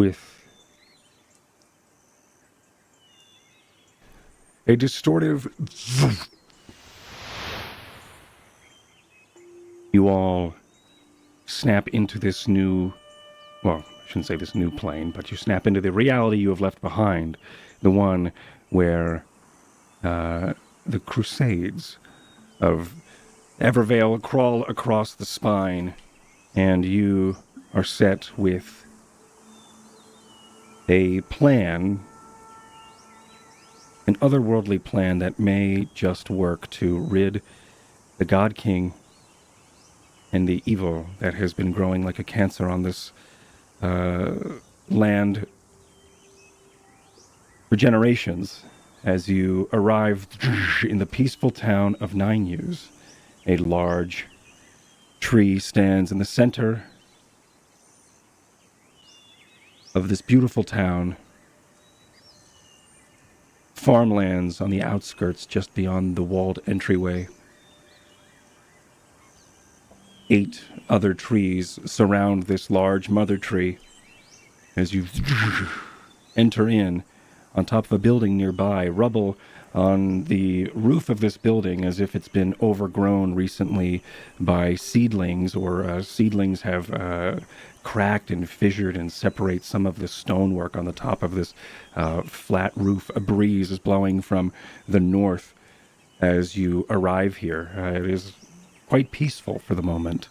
with a distortive... You all snap into this new... Well, I shouldn't say this new plane, but you snap into the reality you have left behind. The one where the Crusades of Evervale crawl across the spine, and you are set with a plan, an otherworldly plan that may just work to rid the God King and the evil that has been growing like a cancer on this land for generations, as you arrive in the peaceful town of Nineyews. A large tree stands in the center of this beautiful town. Farmlands on the outskirts just beyond the walled entryway. 8 other trees surround this large mother tree as you enter in on top of a building nearby. Rubble on the roof of this building as if it's been overgrown recently by seedlings, or seedlings have cracked and fissured and separate some of the stonework on the top of this flat roof. A breeze is blowing from the north as you arrive here. It is quite peaceful for the moment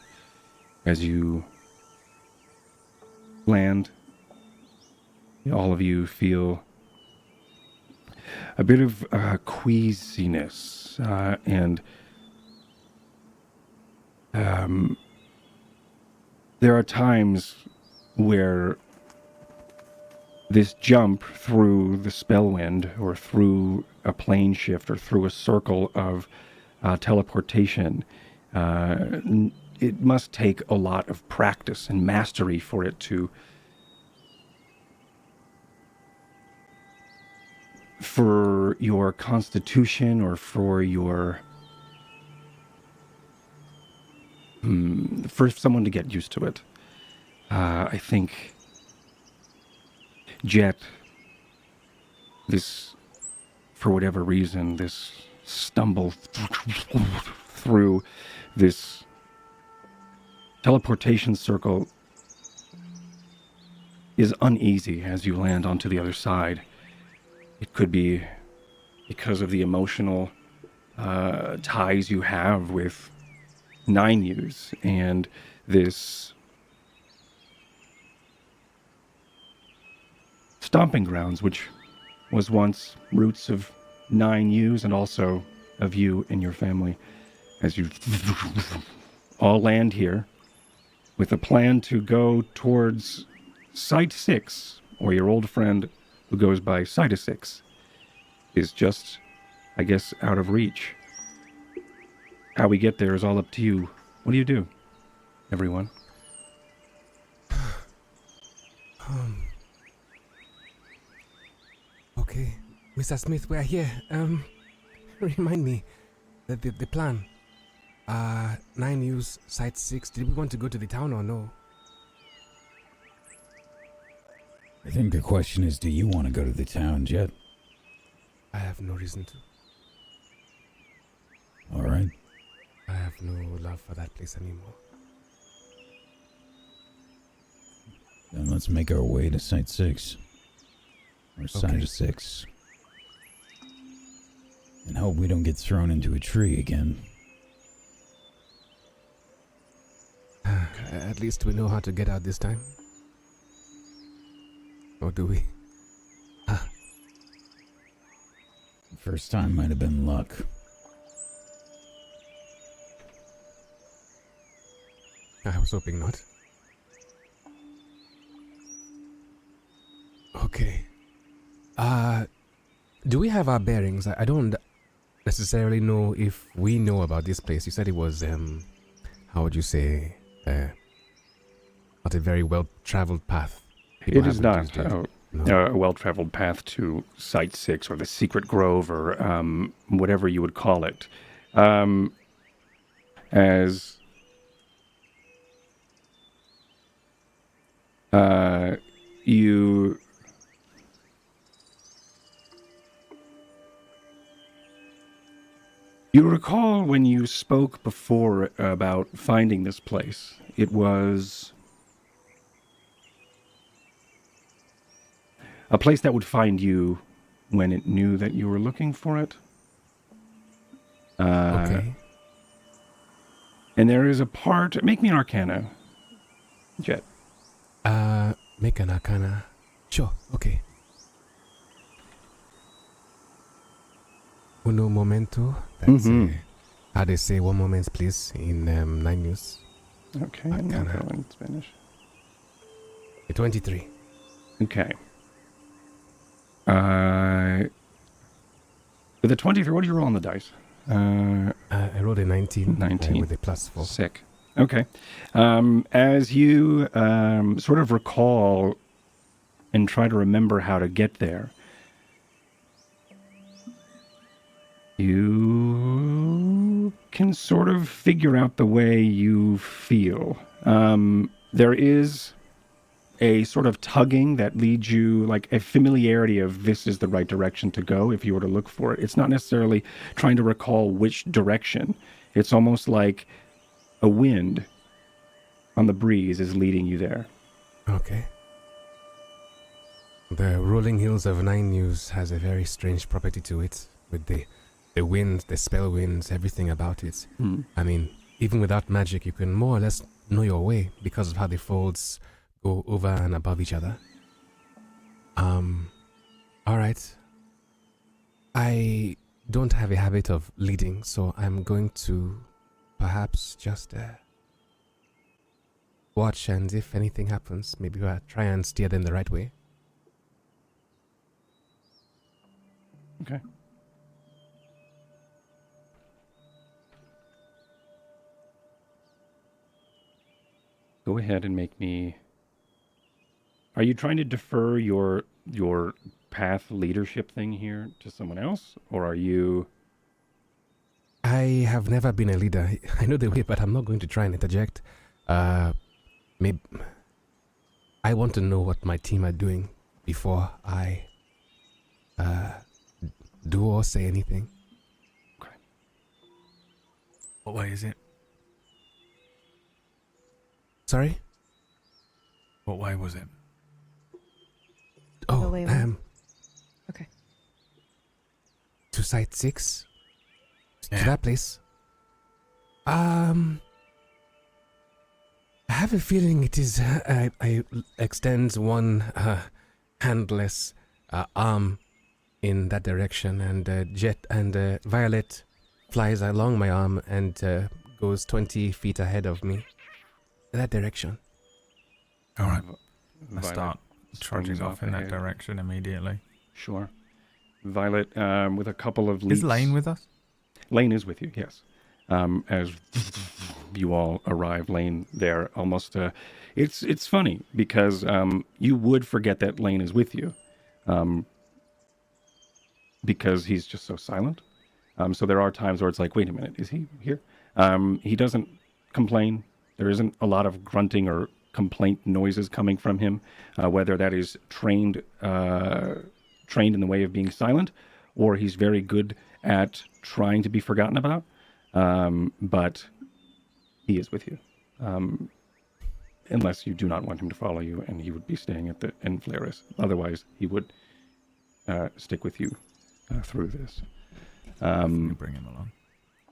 as you land. All of you feel a bit of queasiness and there are times where this jump through the Spellwind, or through a plane shift, or through a circle of teleportation, it must take a lot of practice and mastery for it to... for your constitution, or for your... for someone to get used to it. I think Jet, this, for whatever reason, this stumble through this teleportation circle is uneasy as you land onto the other side. It could be because of the emotional ties you have with Nineyews and this stomping grounds, which was once roots of Nineyews and also of you and your family, as you all land here with a plan to go towards Site 6, or your old friend who goes by Site 6 is just, I guess, out of reach. How we get there is all up to you. What do you do, everyone? Okay, Mr. Smith, we are here. Remind me, the plan. Nineyews, Site 6, did we want to go to the town or no? I think the question is, do you want to go to the town, Jet? I have no reason to. All right. I have no love for that place anymore. Then let's make our way to Site 6. Or Site 6. And hope we don't get thrown into a tree again. At least we know how to get out this time. Or do we? First time might have been luck. I was hoping not. Okay. Do we have our bearings? I don't necessarily know if we know about this place. You said it was, how would you say, not a very well-traveled path. It is not a well-traveled path to Site 6, or the Secret Grove, or whatever you would call it. As you recall when you spoke before about finding this place. It was a place that would find you when it knew that you were looking for it. Okay. And there is a part... Make me an Arcana, Jet. Make an Arcana. Sure, okay. Uno momento. That's how they say 1 moment, please, in Nineyews. Okay, I'm going to go in Spanish. 23. Okay. With a 23, what do you roll on the dice? I rolled a 19. 19. With a +4. Sick. Okay. As you sort of recall and try to remember how to get there, you can sort of figure out the way you feel. There is a sort of tugging that leads you, like a familiarity of this is the right direction to go if you were to look for it. It's not necessarily trying to recall which direction. It's almost like a wind on the breeze is leading you there. Okay. The rolling hills of Nineyews has a very strange property to it, with the winds, the spell winds, everything about it. I mean, even without magic, you can more or less know your way because of how the folds go over and above each other. Alright. I don't have a habit of leading, so I'm going to perhaps just watch, and if anything happens, maybe I'll try and steer them the right way. Okay. Go ahead and make me... Are you trying to defer your path leadership thing here to someone else? Or are you... I have never been a leader. I know the way, but I'm not going to try and interject. Maybe I want to know what my team are doing before I do or say anything. Okay. What way is it? Sorry? What way was it? Oh, way okay. To Site 6? Yeah. To that place? I have a feeling it is... I extends one handless arm in that direction, and Jet and Violet flies along my arm and goes 20 feet ahead of me. That direction. All right. I Violet start trudging springs off in that ahead. direction immediately. Sure. Violet, with a couple of leaps... Is Lane with us? Lane is with you, yes. As you all arrive, Lane there almost... it's funny, because you would forget that Lane is with you, because he's just so silent. So there are times where it's like, wait a minute, is he here? He doesn't complain. There isn't a lot of grunting or complaint noises coming from him, whether that is trained in the way of being silent, or he's very good at trying to be forgotten about. But he is with you, unless you do not want him to follow you, and he would be staying at the Enflaris. Otherwise, he would stick with you through this. Definitely bring him along.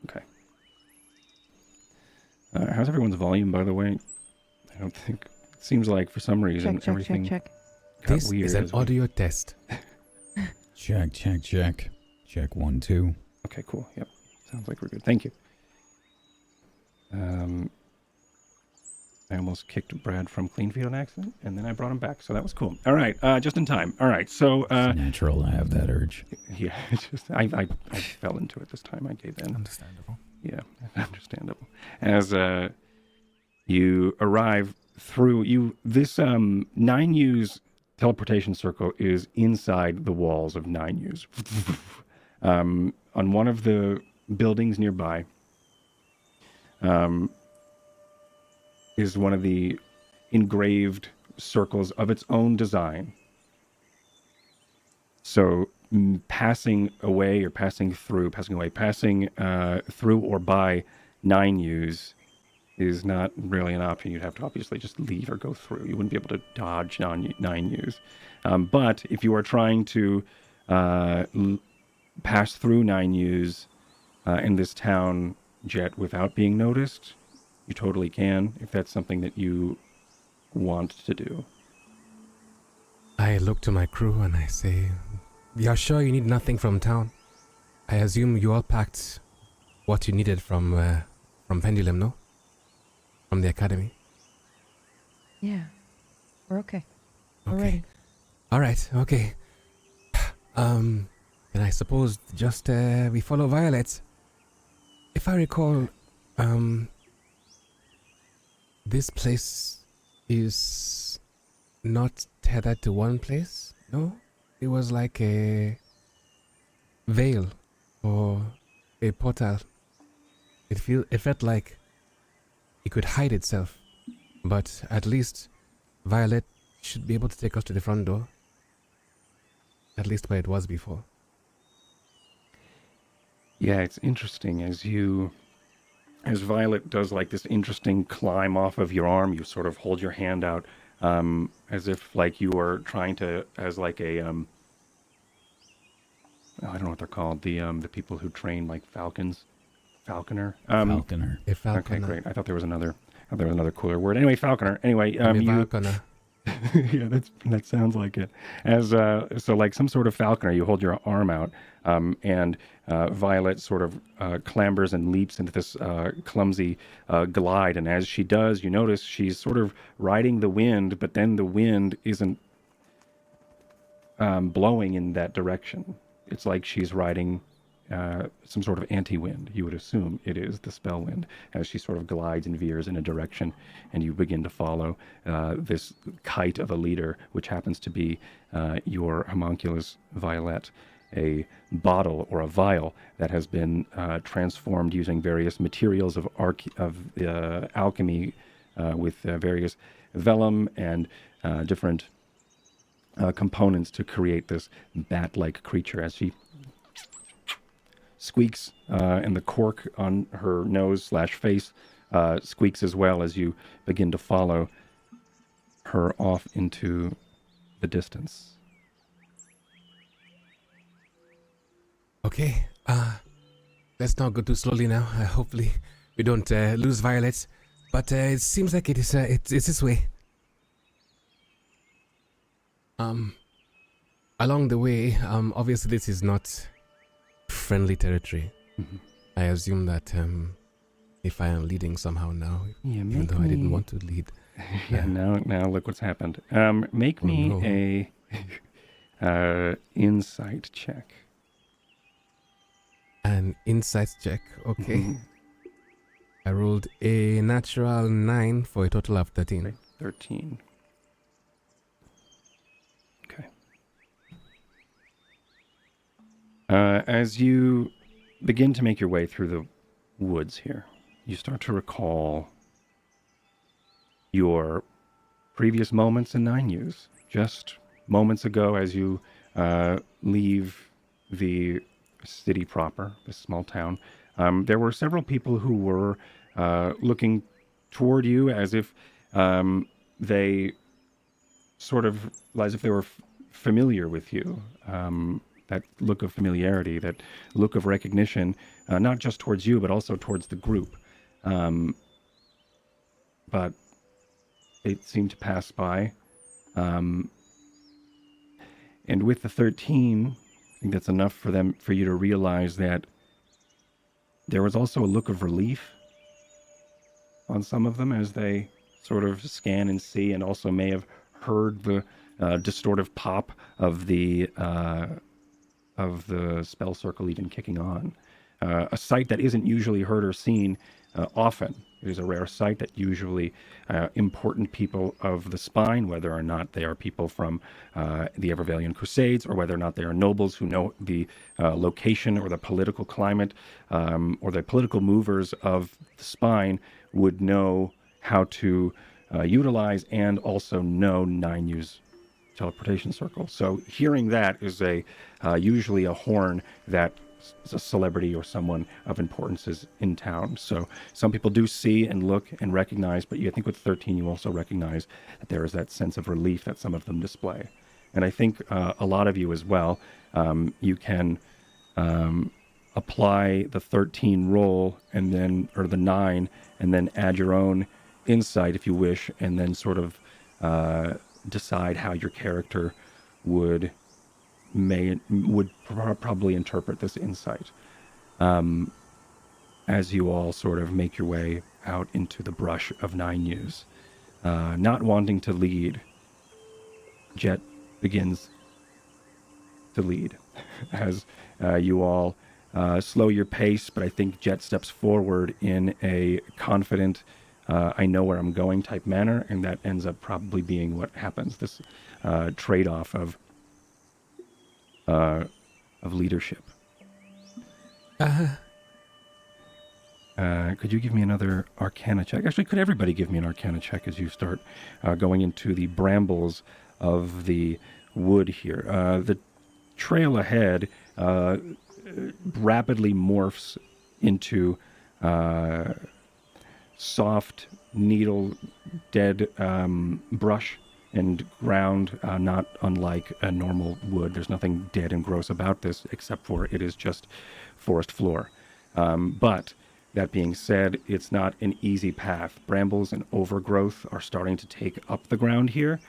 Okay. How's everyone's volume, by the way? I don't think... It seems like, for some reason, everything Check. got This weird. is an as we- audio test. Check. Check 1, 2. Okay, cool. Yep. Sounds like we're good. Thank you. I almost kicked Brad from Clean Feet on accident, and then I brought him back, so that was cool. All right, just in time. All right, so... It's natural to have that urge. yeah, it's just, I fell into it this time. I gave in. Understandable. Yeah, understandable. As you arrive through... This Nineyews teleportation circle is inside the walls of Nineyews. On one of the buildings nearby is one of the engraved circles of its own design. So passing away or passing through or by Nineyews is not really an option. You'd have to obviously just leave or go through. You wouldn't be able to dodge Nineyews. But if you are trying to pass through Nineyews in this town, Jet, without being noticed, you totally can, if that's something that you want to do. I look to my crew and I say, "You're sure you need nothing from town? I assume you all packed what you needed from Pendulum, no? From the academy." Yeah. We're okay. We're Okay. ready. All right. Okay. Then I suppose just we follow Violet. If I recall, this place is not tethered to one place. No, it was like a veil or a portal. It felt like it could hide itself, but at least Violet should be able to take us to the front door. At least where it was before. Yeah, it's interesting as Violet does like this interesting climb off of your arm. You sort of hold your hand out as if like you are trying to, as like a I don't know what they're called, the people who train like falconer. Falconer. A falconer. Okay, great. I thought there was another cooler word. Anyway, falconer. Anyway, A falconer. yeah, that sounds like it. As so, like some sort of falconer, you hold your arm out, and Violet sort of clambers and leaps into this clumsy glide. And as she does, you notice she's sort of riding the wind, but then the wind isn't blowing in that direction. It's like she's riding some sort of anti-wind. You would assume it is the Spellwind, as she sort of glides and veers in a direction, and you begin to follow this kite of a leader, which happens to be your homunculus Violet, a bottle or a vial that has been transformed using various materials of alchemy with various vellum and different components to create this bat-like creature. As she squeaks, and the cork on her nose/face squeaks as well as you begin to follow her off into the distance. Okay. Let's not go too slowly now. Hopefully, we don't lose Violet. But it seems like it's this way. Along the way, obviously this is not friendly territory. Mm-hmm. I assume that if I am leading somehow now, Yeah, even though I didn't want to lead. Yeah, now look what's happened. Make me a insight check. An insight check. Okay. Mhm. I rolled a natural 9 for a total of 13. Okay, 13. Okay. As you begin to make your way through the woods here, you start to recall your previous moments in Nineyews. Just moments ago, as you leave the city proper, this small town, there were several people who were looking toward you as if they sort of, as if they were familiar with you. That look of familiarity, that look of recognition, not just towards you, but also towards the group. But it seemed to pass by. And with the 13, I think that's enough for you to realize that there was also a look of relief on some of them as they sort of scan and see, and also may have heard the distortive pop of the spell circle even kicking on. A sight that isn't usually heard or seen often. It is a rare sight that usually important people of the spine, whether or not they are people from the Evervalean Crusades, or whether or not they are nobles who know the location or the political climate, or the political movers of the spine, would know how to utilize and also know Nineyews teleportation circle. So hearing that is usually a horn that a celebrity or someone of importance is in town. So some people do see and look and recognize, but I think with 13 you also recognize that there is that sense of relief that some of them display. And I think a lot of you as well, you can apply the 13 roll and then, or the 9, and then add your own insight if you wish, and then sort of decide how your character would probably interpret this insight as you all sort of make your way out into the brush of Nineyews. Not wanting to lead, Jet begins to lead as you all slow your pace, but I think Jet steps forward in a confident, I know where I'm going type manner, and that ends up probably being what happens, this trade-off of leadership. Could you give me another Arcana check? Actually, could everybody give me an Arcana check as you start going into the brambles of the wood here? The trail ahead rapidly morphs into soft, needle, dead brush and ground, not unlike a normal wood. There's nothing dead and gross about this, except for it is just forest floor. But that being said, it's not an easy path. Brambles and overgrowth are starting to take up the ground here,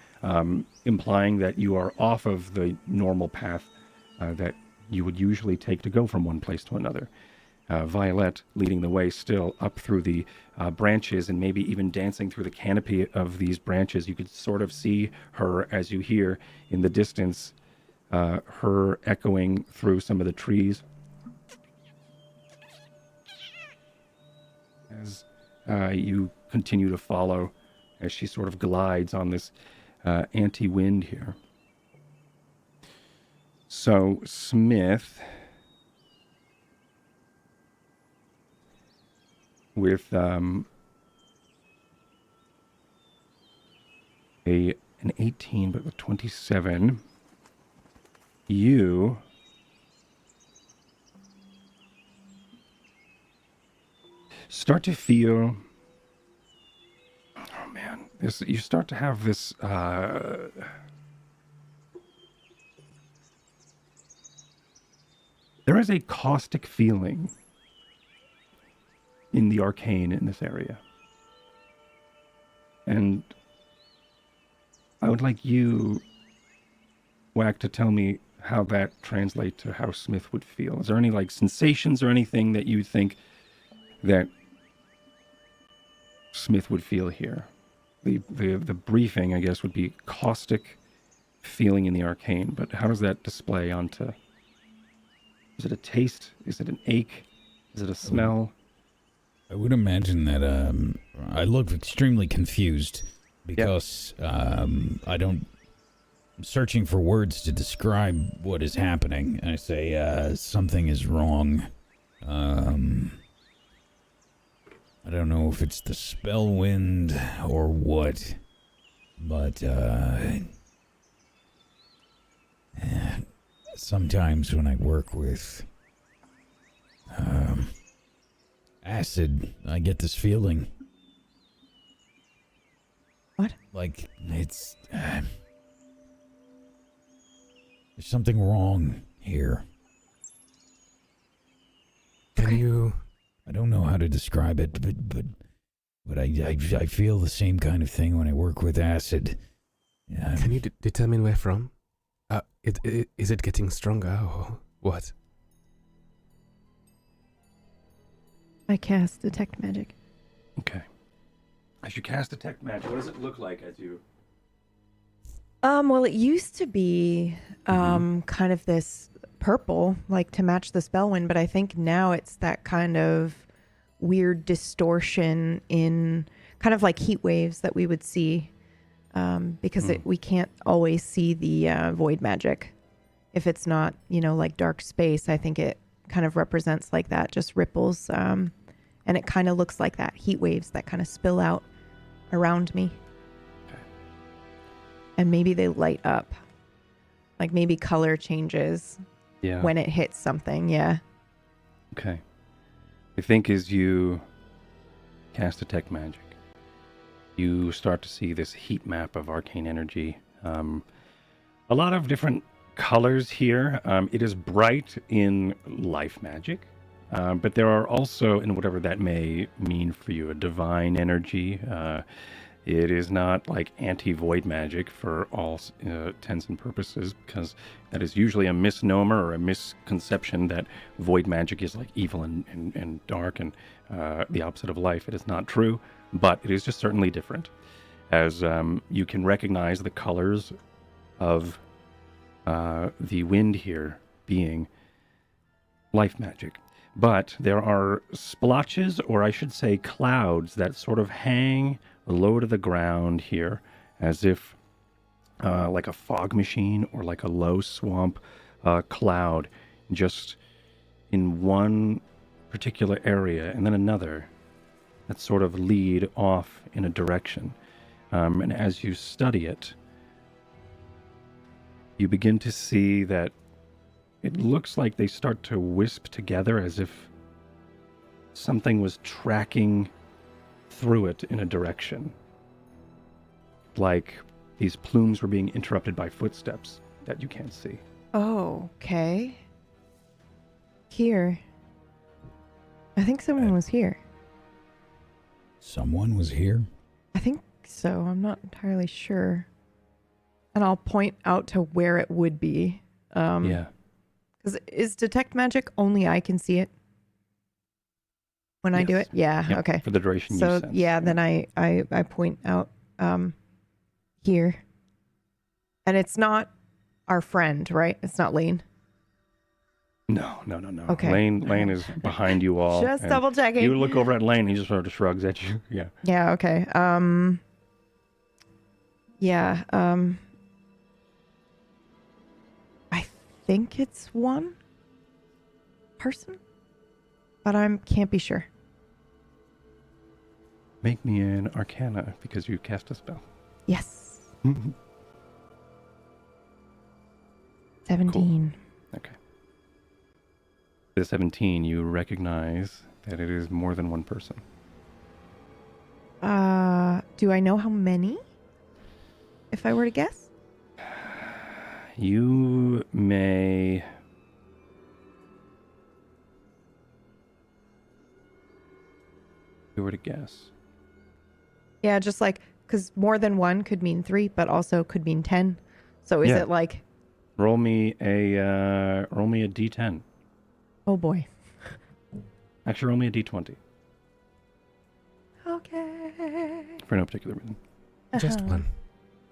implying that you are off of the normal path that you would usually take to go from one place to another. Violet leading the way still up through the branches, and maybe even dancing through the canopy of these branches. You could sort of see her as you hear in the distance, her echoing through some of the trees. As you continue to follow, as she sort of glides on this anti-wind here. So, Smith, with an 18, but with 27, you start to feel, oh man, you start to have this there is a caustic feeling in the arcane in this area. And I would like you, Whack, to tell me how that translates to how Smith would feel. Is there any like sensations or anything that you think that Smith would feel here? The briefing, I guess, would be caustic feeling in the arcane, but how does that display onto... Is it a taste? Is it an ache? Is it a smell? I would imagine that I look extremely confused because I'm searching for words to describe what is happening. I say something is wrong. I don't know if it's the Spellwind or what, but sometimes when I work with acid, I get this feeling. What? Like it's there's something wrong here. Can you... I don't know how to describe it, but I feel the same kind of thing when I work with acid. Can you determine where from? Is it getting stronger or what? I cast Detect Magic. Okay. As you cast Detect Magic, what does it look like as you... Well, it used to be kind of this purple, like to match the Spellwind, but I think now it's that kind of weird distortion in kind of like heat waves that we would see, because we can't always see the void magic. If it's not, like dark space, I think it kind of represents like that, just ripples, and it kind of looks like that, heat waves that kind of spill out around me. and maybe they light up. Like maybe color changes Yeah. when it hits something. Yeah. Okay. I think as you cast Detect Magic, you start to see this heat map of arcane energy. A lot of different colors here. It is bright in life magic, but there are also, in whatever that may mean for you, a divine energy. It is not like anti-void magic for all intents and purposes, because that is usually a misnomer or a misconception that void magic is like evil and dark and the opposite of life. It is not true, but it is just certainly different, as you can recognize the colors of the wind here being life magic. But there are splotches, or I should say clouds, that sort of hang low to the ground here, as if like a fog machine or like a low swamp cloud, just in one particular area and then another, that sort of lead off in a direction. And as you study it, you begin to see that it looks like they start to wisp together, as if something was tracking through it in a direction. Like these plumes were being interrupted by footsteps that you can't see. Oh, okay. Here. I think someone was here. Someone was here? I think so. I'm not entirely sure. And I'll point out to where it would be. Yeah. Because is Detect Magic only I can see it when I do Yes. it? Yeah, Yep, okay. for the duration you So sense. yeah, then I point out here. And it's not our friend, right? It's not Lane. No. Okay. Lane is behind you all. Just and double checking. You look over at Lane, he just sort of shrugs at you. Yeah. Yeah, okay. Yeah, I think it's one person, but I can't be sure. Make me an Arcana because you cast a spell. Yes. 17. Okay. The 17, you recognize that it is more than one person. Do I know how many? If I were to guess? You may... If you were to guess. Yeah, just like, because more than one could mean 3, but also could mean 10. So is Yeah. it like, Roll me a d10. oh boy. Actually, roll me a d20 Okay. for no particular reason. Just one.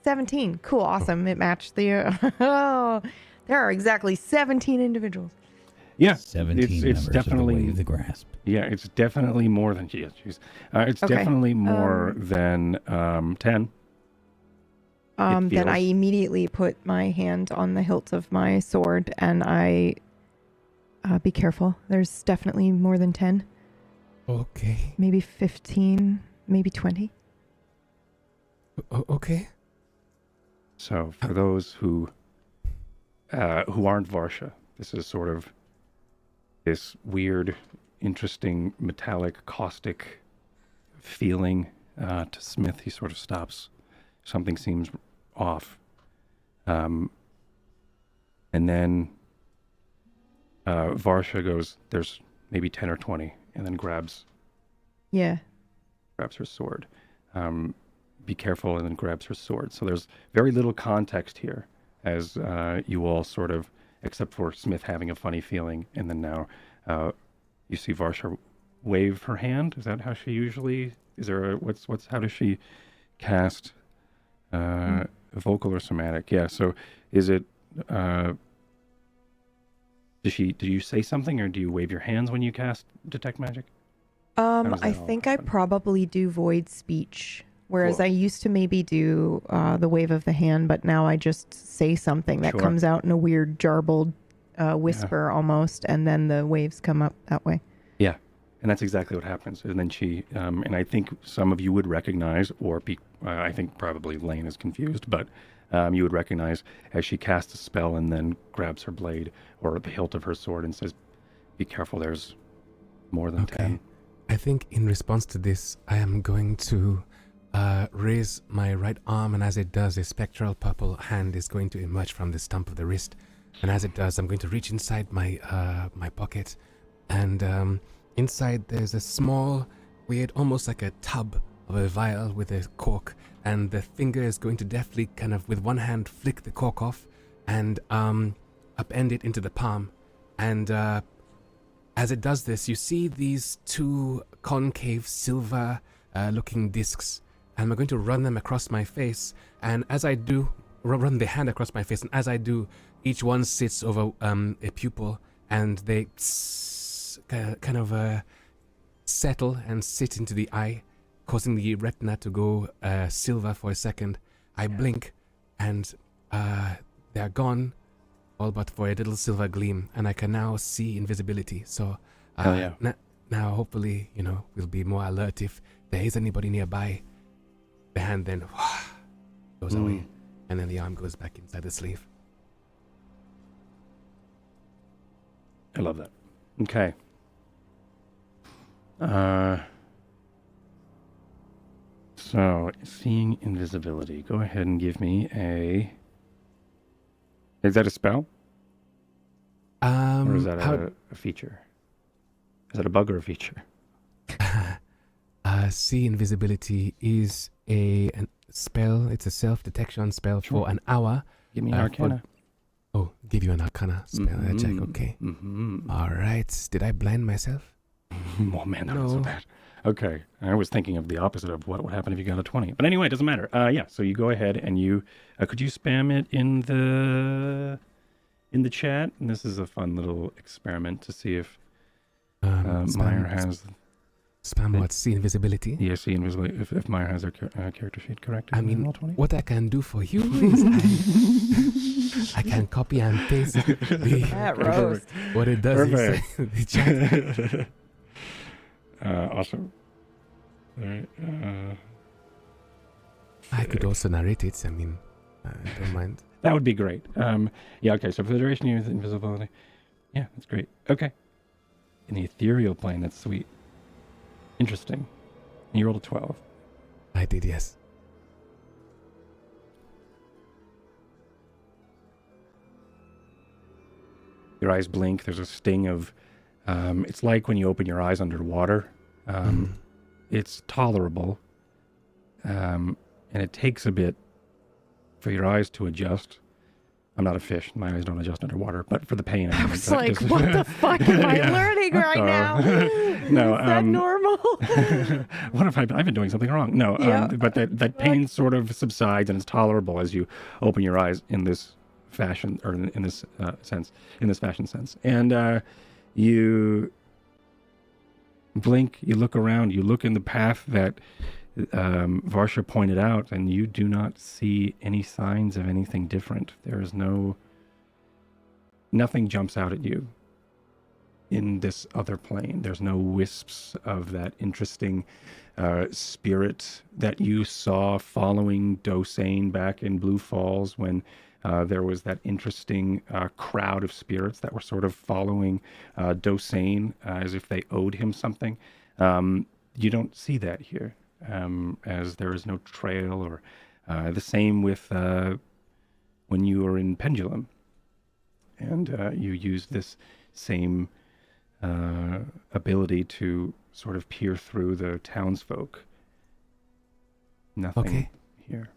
17. Cool. Awesome. It matched the. Oh, there are exactly 17 individuals. Yeah, 17 it's members definitely of the Wave the Grasp. Yeah, it's definitely more than it's Okay. definitely more than 10. Then I feels- immediately put my hand on the hilt of my sword and I be careful. There's definitely more than 10, Okay. maybe 15, maybe 20. Okay. So for those who aren't Varsha, this is sort of this weird, interesting, metallic, caustic feeling to Smith. He sort of stops. Something seems off. And then Varsha goes, there's maybe 10 or 20, and then grabs Yeah. her sword. Be careful, and then grabs her sword. So there's very little context here, as you all sort of, except for Smith having a funny feeling, and then now you see Varsha wave her hand. Is that how she usually? Is there a how does she cast vocal or somatic? Yeah. So is it? Do you say something, or do you wave your hands when you cast Detect Magic? does I that all think I happen? probably do void speech, whereas Cool. I used to maybe do the wave of the hand, but now I just say something that Sure. comes out in a weird jarbled whisper almost, and then the waves come up that way. Yeah, and that's exactly what happens. And then she, and I think some of you would recognize or be I think probably Lane is confused, but you would recognize as she casts a spell and then grabs her blade or the hilt of her sword and says, "Be careful, there's more than 10. I think in response to this, I am going to raise my right arm, and as it does, a spectral purple hand is going to emerge from the stump of the wrist. And as it does, I'm going to reach inside my my pocket, and inside there's a small, weird, almost like a tub of a vial with a cork, and the finger is going to deftly kind of with one hand flick the cork off and upend it into the palm. And as it does this, you see these two concave silver looking discs, and I'm going to run them across my face. And as I do, run the hand across my face, and as I do, each one sits over a pupil, and they kind of settle and sit into the eye, causing the retina to go silver for a second. I blink, and they're gone, all but for a little silver gleam, and I can now see invisibility. So now hopefully, we'll be more alert if there is anybody nearby. The hand then goes away, and then the arm goes back inside the sleeve. I love that. Okay. So, seeing invisibility. Go ahead and give me a... Is that a spell? Or is that a feature? Is that a bug or a feature? See invisibility is a spell. It's a self-detection spell for an hour. Give me an Arcana. Give you an Arcana spell. I check. Okay. Mm-hmm. All right. Did I blind myself? Oh man, that was so bad. Okay, I was thinking of the opposite of what would happen if you got a 20. But anyway, it doesn't matter. So you go ahead and you could you spam it in the chat? And this is a fun little experiment to see if Meyer has spam what? See invisibility? Yeah, see invisibility. If Meyer has her character sheet correct. I mean, all 20? what I can do for you is I can copy and paste That roast. what it does is the chat. Awesome. All right. I could also narrate it. I mean, I don't mind. That would be great. Okay, so for the duration you use invisibility. Yeah, that's great. Okay. In the ethereal plane, that's sweet. Interesting. And you rolled a 12. I did, yes. Your eyes blink. There's a sting of... it's like when you open your eyes underwater. It's tolerable. And it takes a bit for your eyes to adjust. I'm not a fish. My eyes don't adjust underwater. But for the pain... I was like, what the fuck am I learning right now? No, Is that normal? What if I've been doing something wrong? No, but that pain sort of subsides and it's tolerable as you open your eyes in this fashion, or in this fashion sense. And you blink, you look around, you look in the path that Varsha pointed out, and you do not see any signs of anything different. There is nothing jumps out at you in this other plane. There's no wisps of that interesting spirit that you saw following Dosane back in Blue Falls when there was that interesting crowd of spirits that were sort of following Dosane as if they owed him something. You don't see that here, as there is no trail, or the same with when you were in Pendulum and you used this same ability to sort of peer through the townsfolk. Nothing here.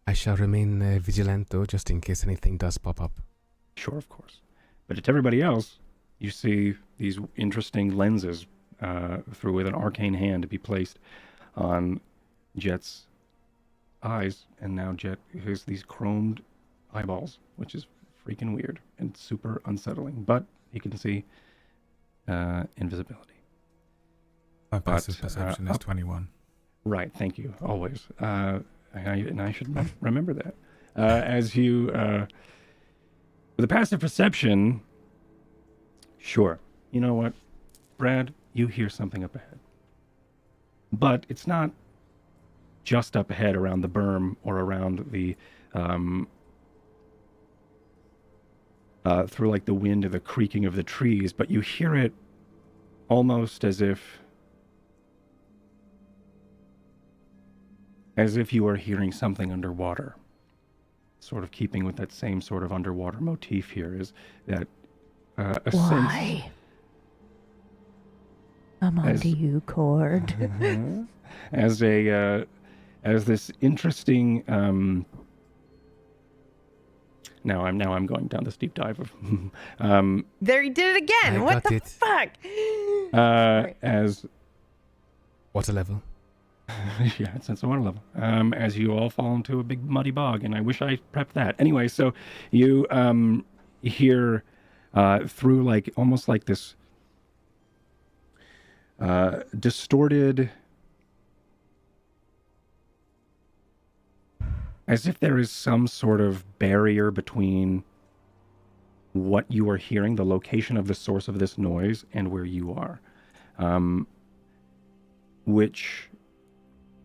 I shall remain vigilant, though, just in case anything does pop up. Sure, of course. But to everybody else, you see these interesting lenses through with an arcane hand to be placed on Jet's eyes, and now Jet has these chromed eyeballs, which is freaking weird and super unsettling. But he can see invisibility. My passive perception is 21. Right, thank you, always. And I should remember that. As you, with a passive perception, sure. You know what, Brad? You hear something up ahead. But it's not just up ahead around the berm or around the through like the wind or the creaking of the trees, but you hear it almost as if you are hearing something underwater. Sort of keeping with that same sort of underwater motif here is that a sense Why? I'm onto you, Cord. as this interesting now I'm going down this deep dive of There he did it again. I What got the it. fuck? as Water level. yeah, it's a water level. As you all fall into a big muddy bog, and I wish I prepped that. Anyway, so you hear through like almost like this distorted, as if there is some sort of barrier between what you are hearing, the location of the source of this noise, and where you are, which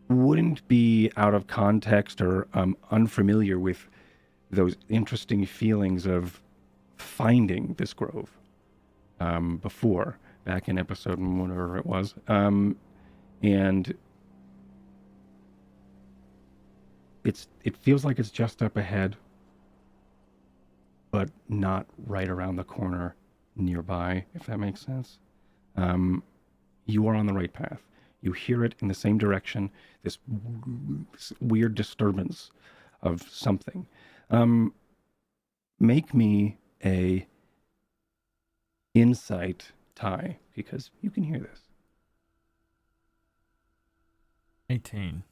wouldn't be out of context or unfamiliar with those interesting feelings of finding this grove before, back in episode whatever it was. And it feels like it's just up ahead, but not right around the corner nearby, if that makes sense. You are on the right path. You hear it in the same direction, this weird disturbance of something. Make me a insight tie, because you can hear this. 18.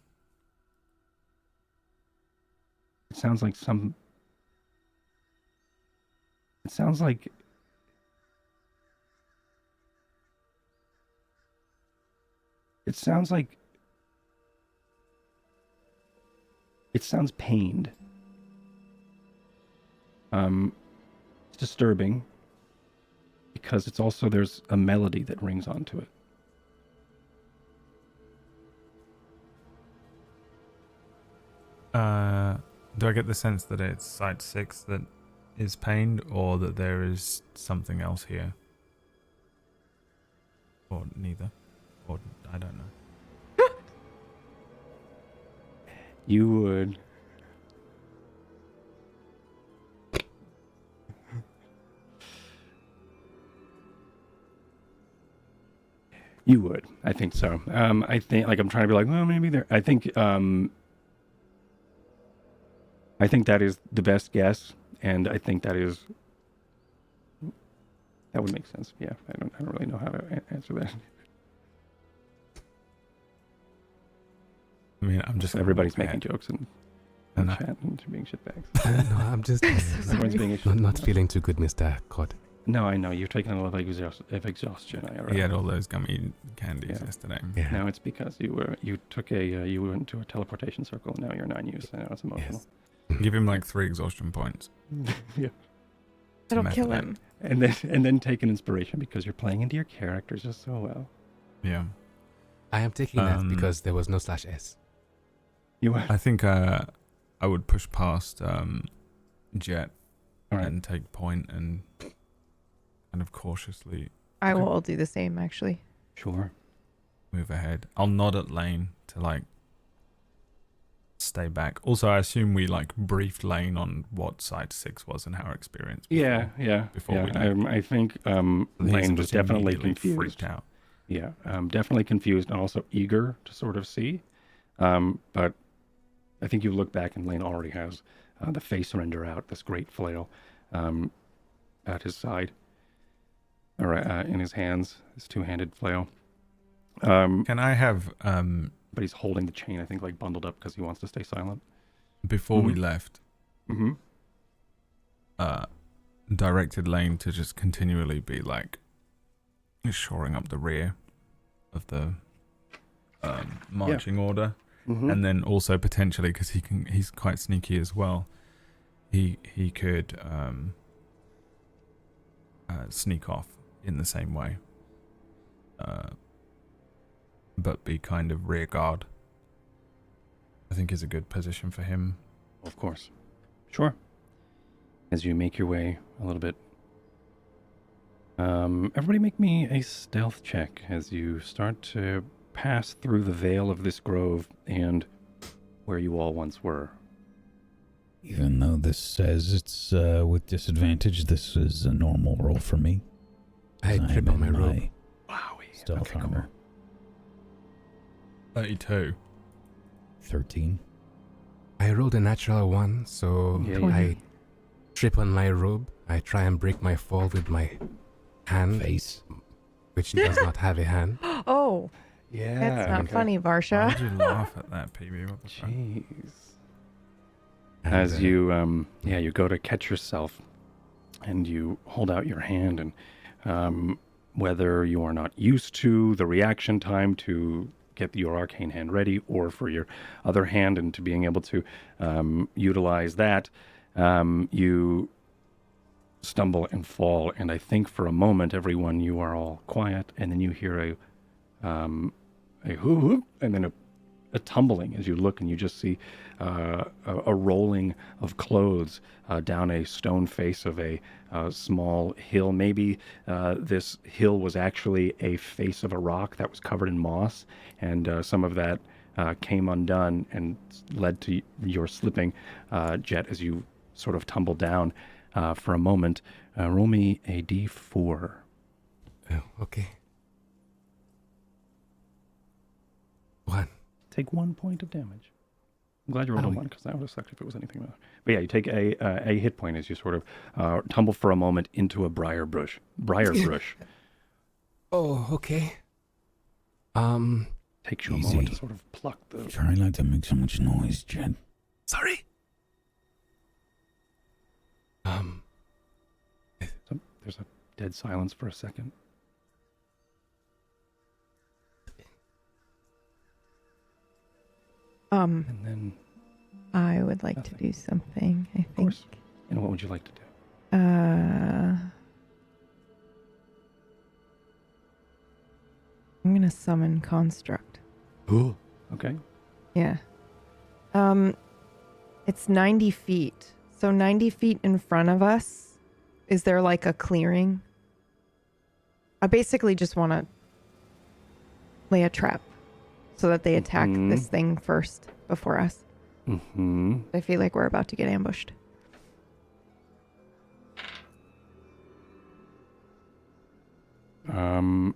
It sounds like it sounds pained. It's disturbing because it's also, there's a melody that rings onto it. Do I get the sense that it's Site 6 that is pained, or that there is something else here? Or neither? Or I don't know. You would. You would. I think so. I think, like, I'm trying to be like, well, maybe there. I think that is the best guess, and I think that would make sense. Yeah, I don't really know how to answer that. I mean, I'm just Everybody's making jokes and And chat and being shitbags. No, I'm just Everyone's being a not feeling too good, Mr. Cod. No, I know. You're taking a lot of exhaustion. he had all those gummy candies yesterday. Yeah. No, it's because you went to a teleportation circle, and now you're Nineyews. I know it's emotional. Yes. Give him like 3 exhaustion points. Yeah. It'll kill him. And then take an inspiration because you're playing into your characters just so well. Yeah. I am taking that because there was no /s. You I think I would push past Jet Alright. and take point and kind of cautiously I will do the same, actually. Sure. move ahead. I'll nod at Lane to like stay back. Also, I assume we like briefed Lane on what Site 6 was and our experience. Yeah. Before we left. I think Lane was definitely confused. Freaked out. Yeah, definitely confused and also eager to sort of see. But I think you look back and Lane already has the face surrender out, this great flail at his side, or in his hands, his two-handed flail. Can I have But he's holding the chain, I think, like bundled up because he wants to stay silent. before we Mhm. left, Mm-hmm. directed Lane to just continually be like shoring up the rear of the marching order, Mm-hmm. and then also potentially because he's quite sneaky as well. He could sneak off in the same way, but be kind of rear guard. I think is a good position for him. Of course. Sure. As you make your way a little bit. Everybody make me a stealth check as you start to pass through the veil of this grove and where you all once were. Even though this says it's with disadvantage, this is a normal roll for me. I I'm trip on my in rope. Wowie. Stealth armor. 32. 13. I rolled a natural 1, so Yeah, I trip on my robe. I try and break my fall with my hand, Face. which does not have a hand. Oh, Yeah. that's not funny, Why Varsha. would you laugh at that, PB? What the fuck? Jeez. And, As you, you go to catch yourself and you hold out your hand and whether you are not used to the reaction time to get your arcane hand ready or for your other hand and to being able to utilize that, you stumble and fall. And I think for a moment, everyone, you are all quiet, and then you hear a whoop, and then a tumbling as you look, and you just see a rolling of clothes down a stone face of a small hill. Maybe this hill was actually a face of a rock that was covered in moss, and some of that came undone and led to your slipping, Jet, as you sort of tumble down for a moment. Roll me a d4. Oh, okay. 1. Take 1 point of damage. I'm glad you rolled a Oh. 1 because that would have sucked if it was anything else. But yeah, you take a hit point as you sort of tumble for a moment into a briar bush. Oh, okay. Takes you a Easy. moment to sort of pluck the... Try not to make so much noise, Jen. Sorry. There's a dead silence for a second. And then, I would like to Nothing. do something, I of think. course, what would you like to do? I'm gonna summon Construct. Ooh. Okay. Yeah. It's 90 feet. So 90 feet in front of us, is there like a clearing? I basically just want to lay a trap so that they attack this thing first before us. Mm-hmm. I feel like we're about to get ambushed.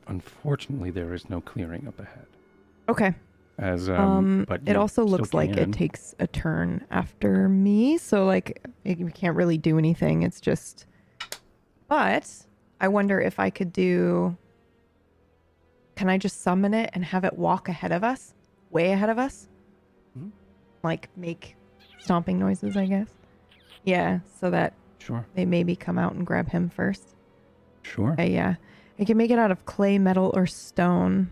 Unfortunately, there is no clearing up ahead. Okay. As but It you also still looks like can. it takes a turn after me, so like we can't really do anything. It's just. But I wonder if I could do. Can I just summon it and have it walk ahead of us, way ahead of us, like make stomping noises? I guess. Yeah, so that Sure. they maybe come out and grab him first. Sure. Yeah, I can make it out of clay, metal, or stone.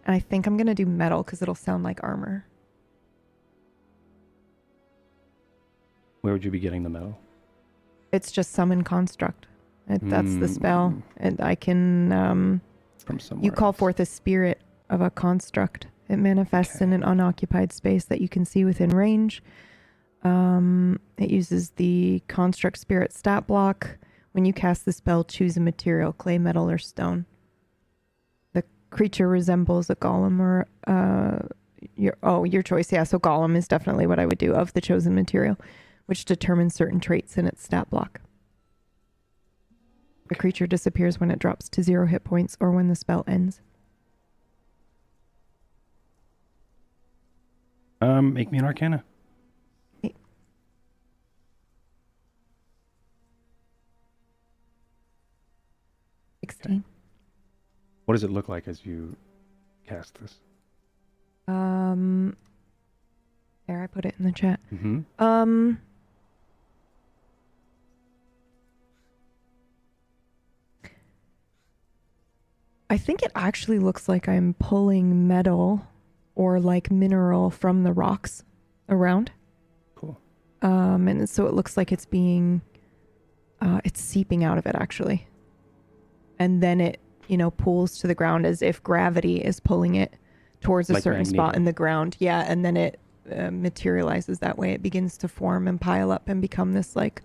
And I think I'm going to do metal because it'll sound like armor. Where would you be getting the metal? It's just summon construct. That's the spell. And I can, From somewhere you call else. forth a spirit of a construct. It manifests in an unoccupied space that you can see within range. It uses the construct spirit stat block. When you cast the spell, choose a material, clay, metal, or stone. The creature resembles a golem or your choice. Yeah, so golem is definitely what I would do of the chosen material, which determines certain traits in its stat block. The creature disappears when it drops to 0 hit points or when the spell ends. Make me an Arcana. 16. What does it look like as you cast this? There, I put it in the chat. Mm-hmm. I think it actually looks like I'm pulling metal or like mineral from the rocks around. Cool. And so it looks like it's being, it's seeping out of it actually. And then it, pulls to the ground as if gravity is pulling it towards a Like certain spot magneto. in the ground. Yeah. And then it materializes that way. It begins to form and pile up and become this like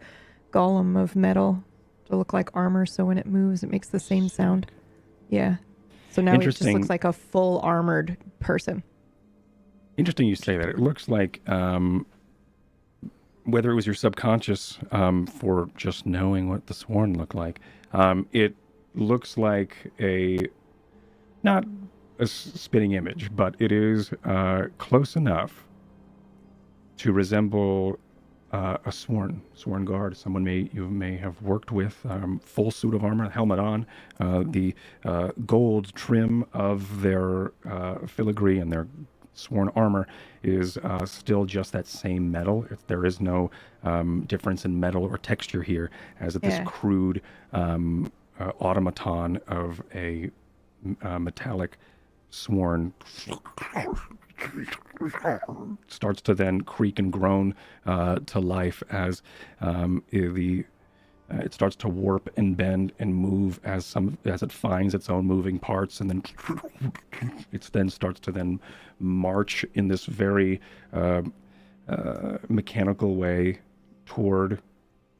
golem of metal to look like armor. So when it moves, it makes the same sound. Yeah. So now he just Interesting. looks like a full armored person. Interesting you say that. It looks like whether it was your subconscious for just knowing what the Sworn looked like, it looks like not a spitting image, but it is close enough to resemble a sworn guard, someone you may have worked with, full suit of armor, helmet on, the gold trim of their filigree and their sworn armor is still just that same metal. There is no difference in metal or texture here, as this crude automaton of a metallic sworn starts to then creak and groan to life as it starts to warp and bend and move as it finds its own moving parts, and then it then starts to then march in this very mechanical way toward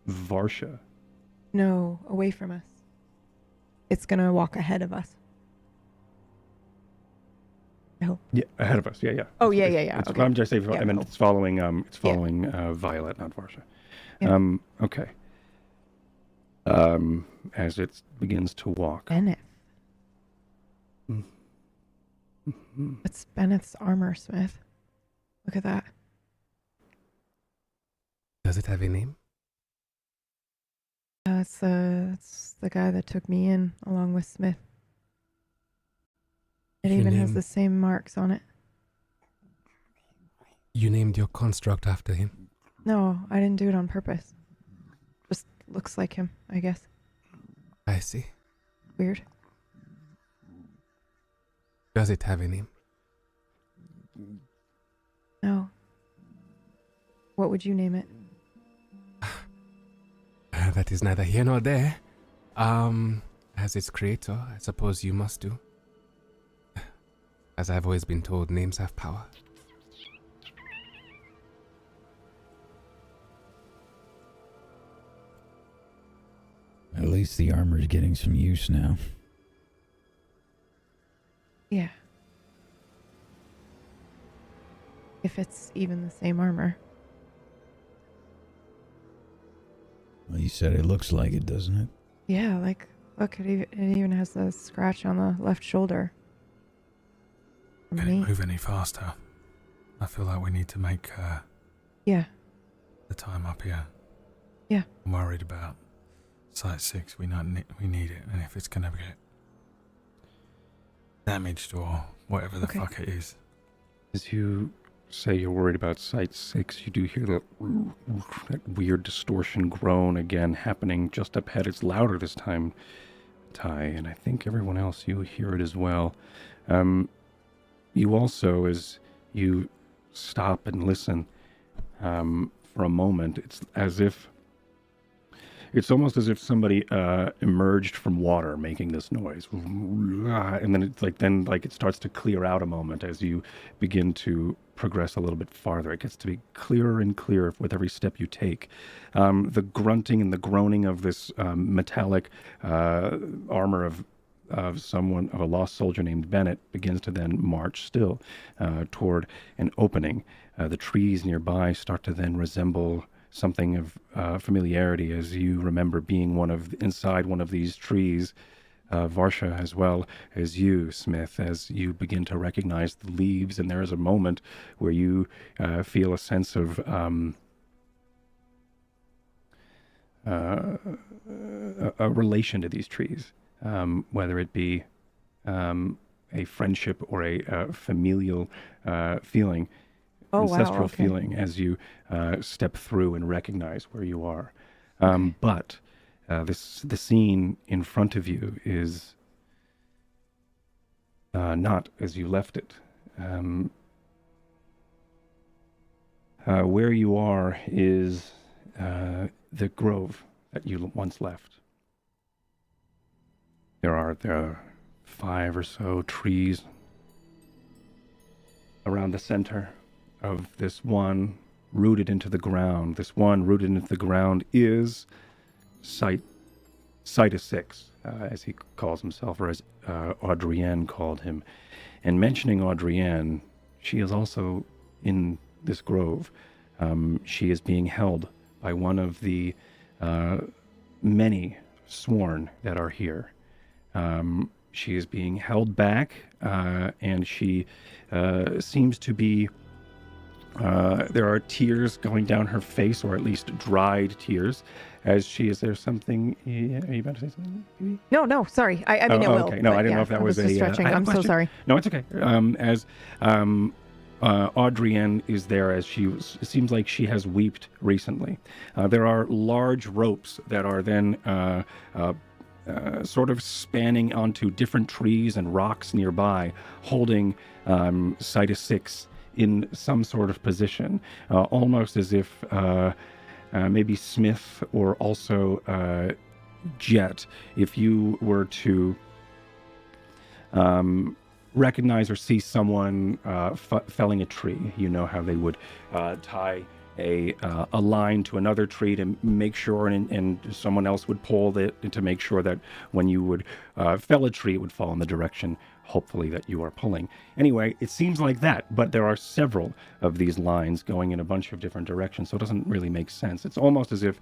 Varsha. No, away from us. It's going to walk ahead of us. I hope. Yeah, ahead of us. Yeah. Oh, yeah. Okay. I'm just saying. Yeah, I mean, no. it's following. Violet, not Varsha. Yeah. Okay. As it begins to walk. Bennett. Mm-hmm. It's Bennett's armor, Smith. Look at that. Does it have a name? It's the guy that took me in along with Smith. It You even has named- the same marks on it. You named your construct after him. No, I didn't do it on purpose. Just looks like him, I guess. I see. Weird. Does it have a name? No. What would you name it? That is neither here nor there. As its creator, I suppose you must do. As I've always been told, names have power. At least the armor's getting some use now. Yeah. If it's even the same armor. Well, you said it looks like it, doesn't it? Yeah, like, look, it even has a scratch on the left shoulder. From Can it me. move any faster? I feel like we need to make Yeah. the time up here. Yeah. I'm worried about Site 6. We need it, and if it's going to get damaged or whatever the Okay. fuck it is. As you say you're worried about Site 6, you do hear that weird distortion groan again happening just up ahead. It's louder this time, Ty, and I think everyone else, you hear it as well. You also, as you stop and listen for a moment, it's almost as if somebody emerged from water making this noise. And then it starts to clear out a moment as you begin to progress a little bit farther. It gets to be clearer and clearer with every step you take. The grunting and the groaning of this metallic armor of a lost soldier named Bennett begins to then march still toward an opening. The trees nearby start to then resemble something of familiarity as you remember being inside one of these trees, Varsha, as well as you, Smith, as you begin to recognize the leaves, and there is a moment where you feel a sense of a relation to these trees, whether it be a friendship or a familial feeling. Oh, wow. Ancestral Okay. feeling as you step through and recognize where you are. But the scene in front of you is not as you left it. Where you are is the grove that you once left. There are 5 or so trees around the center of this one rooted into the ground. This one rooted into the ground is Citus 6, as he calls himself, or as Audrienne called him. And mentioning Audrienne, she is also in this grove. She is being held by one of the many sworn that are here. She is being held back, and she seems to be... there are tears going down her face, or at least dried tears, as she is... There something... Are you about to say something? No, sorry. I mean, it will. Okay. No, I didn't know if that was just a... stretching. I have I'm a so question. sorry. No, it's okay. As Audrienne is there, as it seems like she has weeped recently. There are large ropes that are then sort of spanning onto different trees and rocks nearby, holding Citus 6 in some sort of position, almost as if maybe Smith or also Jet, if you were to recognize or see someone felling a tree, you know how they would tie a line to another tree to make sure, and someone else would pull it to make sure that when you would fell a tree, it would fall in the direction, hopefully, that you are pulling. Anyway, it seems like that, but there are several of these lines going in a bunch of different directions, so it doesn't really make sense. It's almost as if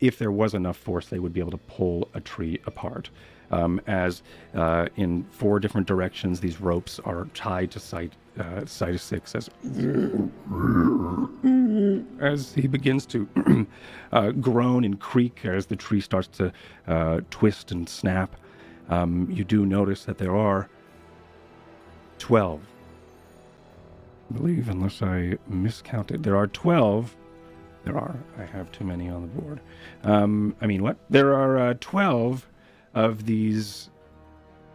if there was enough force, they would be able to pull a tree apart. As in 4 different directions, these ropes are tied to Citus 6 as he begins to groan and creak as the tree starts to twist and snap. You do notice that there are 12. I believe, unless I miscounted, there are 12. I have too many on the board. There are 12 of these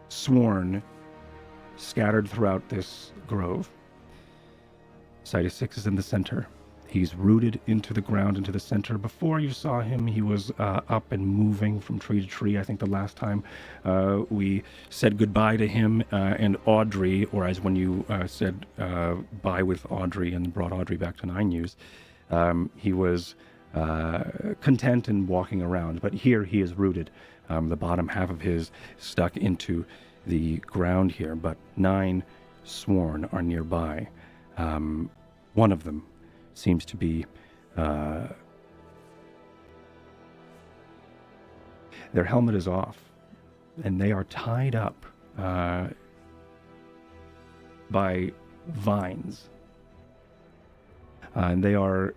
sworn scattered throughout this grove. Citus 6 is in the center. He's rooted into the ground, into the center. Before you saw him, he was up and moving from tree to tree. I think the last time we said goodbye to him and Audrey, or as when you said bye with Audrey and brought Audrey back to Nineyews, he was content and walking around. But here he is rooted. The bottom half of his stuck into the ground here, but 9 sworn are nearby. One of them seems to be... their helmet is off, and they are tied up by vines. And they are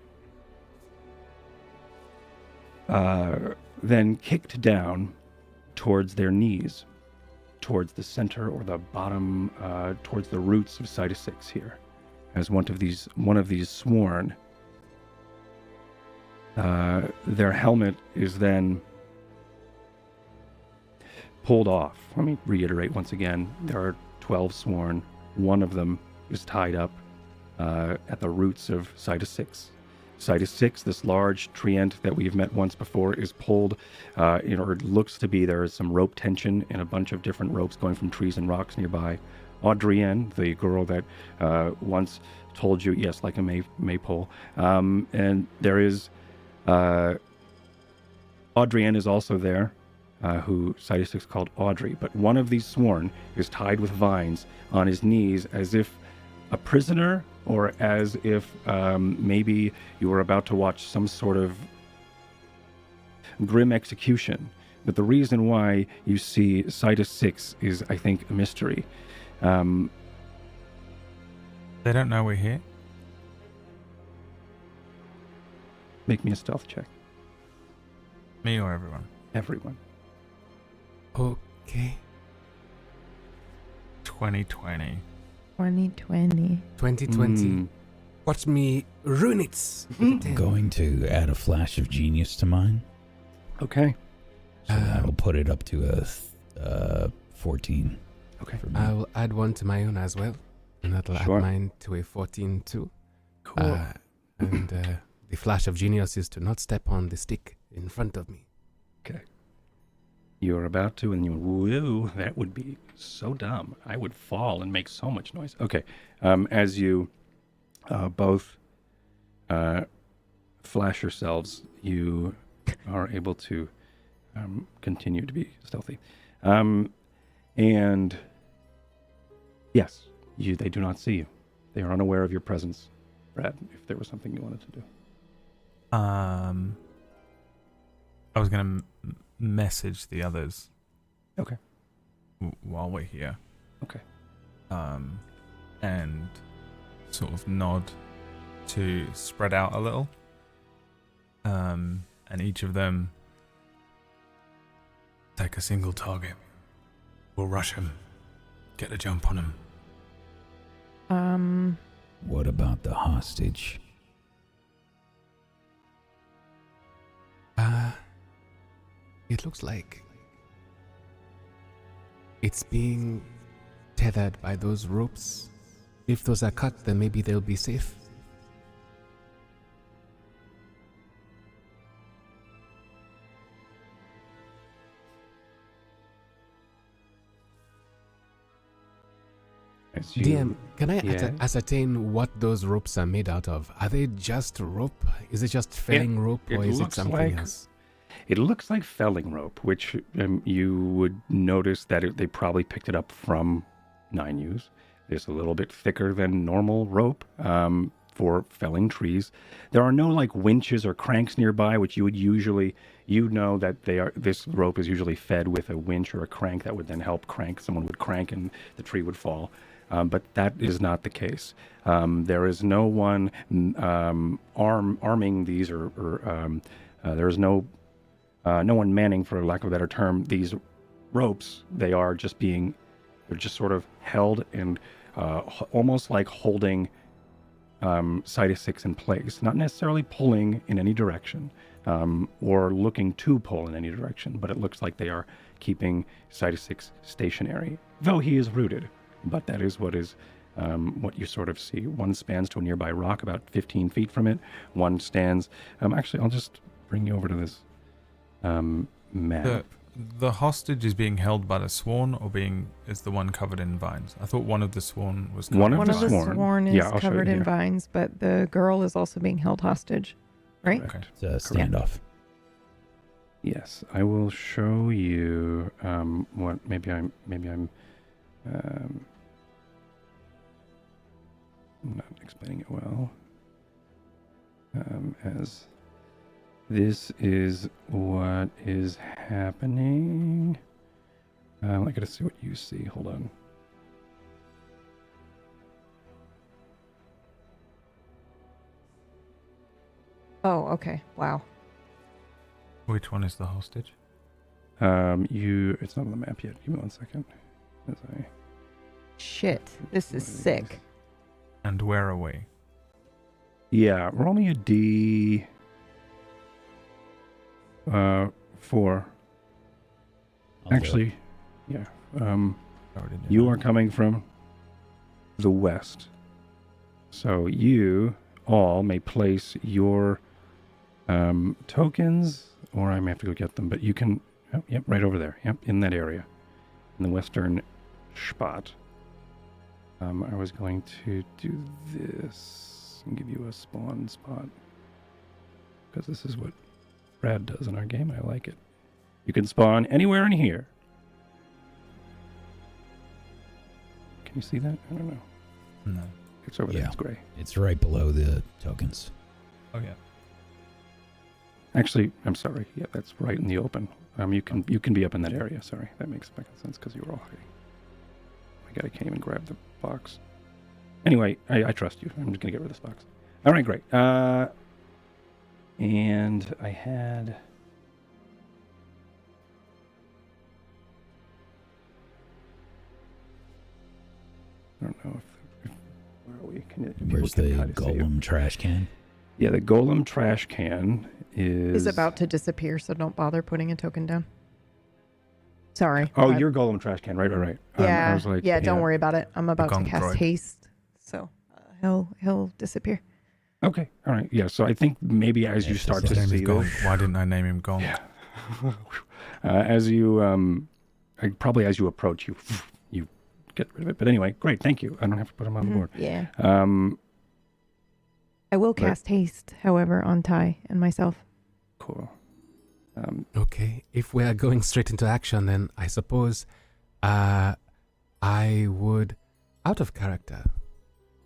then kicked down towards their knees, towards the center or the bottom, towards the roots of Citus 6 here, as one of these sworn. Their helmet is then pulled off. Let me reiterate once again. There are 12 sworn. One of them is tied up at the roots of Citus 6. Citus 6, this large treant that we've met once before, is pulled, or it looks to be there is some rope tension and a bunch of different ropes going from trees and rocks nearby. Audrienne, the girl that once told you, yes, like a maypole, and there is... Audrienne is also there, who Citus 6 called Audrey, but one of these sworn is tied with vines on his knees as if a prisoner, or as if maybe you were about to watch some sort of grim execution. But the reason why you see Citus 6 is, I think, a mystery. They don't know we're here? Make me a stealth check. Me or everyone? Everyone. Okay. 2020. 2020. 2020. Watch me ruin it. I'm going to add a flash of genius to mine. Okay. So that'll put it up to a 14. Okay. For me. I will add one to my own as well. And that'll Sure. add mine to a 14 too. Cool. And the flash of genius is to not step on the stick in front of me. Okay. You're about to, and you woo, that would be so dumb. I would fall and make so much noise. Okay. As you both flash yourselves, you are able to continue to be stealthy. And yes, they do not see you. They are unaware of your presence, Brad, if there was something you wanted to do. I was going to message the others. Okay. While we're here. Okay. And sort of nod to spread out a little. And each of them take a single target. We'll rush him. Get a jump on him. What about the hostage? It looks like it's being tethered by those ropes. If those are cut, then maybe they'll be safe. DM, can I ascertain what those ropes are made out of? Are they just rope? Is it just felling rope, or is it something else? It looks like felling rope, which you would notice that they probably picked it up from Nineyews. It's a little bit thicker than normal rope for felling trees. There are no like winches or cranks nearby, which you would usually, that this rope is usually fed with a winch or a crank that would then help crank. Someone would crank and the tree would fall. But that is not the case. There is no one arming these, or there is no one manning, for lack of a better term, these ropes. They're just sort of held and almost like holding Site 6 in place, not necessarily pulling in any direction or looking to pull in any direction, but it looks like they are keeping Site 6 stationary, though he is rooted. But that is what you sort of see. One spans to a nearby rock about 15 feet from it. One stands. Actually, I'll just bring you over to this map. The hostage is being held by the sworn, or is the one covered in vines? I thought one of the sworn was covered One of the sworn is covered in vines, but the girl is also being held hostage, right? Okay. It's a standoff. Yes, I will show you what maybe I'm not explaining it well. As this is what is happening. I gotta see what you see. Hold on. Oh, okay. Wow. Which one is the hostage? It's not on the map yet. Give me 1 second. Shit, this is sick. And where are we? Yeah, roll me a D. 4. Actually, yeah. You are coming from the west. So you all may place your tokens, or I may have to go get them, but you can, right over there. Yep, in that area. In the western spot. I was going to do this and give you a spawn spot, because this is what Brad does in our game. I like it. You can spawn anywhere in here. Can you see that? I don't know. No. It's over there. It's gray. It's right below the tokens. Oh yeah. Actually, I'm sorry. Yeah, that's right in the open. You can be up in that area. Sorry, that makes sense because you were all hiding. My God, I can't even grab the box. Anyway, I trust you. I'm just gonna get rid of this box. All right, great. And I had. I don't know if where are we? Where's the golem trash can? Yeah, the golem trash can is about to disappear, so don't bother putting a token down. Sorry. Oh, your golem trash can, right. Yeah, I was like, don't worry about it. I'm about to cast droid. haste, so he'll disappear. Okay, all right, yeah. So I think maybe as you start to see this, Why didn't I name him Gong? Yeah. As you, probably as you approach, you get rid of it. But anyway, great, thank you. I don't have to put him on the board. Yeah. Um, I will cast haste, however, on Ty and myself. cool. Okay, if we are going straight into action, then I suppose I would, out of character,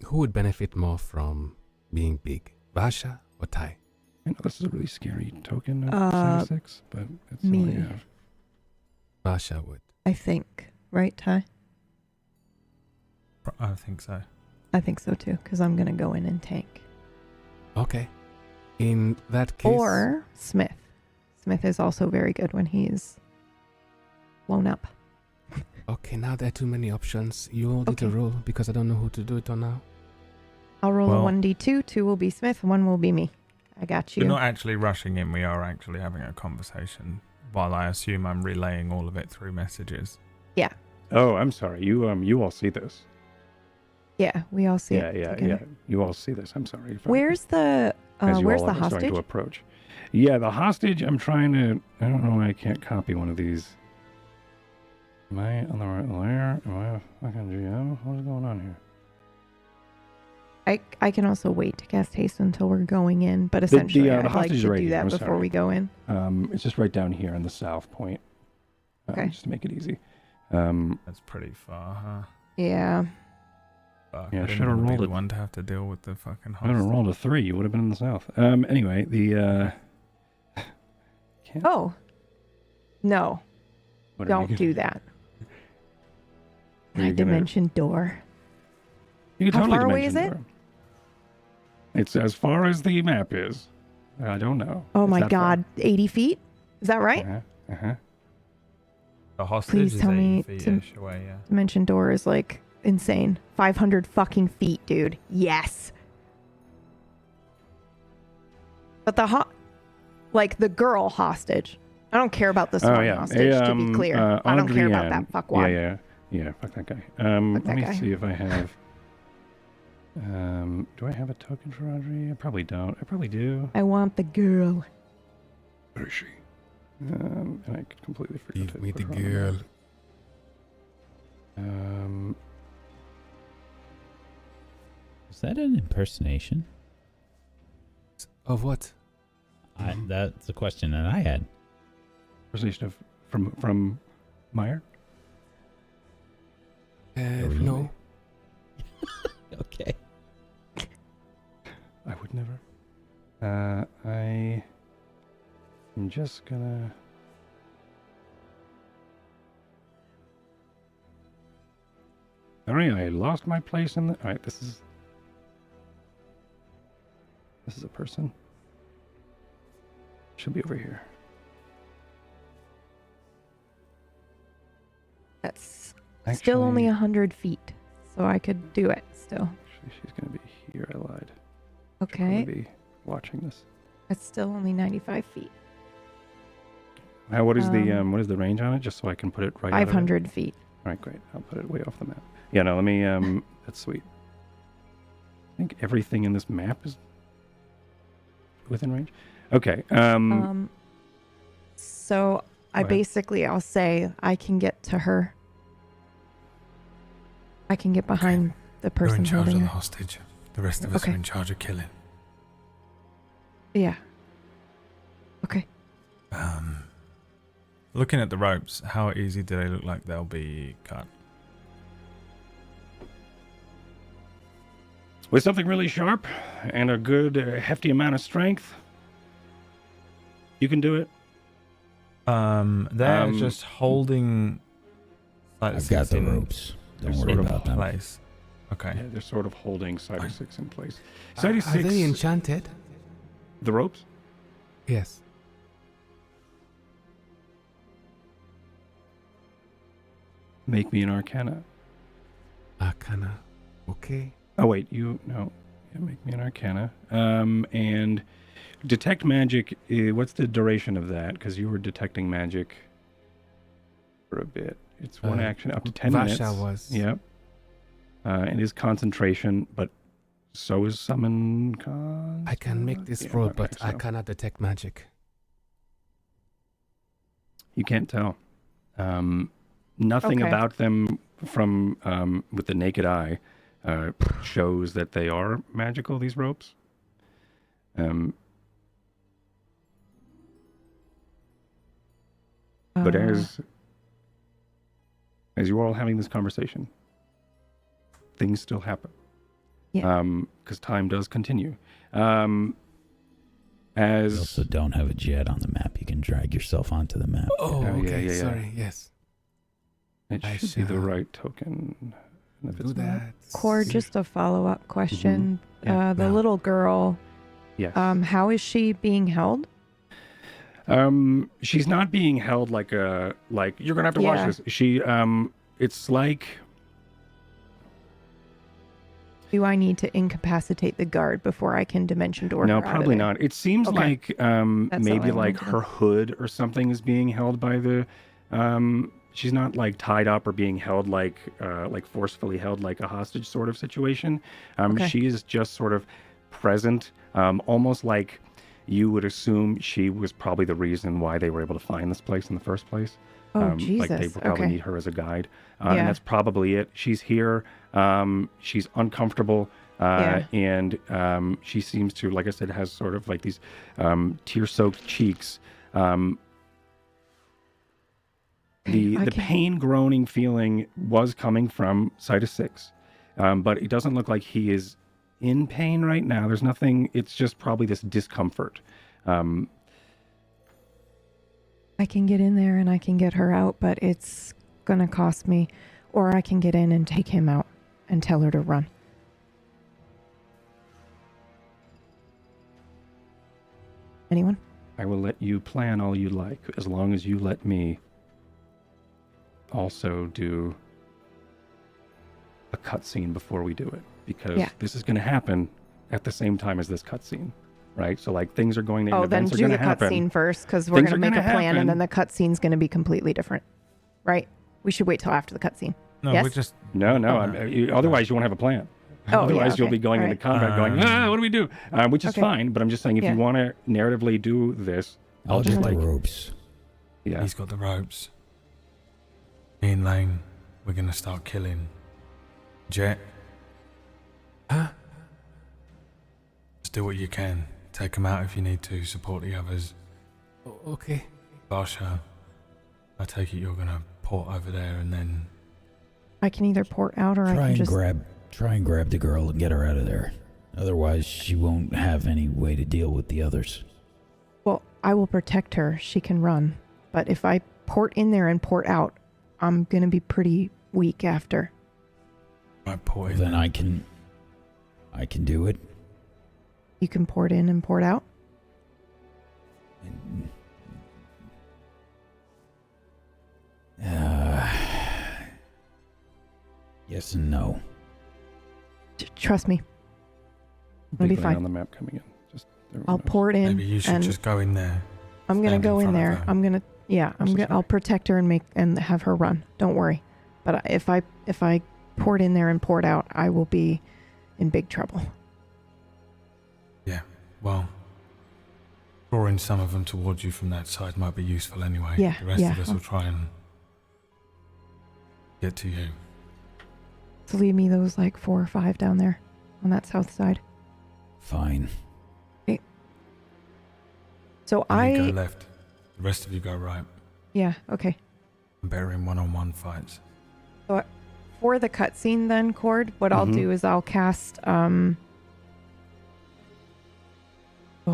who would benefit more from being big, Vasha or Ty? I know this is a really scary token of side 6, but it's all me. you have. Vasha would. I think. Right, Ty? I think so. I think so too, because I'm going to go in and tank. Okay. In that case... Or Smith. Smith is also very good when he's blown up. Okay, now there are too many options. You all need to Okay. roll because I don't know who to do it on now. I'll roll Well- a 1d2. 2 will be Smith, 1 will be me. I got you. We're not actually rushing in. We are actually having a conversation while I assume I'm relaying all of it through messages. Oh, I'm sorry. You all see this. Yeah, we all see Yeah, it yeah, together. yeah. You all see this. I'm sorry. if I- Where's the as you where's all the are starting hostage? to approach. Yeah, the hostage. I'm trying to. I don't know why I can't copy one of these. Am I on the right layer? Am I a fucking GM? What is going on here? I can also wait to cast haste until we're going in, but essentially the I'd like hostage is to right do here, that I'm before sorry. we go in. It's just right down here in the south point. Okay. Just to make it easy. That's pretty far, huh? Yeah. Fuck, Yeah, I didn't should've wanna be rolled the it. one to have to deal with the fucking I would have hostage. rolled a 3. You would have been in the south. Anyway, the can't. Oh. No, what are you don't gonna- do that. are My you gonna- dimension door. You can How totally far away is dimension door. It's as far as the map is. I don't know. Oh It's my that far. god, 80 feet? Is that right? Uh-huh. The hostage Please is tell 80 me feet-ish away, yeah. Dimension door is like insane. 500 fucking feet, dude. Yes. But like the girl hostage. I don't care about the swan hostage, to be clear. I don't care about that fuckwad. Yeah, fuck that guy. Fuck that Let me guy. see if I have do I have a token for Audrey? I probably don't. I probably do. I want the girl. Where is she? And I completely forgot Give to me put the her on the girl. map. Is that an impersonation? Of what? That's the question that I had. Impersonation of from Meyer? really? No. Okay. I would never. I am just gonna. Sorry, I lost my place in the. All right, this is a person. Should be over here. That's still only Actually- 100 feet, so I could do it still. Actually, she's gonna be here. I lied. She'll Okay. probably be watching this. It's still only 95 feet. What is the range on it? Just so I can put it right. out of it? 500 feet. All right, great. I'll put it way off the map. Yeah, no, let me. That's sweet. I think everything in this map is within range. Okay. So I Go ahead. basically, I'll say I can get to her. I can get behind the You're person in charge of holding the her. hostage. The rest of us Okay. are in charge of killing. Yeah. Okay. Looking at the ropes, how easy do they look like they'll be cut? With something really sharp and a good hefty amount of strength, you can do it. They're just holding like I've got the 16 ropes. Don't They're worry sort of about them. place. Okay. Yeah, they're sort of holding Side of 6 in place. Are Side of 6. they enchanted? The ropes? Yes. Make me an Arcana. Arcana. Okay. Oh wait, no. Yeah, make me an Arcana. And detect magic. What's the duration of that? Because you were detecting magic for a bit. It's one action up to 10 minutes. Vasha was. Yep. It is concentration, but so is summon con. I can make this Yeah, roll, okay, but I so- cannot detect magic. You can't tell. Nothing Okay. about them from with the naked eye shows that they are magical, these ropes. But as you're all having this conversation, things still happen. Yeah. Because time does continue. You also don't have a jet on the map. You can drag yourself onto the map. Oh, yeah, okay. yeah, yeah. Sorry. Yes. It I should be the shall right token. And if Do it's not, that. Core, just a follow-up question. Yeah. The Yeah. little girl, yes. how is she being held? She's not being held like you're gonna have to watch Yeah. this. She it's like Do I need to incapacitate the guard before I can dimension door no, her out of probably there? not. It seems Okay. like all maybe I like wanted to her know. hood or something is being held by the she's not like tied up or being held like forcefully held like a hostage sort of situation. Okay. She is just sort of present, almost like you would assume she was probably the reason why they were able to find this place in the first place. Oh, Jesus. Like they probably Okay. need her as a guide. Yeah. And that's probably it. She's here. She's uncomfortable. Yeah. And she seems to, like I said, has sort of like these tear-soaked cheeks. The I can- pain groaning feeling was coming from Site 6. But it doesn't look like he is in pain right now. There's nothing. It's just probably this discomfort. I can get in there and I can get her out, but it's going to cost me. Or I can get in and take him out and tell her to run. Anyone? I will let you plan all you like, as long as you let me also do a cutscene before we do it. Because Yeah. this is going to happen at the same time as this cutscene, right? So, like, things are going to, Oh, then events are do going the to happen. cutscene first, because we're Things going to are make a gonna plan, and then happen. the cutscene's going to be completely different, right? We should wait till after the cutscene. No, Yes? we're just No, Oh. otherwise you won't have a plan. Oh, Otherwise, yeah, you'll okay. be going All into right. combat going, what do we do? Which is Okay. fine, but I'm just saying, if Yeah. you want to narratively do this, I'll just get the like, ropes. yeah. He's got the ropes. Me and Lane, we're gonna start killing. Jet, Huh? just do what you can. Take them out if you need to. Support the others. Okay. Barsha, I take it you're gonna port over there and then. I can either port out or I Try can and just... grab the girl and get her out of there. Otherwise, she won't have any way to deal with the others. Well, I will protect her. She can run. But if I port in there and port out, I'm going to be pretty weak after. Right, port in Then there. I can do it. You can port in and port out? Yes and no. Trust me. It'll be Big line fine. on the map coming in. Just everyone I'll knows. port in Maybe you should and just go in there. I'm going to stand in go in front of there. her. I'm going to... Yeah, I'm so I'll sorry. protect her and have her run. Don't worry. But if I port in there and port out, I will be in big trouble. Yeah, well, drawing some of them towards you from that side might be useful anyway. Yeah, The rest yeah. of us will try and get to you. So leave me those like 4 or 5 down there on that south side. Fine. So And you go left. The rest of you go right. Yeah, okay. I'm better in one-on-one fights. For the cutscene then, Cord, what I'll Mhm. do is I'll cast I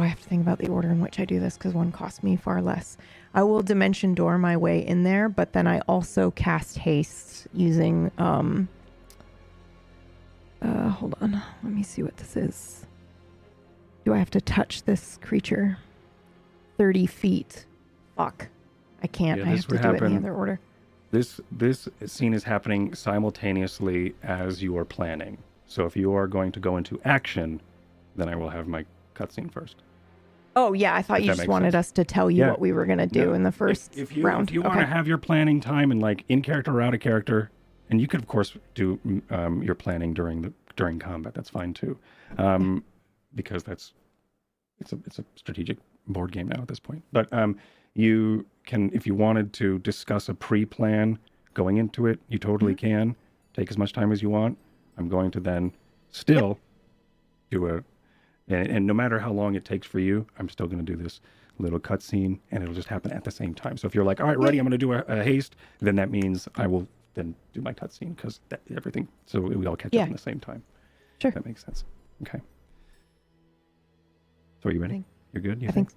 have to think about the order in which I do this because one costs me far less. I will dimension door my way in there, but then I also cast haste using hold on. Let me see what this is. Do I have to touch this creature 30 feet? Fuck. I can't. Yeah, I this have to would do it in happen- the other order. This scene is happening simultaneously as you are planning. So if you are going to go into action, then I will have my cutscene first. Oh, yeah. I thought If you that just makes wanted sense. us to tell you Yeah. what we were going to do No, in the first if you, round. If you want Okay. to have your planning time and like in character or out of character, and you could of course do your planning during combat. That's fine too, because it's a strategic board game now at this point. But You can, if you wanted to discuss a pre-plan going into it, you totally can. Take as much time as you want. I'm going to then still do a, and no matter how long it takes for you, I'm still going to do this little cutscene, and it'll just happen at the same time. So if you're like, all right, ready, I'm going to do a haste, then that means I will then do my cutscene because everything, so we all catch up in the same time. Sure. That makes sense. Okay. So are you ready? You're good? You I think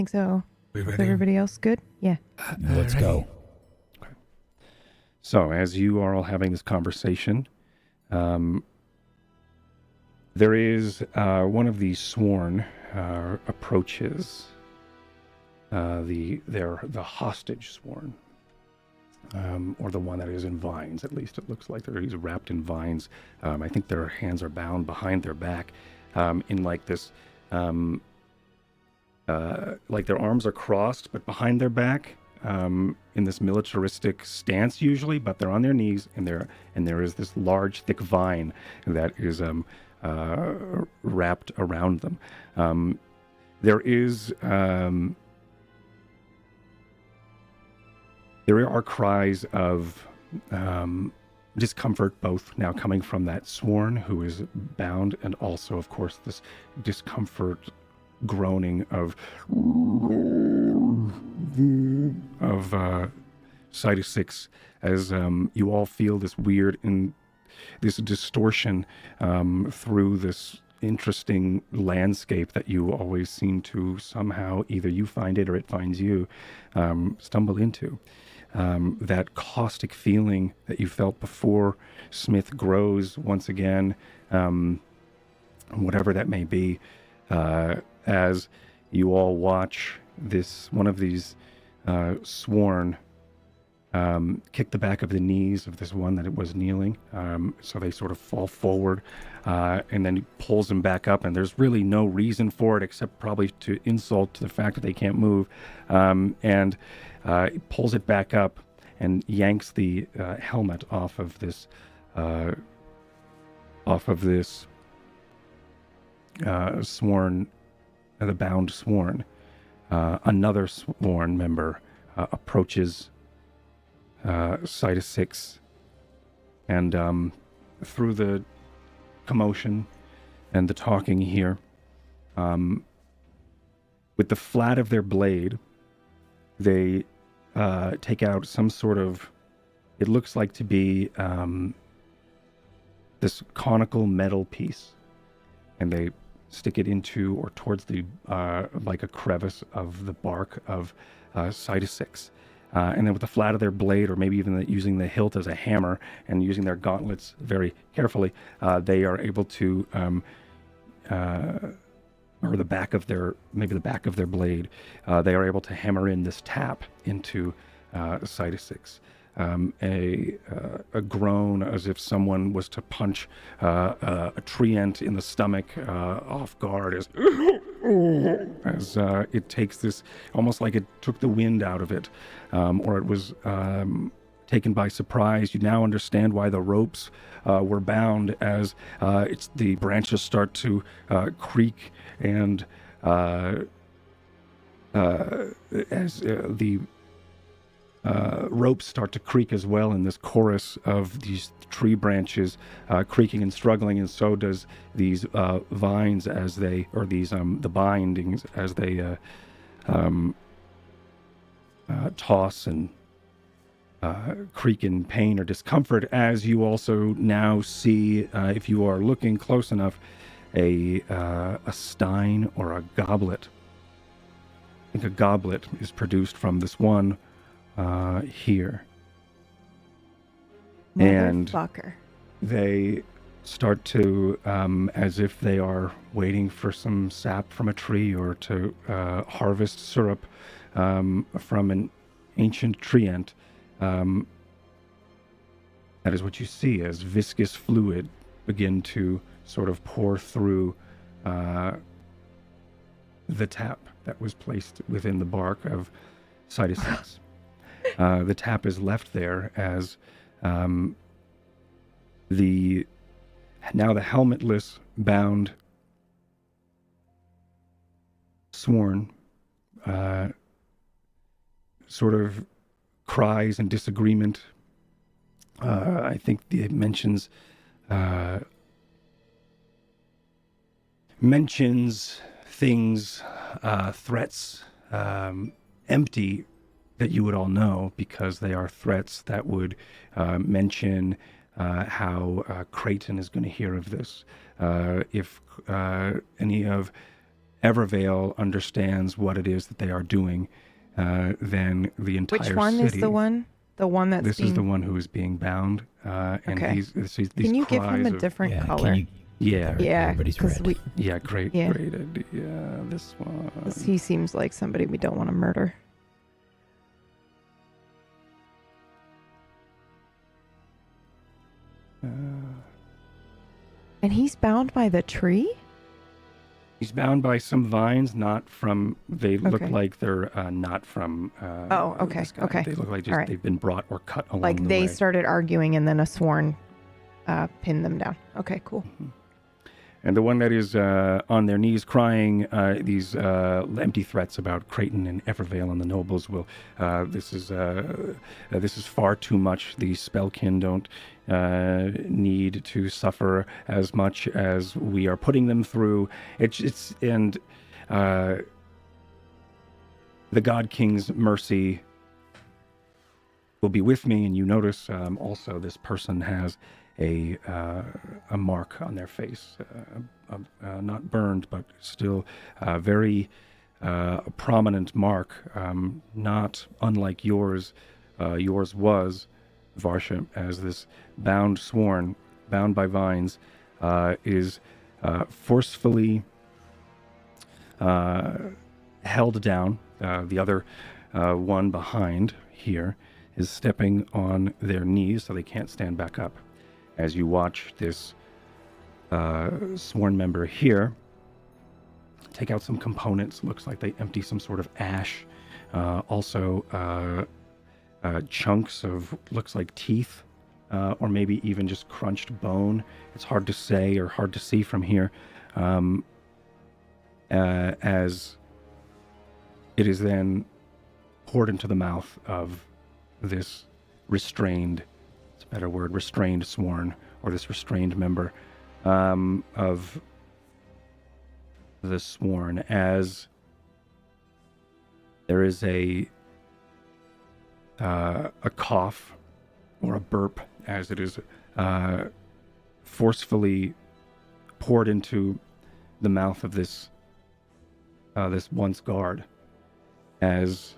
so. We Is ready? everybody else good? Yeah. Let's go. So, as you are all having this conversation, there is one of the sworn approaches the hostage sworn, or the one that is in vines. At least it looks like he's wrapped in vines. I think their hands are bound behind their back, in like this, like their arms are crossed, but behind their back. In this militaristic stance usually, but they're on their knees, and there is this large thick vine that is wrapped around them. There are cries of discomfort, both now coming from that sworn who is bound, and also, of course, this discomfort groaning of Side 6, as you all feel this weird this distortion through this interesting landscape that you always seem to somehow, either you find it or it finds you, stumble into. That caustic feeling that you felt before Smith grows once again, whatever that may be, as you all watch one of these sworn kick the back of the knees of this one that it was kneeling, so they sort of fall forward, and then he pulls them back up, and there's really no reason for it except probably to insult to the fact that they can't move, and pulls it back up and yanks the helmet off of this sworn, the bound sworn. Another sworn member approaches Side 6, and through the commotion and the talking here, with the flat of their blade, they take out some sort of, it looks like to be this conical metal piece, and they stick it into or towards the like a crevice of the bark of Side 6. And then with the flat of their blade, or maybe even using the hilt as a hammer and using their gauntlets very carefully, they are able to, or the back of their blade, they are able to hammer in this tap into Side 6. A groan as if someone was to punch a treant in the stomach off guard as it takes this, almost like it took the wind out of it, or it was taken by surprise. You now understand why the ropes were bound, as the branches start to creak, and as the ropes start to creak as well in this chorus of these tree branches creaking and struggling, and so does these vines as they, or these the bindings as they toss and creak in pain or discomfort. As you also now see, if you are looking close enough, a stein or a goblet. I think a goblet is produced from this one here. And Motherfucker. they start to, as if they are waiting for some sap from a tree, or to harvest syrup from an ancient treant. That is what you see, as viscous fluid begin to sort of pour through the tap that was placed within the bark of Side 6. The tap is left there as the helmetless, bound, sworn sort of cries and disagreement. I think it mentions things, threats, empty, that you would all know because they are threats that would mention how Creighton is going to hear of this. If any of Evervale understands what it is that they are doing, then the entire city... Which one is the one? The one that's This is the one who is being bound. And Okay. these Can you give him cries a of- different Yeah, color? Yeah, Everybody's because red. yeah, great Yeah. idea. This one. he seems like somebody we don't want to murder. And he's bound by the tree? He's bound by some vines, not from. They look Okay. like they're not from. Oh, okay, this guy. okay. They look like just All right. they've been brought or cut along Like the they way. started arguing and then a sworn pinned them down. Okay, cool. And the one that is on their knees crying these empty threats about Creighton and Evervale and the nobles will. This is far too much. The Spellkin don't need to suffer as much as we are putting them through. The God King's mercy will be with me. And you notice also this person has a mark on their face, not burned, but still a very prominent mark, not unlike yours. Yours was, Varsha, as this bound by vines, is forcefully held down. The other one behind here is stepping on their knees so they can't stand back up. As you watch this sworn member here take out some components, looks like they empty some sort of ash. Also, chunks of, looks like teeth, or maybe even just crunched bone. It's hard to say or hard to see from here. As it is then poured into the mouth of this restrained, it's a better word, restrained sworn, or this restrained member of the sworn, as there is a cough or a burp as it is forcefully poured into the mouth of this once guard. As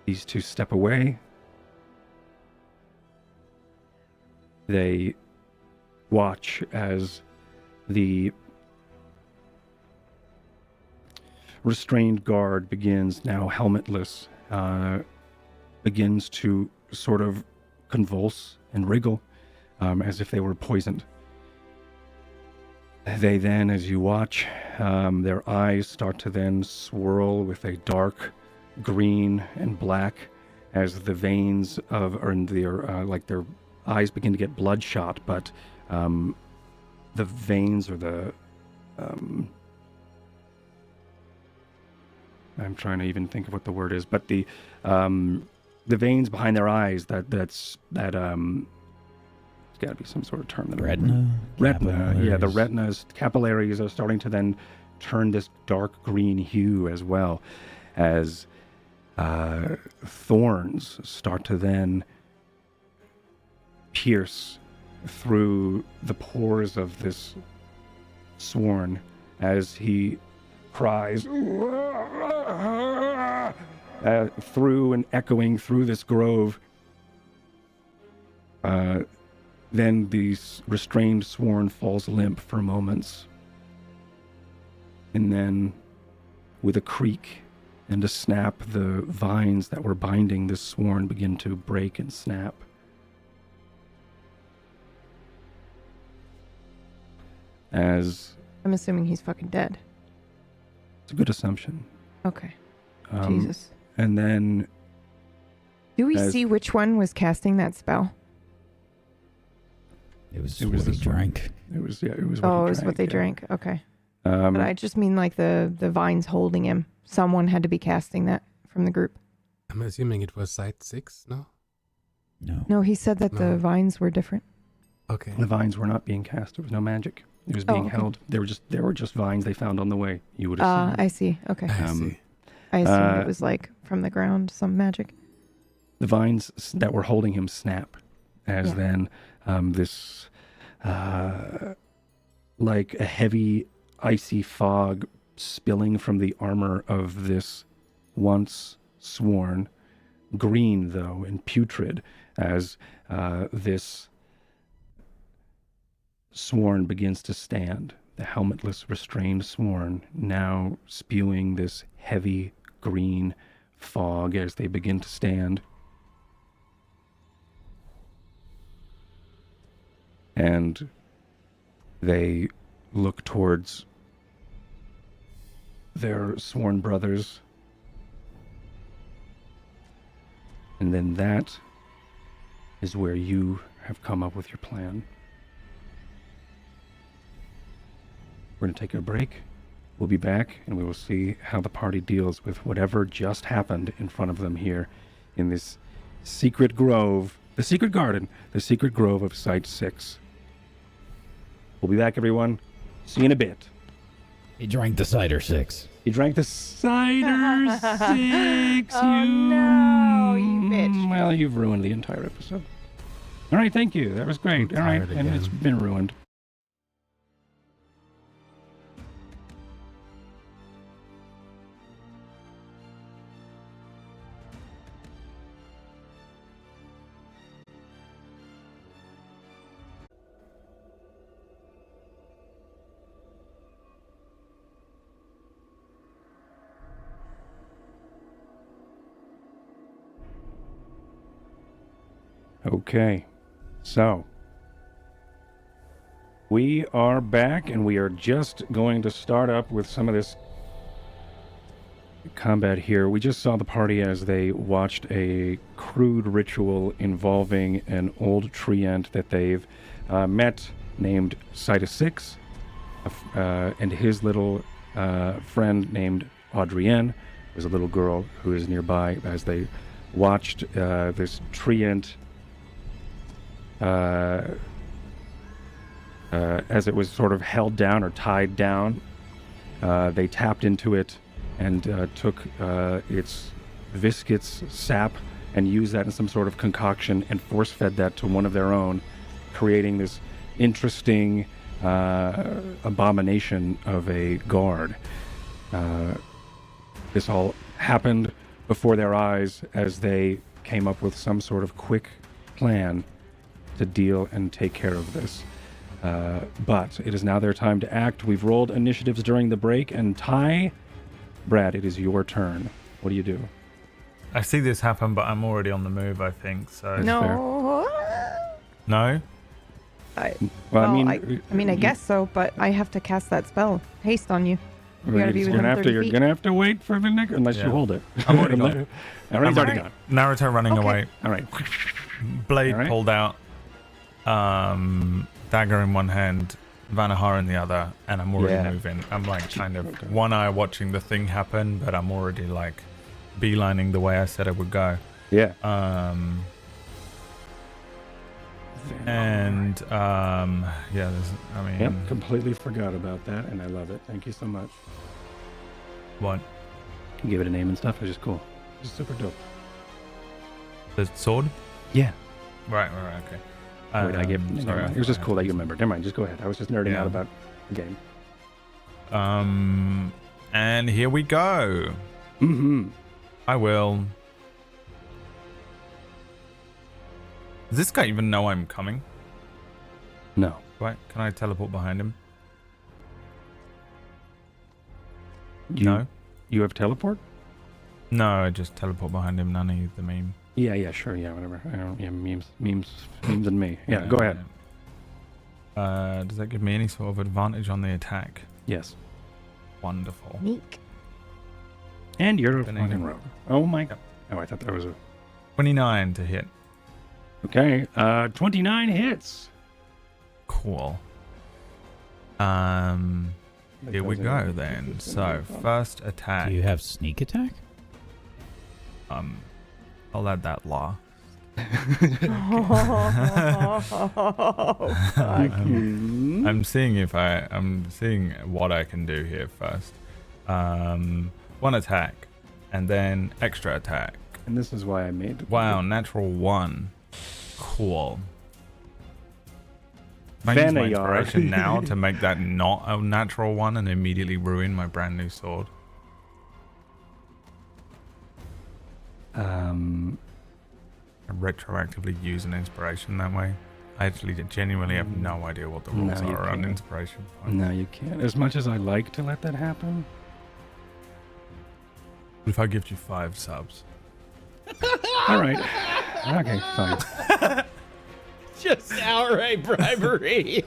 these two step away, they watch as the restrained guard begins, now helmetless, begins to sort of convulse and wriggle as if they were poisoned. They then, as you watch, their eyes start to then swirl with a dark green and black as the veins of, or in their, like their eyes begin to get bloodshot, but the veins or the, I'm trying to even think of what the word is, but the veins behind their eyes, it's got to be some sort of term. Retina? Yeah, the retinas, capillaries are starting to then turn this dark green hue as well, as thorns start to then pierce through the pores of this sworn as he cries through and echoing through this grove. Then the restrained sworn falls limp for moments. And then, with a creak and a snap, the vines that were binding this sworn begin to break and snap. As... I'm assuming he's fucking dead. It's a good assumption. Okay. Um, Jesus. And then... Do we as- see which one was casting that spell? It was It was what he this one. drank. It was what Oh, he it was what drank, they yeah. drank. Okay. But I just mean like the vines holding him. Someone had to be casting that from the group. I'm assuming it was site 6, no? No. No, he said that No. the vines were different. Okay. The vines were not being cast. There was no magic. It was being okay. held. There were just vines they found on the way. You would assume. I see. Okay. I Um, see. I assumed uh, it was like from the ground, some magic. The vines that were holding him snap as Yeah. then this like a heavy icy fog spilling from the armor of this once sworn, green though and putrid, as this sworn begins to stand, the helmetless restrained sworn now spewing this heavy green fog as they begin to stand. And they look towards their sworn brothers. And then that is where you have come up with your plan. We're going to take a break. We'll be back and we will see how the party deals with whatever just happened in front of them here in this secret grove, the secret garden, the secret grove of Site 6. We'll be back, everyone. See you in a bit. He drank the cider 6. You drank the cider 6. Oh, no, you bitch. Well, you've ruined the entire episode. All right, thank you. That was great. I'm All right, tired and it's again. been ruined. Okay, so we are back and we are just going to start up with some of this combat here. We just saw the party as they watched a crude ritual involving an old treant that they've met named Sita 6 and his little friend named Audrienne. There's a little girl who is nearby as they watched this treant as it was sort of held down or tied down. They tapped into it and took its viscous sap and used that in some sort of concoction and force-fed that to one of their own, creating this interesting abomination of a guard. This all happened before their eyes as they came up with some sort of quick plan to deal and take care of this. But it is now their time to act. We've rolled initiatives during the break, and Brad, it is your turn. What do you do? I see this happen, but I'm already on the move, I think. So No. No? Well, I mean, I guess so, but I have to cast that spell. Haste on you. You gotta be you're within gonna have 30 to. You're feet. gonna have to wait for the next, unless Yeah. you hold it. I'm already gone. All right, he's already already- gone. Naruto running Okay. away. All right. Blade All right. pulled out. Dagger in one hand, Vanahar in the other, and I'm already Yeah. moving. I'm like kind of Okay. one eye watching the thing happen, but I'm already like beelining the way I said I would go. Yeah. And yeah, Yep. Completely forgot about that, and I love it. Thank you so much. what? You gave it a name and stuff. It's just cool. It's super dope. The sword? Yeah. Right, okay. Wait, I gave. Sorry, It was just cool that you remembered. Never mind. Just go ahead. I was just nerding Yeah. out about the game. And here we go. Mm-hmm. I will. Does this guy even know I'm coming? No. Right? Can I teleport behind him? You, You have teleport? No, I just teleport behind him. None of the meme. Yeah. Sure. Yeah. Whatever. I don't. Yeah. Memes, and me. Yeah. Go ahead. Does that give me any sort of advantage on the attack? Yes. Wonderful. Neek. And you're a Depending fucking on- rogue. Oh my. Yep. Oh, I thought that was a. 29 to hit. Okay. 29 hits. Cool. Here we go then. So first attack. Do you have sneak attack? I'll add that law. I'm seeing what I can do here first. One attack, and then extra attack. And this is why I made. Wow, natural 1. Cool. Can I use my Vanayar. inspiration now to make that not a natural 1 and immediately ruin my brand new sword? Retroactively use an inspiration that way. I actually genuinely have no idea what the rules No, you are around can't. inspiration points. No, you can't. As much as I like to let that happen. What if I give you 5 subs? All right. Okay, fine. Just outright bribery.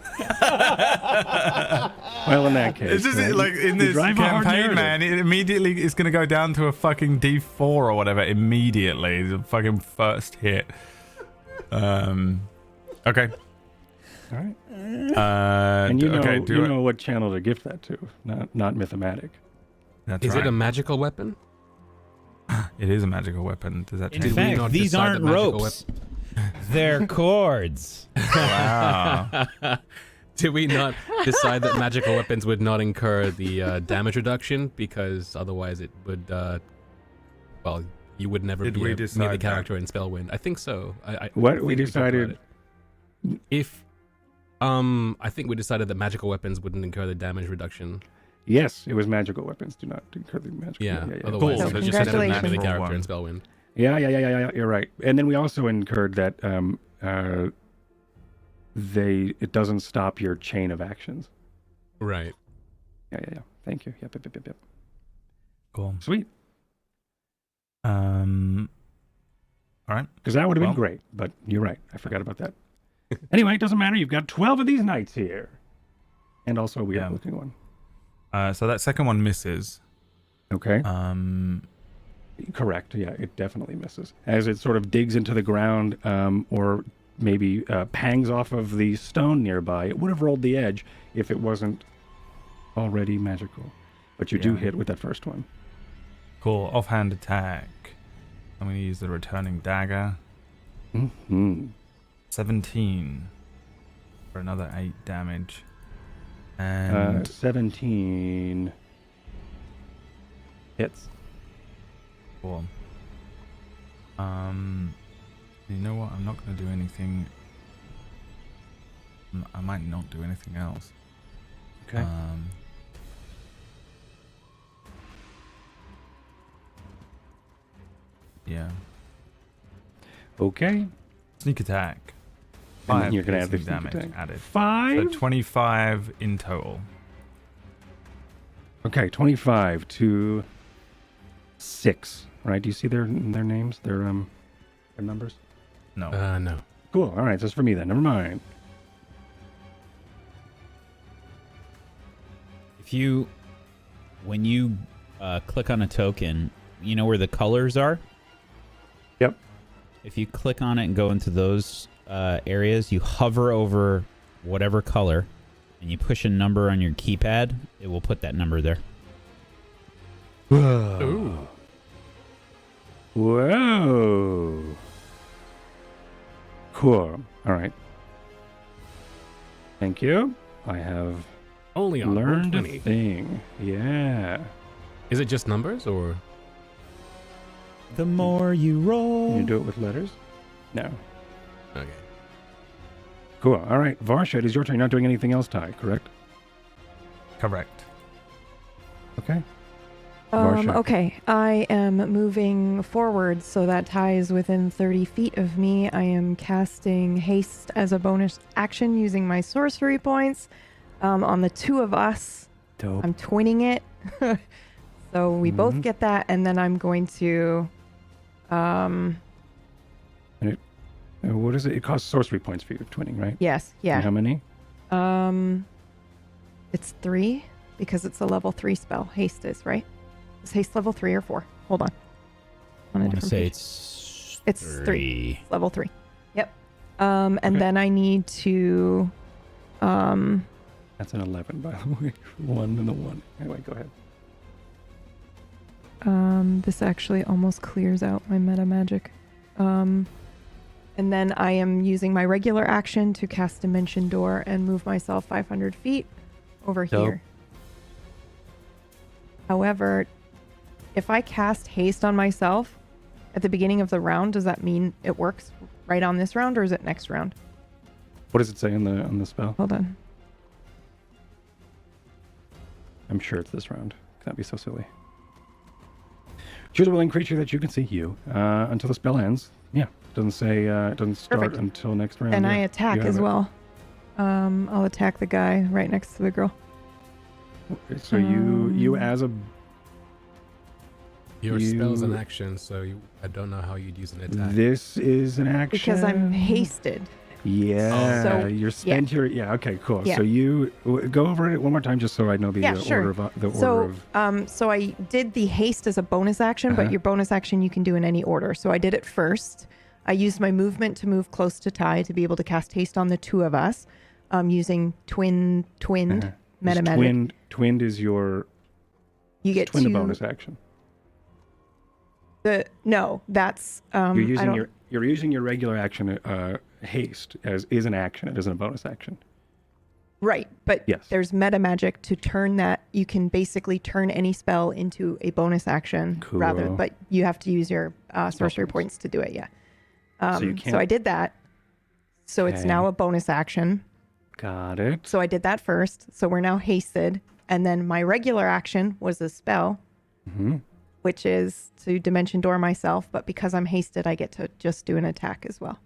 Well, in that case, It's just right, like in you this drive a hard campaign, narrative. man, it immediately is going to go down to a fucking D4 or whatever immediately. The fucking first hit. Okay. All right. And And okay, you know what channel to gift that to, not Mythomatic. That's Is right. it a magical weapon? It is a magical weapon. Does that In change? we fact, not these decide aren't that magical ropes. They're cords. Wow. Did we not decide that magical weapons would not incur the damage reduction because otherwise it would, well, you would never Did be we a decide melee that? character in Spellwind? I think so. What we think talked about decided? it. If, I think we decided that magical weapons wouldn't incur the damage reduction. Yes, it was magical weapons. Do not incur the magical. Yeah. yeah. Otherwise, Cool. there's just never be a melee Congratulations. character in Spellwind. Yeah. You're right. And then we also incurred that it doesn't stop your chain of actions. Right. Yeah. Thank you. Yep. Cool. Sweet. All right. Because that would have Well- been great. But you're right. I forgot about that. Anyway, it doesn't matter. You've got 12 of these knights here, and also a weird looking one. So that second one misses. Okay. Correct. Yeah, it definitely misses. As it sort of digs into the ground, or maybe pangs off of the stone nearby, it would have rolled the edge if it wasn't already magical. But you do Yeah. hit with that first one. Cool. Offhand attack. I'm going to use the returning dagger. Mm-hmm. 17 for another 8 damage. And 17 hits. cool. You know what? I'm not going to do anything. I might not do anything else. Okay. Yeah. Okay. Sneak attack. And then 5 you're going to add the piercing sneak damage attack. added. 5? So 25 in total. Okay, 25 to 6. Right? Do you see their names? Their numbers? No. No. Cool. All right, that's for me then. Never mind. When you click on a token, you know where the colors are? Yep. If you click on it and go into those areas, you hover over whatever color, and you push a number on your keypad, it will put that number there. Ooh. Whoa. Cool. All right. Thank you. I have Only on learned a 120. thing. Yeah. Is it just numbers or? The more you Can roll. you do it with letters? No. Okay. Cool. All right. Varsha, it is your turn. You're not doing anything else, Ty, correct? Correct. Okay. Varsha. Okay, I am moving forward, so that Ty is within 30 feet of me. I am casting haste as a bonus action using my sorcery points on the two of us. Dope. I'm twinning it, so we both Mhm. get that, and then I'm going to. What is it? It costs sorcery points for you, twinning, right? Yes, And yeah. how many? It's 3 because it's a level 3 spell. Haste is right. Is haste level 3 or 4? Hold on. I On a want to different say page. it's It's 3. 3. Level 3. Yep. And Okay. then I need to. That's an 11, by the way. 1 and the 1. Anyway, go ahead. This actually almost clears out my meta magic. And then I am using my regular action to cast Dimension Door and move myself 500 feet over Dope. here. However, if I cast haste on myself at the beginning of the round, does that mean it works right on this round, or is it next round? What does it say on the spell? Hold on. I'm sure it's this round. That'd be so silly. Choose a willing creature that you can see until the spell ends. Yeah, it doesn't say it doesn't start Perfect. until next round. And Yeah, I attack you have as it. well. I'll attack the guy right next to the girl. So you as a Your spell's an You- action, so I don't know how you'd use an attack. this is an action Because I'm hasted. Yeah, So, you're spent your okay, cool. Yeah. So you go over it one more time just so I know the sure. order of the order of. So I did the haste as a bonus action, but your bonus action you can do in any order. So I did it first. I used my movement to move close to Ty to be able to cast haste on the two of us, using twinned meta magic. Twinned is your You get twin two. a bonus action. No, that's You're I using don't- you're using your regular action haste as is an action. It isn't a bonus action. right, but Yes. there's meta magic to turn that. You can basically turn any spell into a bonus action Cool. but you have to use your sorcery points. points to do it. Yeah. So you can't- So I did that. So it's Okay. now a bonus action. Got it. So I did that first. So we're now hasted. And then my regular action was a spell, Mm-hmm. which is to dimension door myself. But because I'm hasted, I get to just do an attack as well.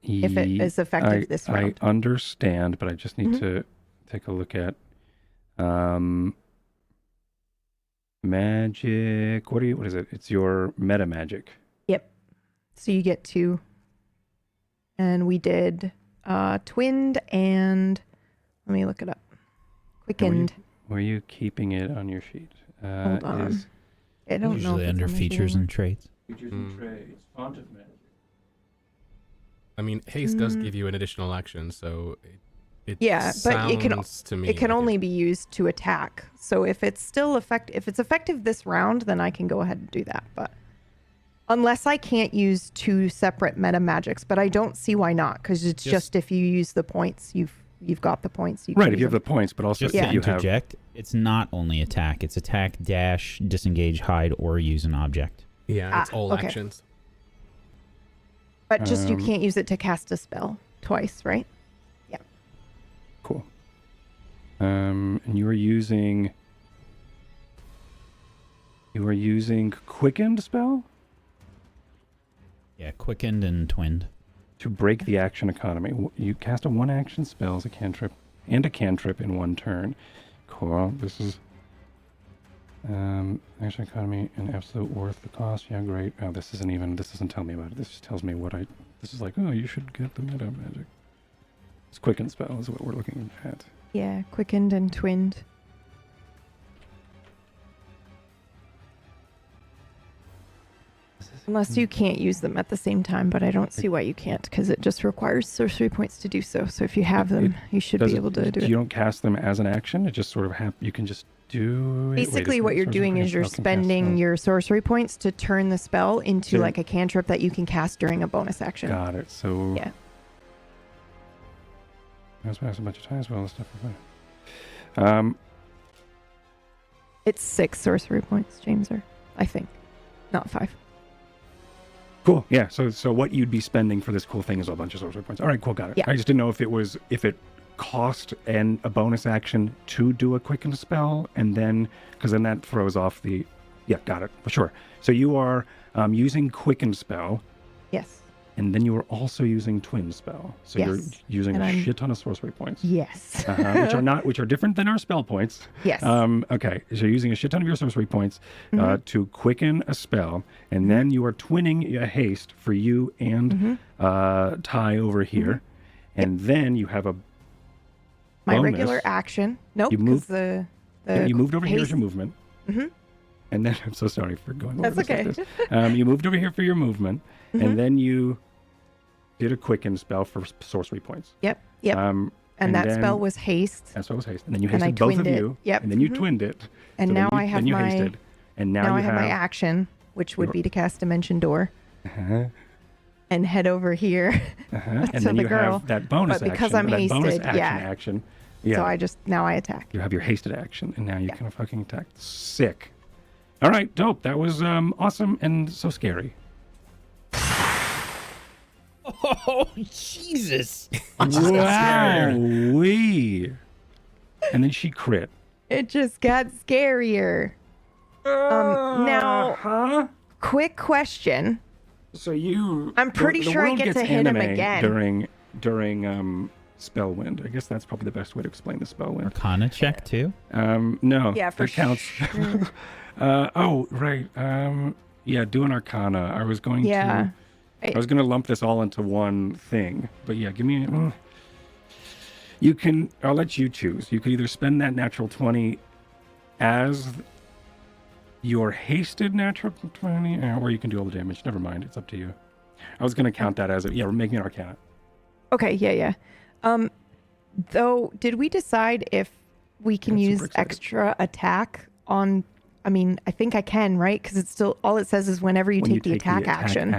If it is effective this round. I understand, but I just need Mhm. to take a look at magic. What is it? It's your meta magic. Yep. So you get two. And we did twinned and let me look it up. Quickened. Were you keeping it on your sheet? Hold on. Is I don't know. Usually if it's under on the features thing. and traits. features and trades, font of magic. I mean, haste does give you an additional action, so it Yeah, but it can- sounds to me It can like only be used to attack. So if it's still if it's effective this round, then I can go ahead and do that. But unless I can't use two separate meta magics, but I don't see why not, because it's just if you use the points, you've got the points. Right, if you have the points, but also Just if to you have. interject, it's not only attack. It's attack, dash, disengage, hide, or use an object. Yeah, it's all okay. actions. But just you Um, can't use it to cast a spell twice, right? Cool. And you are using quickened spell Yeah, quickened and twinned. to break the action economy. You cast a one action spell as a cantrip in one turn. Cool. This is action economy and absolute worth the cost. Yeah, great. Oh, this doesn't tell me about it. This just tells me this is like, oh, you should get the meta magic. It's quickened spell is what we're looking at. Yeah, quickened and twinned. Unless you can't use them at the same time, but I don't see why you can't, because it just requires sorcery points to do so. So if you have them, you should be able to do it. You don't cast them as an action. It just sort of you can just do it. Basically, what you're doing is you're spending your sorcery points to turn the spell into So- like a cantrip that you can cast during a bonus action. Got it. So Yeah. I was passing a bunch of times. Well, stuff. For fun. It's 6 sorcery points, James, or I think, not 5. Cool. Yeah. So what you'd be spending for this cool thing is a bunch of sorcery points. All right. Cool. Got it. Yeah. I just didn't know if it cost a bonus action to do a quicken spell, and then because then that throws off the. Yeah. Got it. For sure. So you are using quicken spell. Yes. And then you are also using twin spell. So you're Yes. using And a I'm- shit ton of sorcery points. Yes. Which are different than our spell points. Yes. Okay, so you're using a shit ton of your sorcery points Mm-hmm. to quicken a spell, and then you are twinning a haste for you and Mm-hmm. Ty over here, and then you have a My bonus. regular action. Nope. You Because move- the you moved over here as haste- your movement. Mhm. And then I'm so sorry for going over That's this okay. like this. You moved over here for your movement, Mhm. and then you did a quicken spell for sorcery points. Yep. Yep. and and that then- spell was haste. That's what was haste. And then you And I hasted both of twinned it. you. Yep. And then you Mhm. twinned it. And So now then I have then you my hasted. And now now you I have my action, which would your- be to cast Dimension Door. Uh-huh. and head over here. Uh-huh. To And then the you girl. have that bonus But because action. I'm that bonus hasted, action. Yeah. So now I attack. You have your hasted action, and now you can fucking attack. Sick. All right, dope. That was awesome and so scary. Oh, Jesus. Wow-wee. And then she crit. It just got scarier. Now, Huh? quick question. So you... I'm pretty the sure I world get gets to hit him anime again. During Spellwind. I guess that's probably the best way to explain the Spellwind. Arcana check, too? No. Yeah, for that counts. sure. Oh, right. Yeah, do an Arcana. I was going to lump this all into one thing, but yeah, give me. You can. I'll let you choose. You could either spend that natural 20 as your hasted natural 20, or you can do all the damage. Never mind. It's up to you. I was going to count that as we're making an Arcana. Okay, yeah. Though, did we decide if we can I'm super use excited. extra attack on? I mean, I think I can, right? Because it's still all it says is whenever you When take the attack action,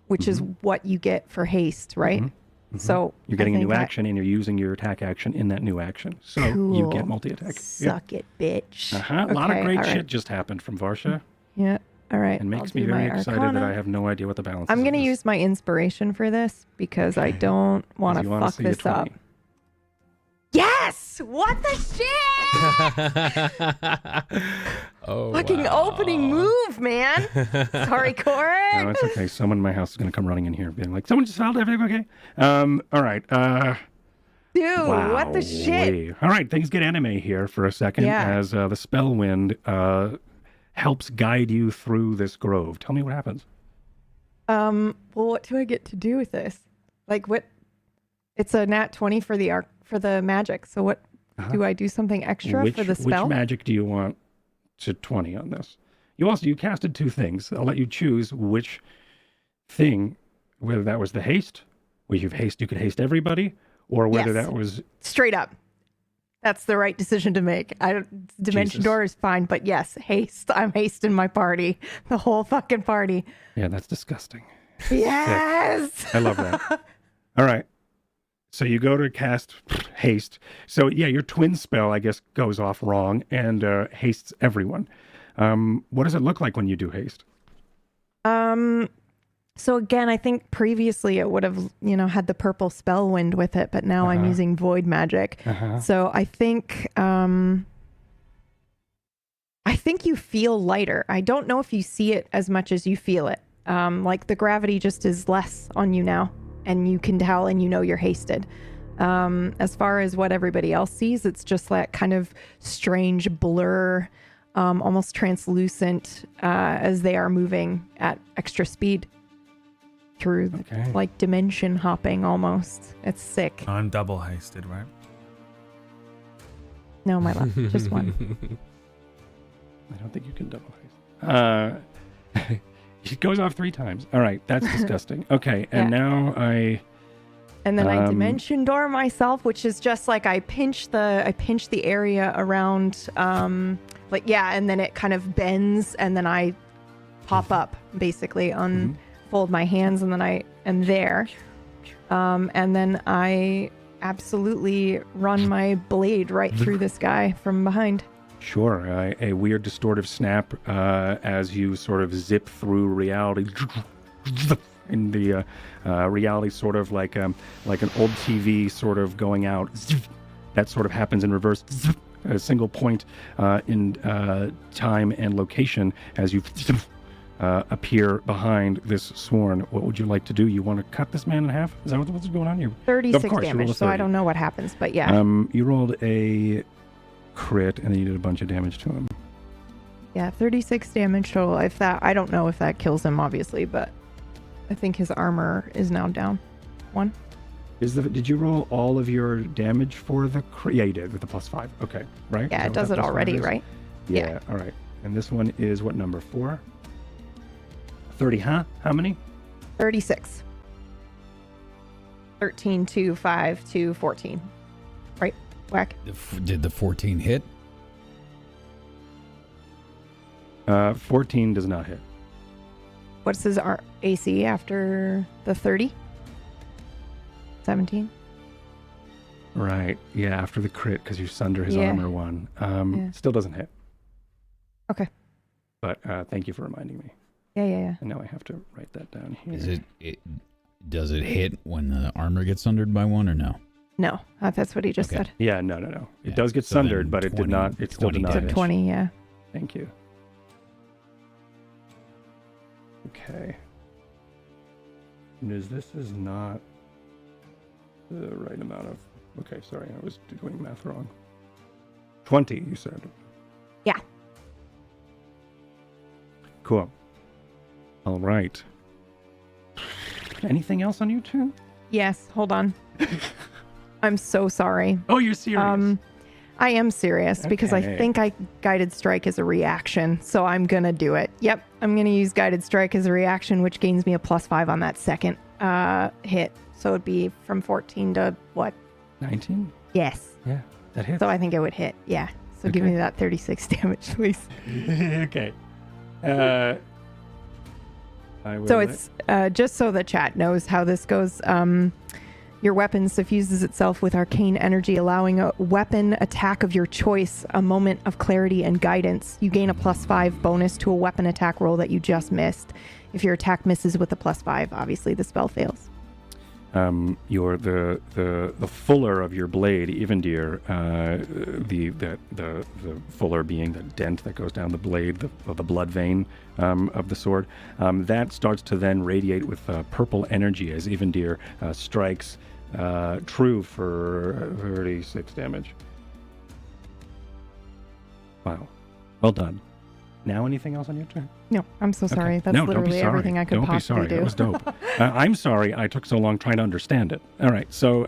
which is what you get for haste, right? Mhm. So You're getting I a new think action, and you're using your attack action in that new action, so Cool. you get multi-attack. Suck it, bitch. A lot of Okay, great all right. shit just happened from Varsha. Yeah. All right. And makes I'll me do very my excited that Arcana. I have no idea what the balance is. I'm of gonna this. use my inspiration for this because I don't want to You wanna fuck see a this up. 20. Yes! What the shit? Oh, Fucking wow. opening move, man. Sorry, Corin. No, it's okay. Someone in my house is going to come running in here being like, someone just fouled everything, okay? All right. Dude, Wow. what the shit? All right, things get anime here for a second Yeah. as the Spellwind helps guide you through this grove. Tell me what happens. Well, what do I get to do with this? Like, what? It's a nat 20 for the magic. So what? Do I do something extra for the spell? Which magic do you want to 20 on this? You casted two things. I'll let you choose which thing, whether that was the haste, where you could haste everybody, or whether Yes. that was Straight up. That's the right decision to make. Dimension Jesus. door is fine, but yes, haste. I'm hasting my party. The whole fucking party. yeah, that's disgusting. Yes. I love that. All right. So you go to cast haste. So yeah, your twin spell, I guess, goes off wrong and hastes everyone. What does it look like when you do haste? So again, I think previously it would have, had the purple Spellwind with it, but now I'm using void magic. So I think you feel lighter. I don't know if you see it as much as you feel it. Like the gravity just is less on you now, and you can tell and you're hasted. As far as what everybody else sees, it's just that kind of strange blur, almost translucent, as they are moving at extra speed through like dimension hopping almost. It's sick. I'm double hasted, right? No, my left, just one. I don't think you can double haste. It goes off 3 times. All right, that's disgusting. Okay, and now And then I dimension door myself, which is just like I pinch the area around, and then it kind of bends, and then I pop up, basically unfold my hands, and then I am there, and then I absolutely run my blade right through this guy from behind. Sure, a weird distortive snap as you sort of zip through reality. In the reality, sort of like an old TV sort of going out. That sort of happens in reverse. A single point in time and location as you appear behind this sworn. What would you like to do? You want to cut this man in half? Is that what's going on here? 36 Of course, you rolled damage, a so I 30. don't know what happens, but yeah. You rolled a crit, and then you did a bunch of damage to him. Yeah, 36 damage total. I don't know if that kills him, obviously, but I think his armor is now down 1. Did you roll all of your damage for the crit? Yeah, you did with the +5. Okay, right? Yeah, Is it that does what it that +5 already, is? right? Yeah, all right. And this one is what number? 4? 30, huh? How many? 36. 13, 2, 5, 2, 14. Right? Whack. Did the 14 hit? 14 does not hit. What's his AC after the 30? 17? Right. Yeah, after the crit, because you sunder his Yeah. armor one. Yeah. Still doesn't hit. Okay. But thank you for reminding me. Yeah. And now I have to write that down here. Is does it hit when the armor gets sundered by one or no? No, that's what he just Okay. said. Yeah, no. It Yeah, does get so then sundered, but it did 20 not. It still did 20 not So hit. 20, yeah. Thank you. Okay. This is not the right amount of... Okay, sorry, I was doing math wrong. 20, you said. Yeah. Cool. All right. Anything else on you two? Yes, hold on. I'm so sorry. Oh, you're serious? I am serious because I Okay. think Guided Strike is a reaction, so I'm gonna do it. Yep, I'm gonna use Guided Strike as a reaction, which gains me a +5 on that second hit. So it'd be from 14 to what? 19? Yes. Yeah, that hits. So I think it would hit. Yeah. So give Okay. me that 36 damage, please. Okay. I will So it's just so the chat knows how this goes. Your weapon suffuses itself with arcane energy, allowing a weapon attack of your choice a moment of clarity and guidance. You gain a +5 bonus to a weapon attack roll that you just missed. If your attack misses with a +5, obviously the spell fails. Your the fuller of your blade, Evendeer, the fuller being the dent that goes down the blade, the blood vein of the sword, that starts to then radiate with purple energy as Evendeer strikes true for 36 damage. Wow, well done. Now, anything else on your turn? No, I'm so sorry. Okay. That's No, don't be literally sorry. everything I could Don't be possibly sorry. do. That was dope. I'm sorry I took so long trying to understand it. All right, so,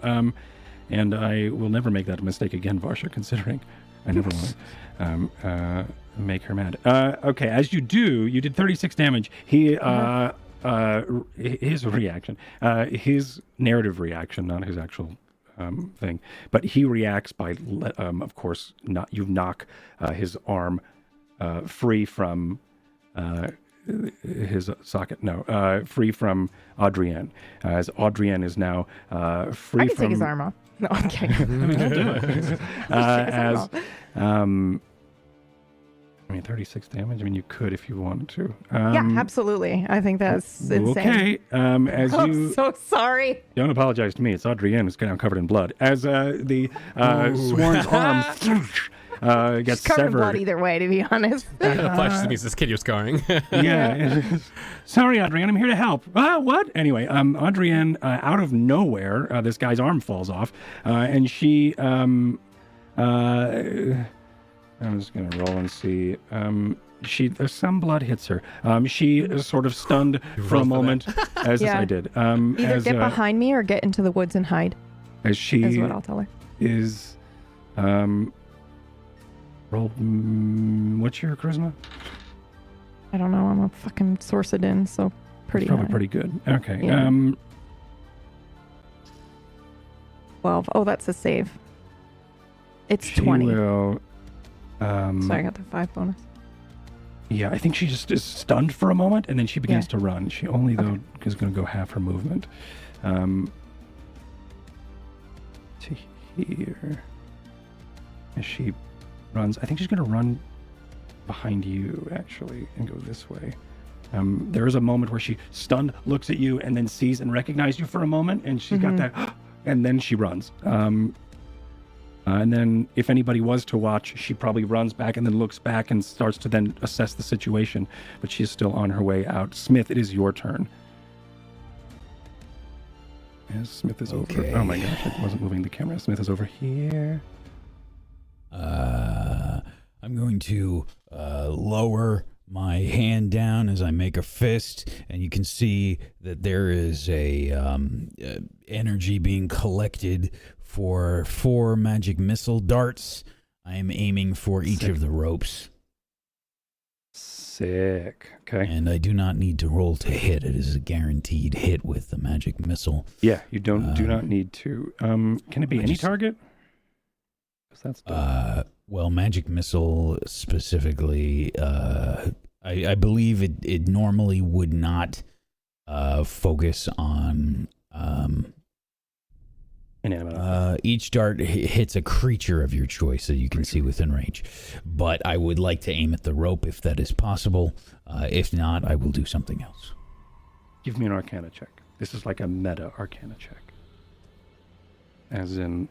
and I will never make that mistake again, Varsha, considering I never want to make her mad. Okay, as you do, you did 36 damage. His reaction, his narrative reaction, not his actual thing, but he reacts by, of course, you knock his arm free from his socket. No, free from Adrienne. As Adrienne is now free I can from... take his arm off. No, I'm kidding. as I mean, 36 damage. I mean, you could if you wanted to. Yeah, absolutely. I think that's insane. Okay. As I'm you so sorry. don't apologize to me, it's Adrienne who's now covered in blood. As the Sworn's arm gets She's covered in severed. blood either way, to be honest. Fudge means this kid you're scarring. Yeah. Sorry, Adrienne, I'm here to help. What? Anyway, Adrienne, out of nowhere, this guy's arm falls off, and she, I'm just going to roll and see. Some blood hits her. She is sort of stunned for a moment, as Yeah. I did. Either as, get behind me or get into the woods and hide, as she is what I'll tell her. is, roll, what's your charisma? I don't know. I'm a fucking source it in, so pretty It's probably high. pretty good. Okay. Yeah. 12. Oh, that's a save. It's She 20. will, So I got the 5 bonus. yeah, I think she just is stunned for a moment, and then she begins Yeah. to run. She only, though, is going to go half her movement. To here. As she runs, I think she's going to run behind you, actually, and go this way. There is a moment where she, stunned, looks at you, and then sees and recognizes you for a moment, and she's got that, and then she runs. And then if anybody was to watch, she probably runs back and then looks back and starts to then assess the situation, but she's still on her way out. Smith, it is your turn. As Smith is Okay. over. Oh my gosh, I wasn't moving the camera. Smith is over here. I'm going to lower my hand down as I make a fist, and you can see that there is a energy being collected for 4 magic missile darts. I am aiming for each of the ropes. Sick. Okay. And I do not need to roll to hit. It is a guaranteed hit with the magic missile. Yeah, you do not need to. Can it be any target? 'Cause that's Well, magic missile specifically, I I believe it normally would not focus on Inanimate. each dart hits a creature of your choice that you can see within range. But I would like to aim at the rope if that is possible. If not, I will do something else. Give me an Arcana check. This is like a meta Arcana check. As in,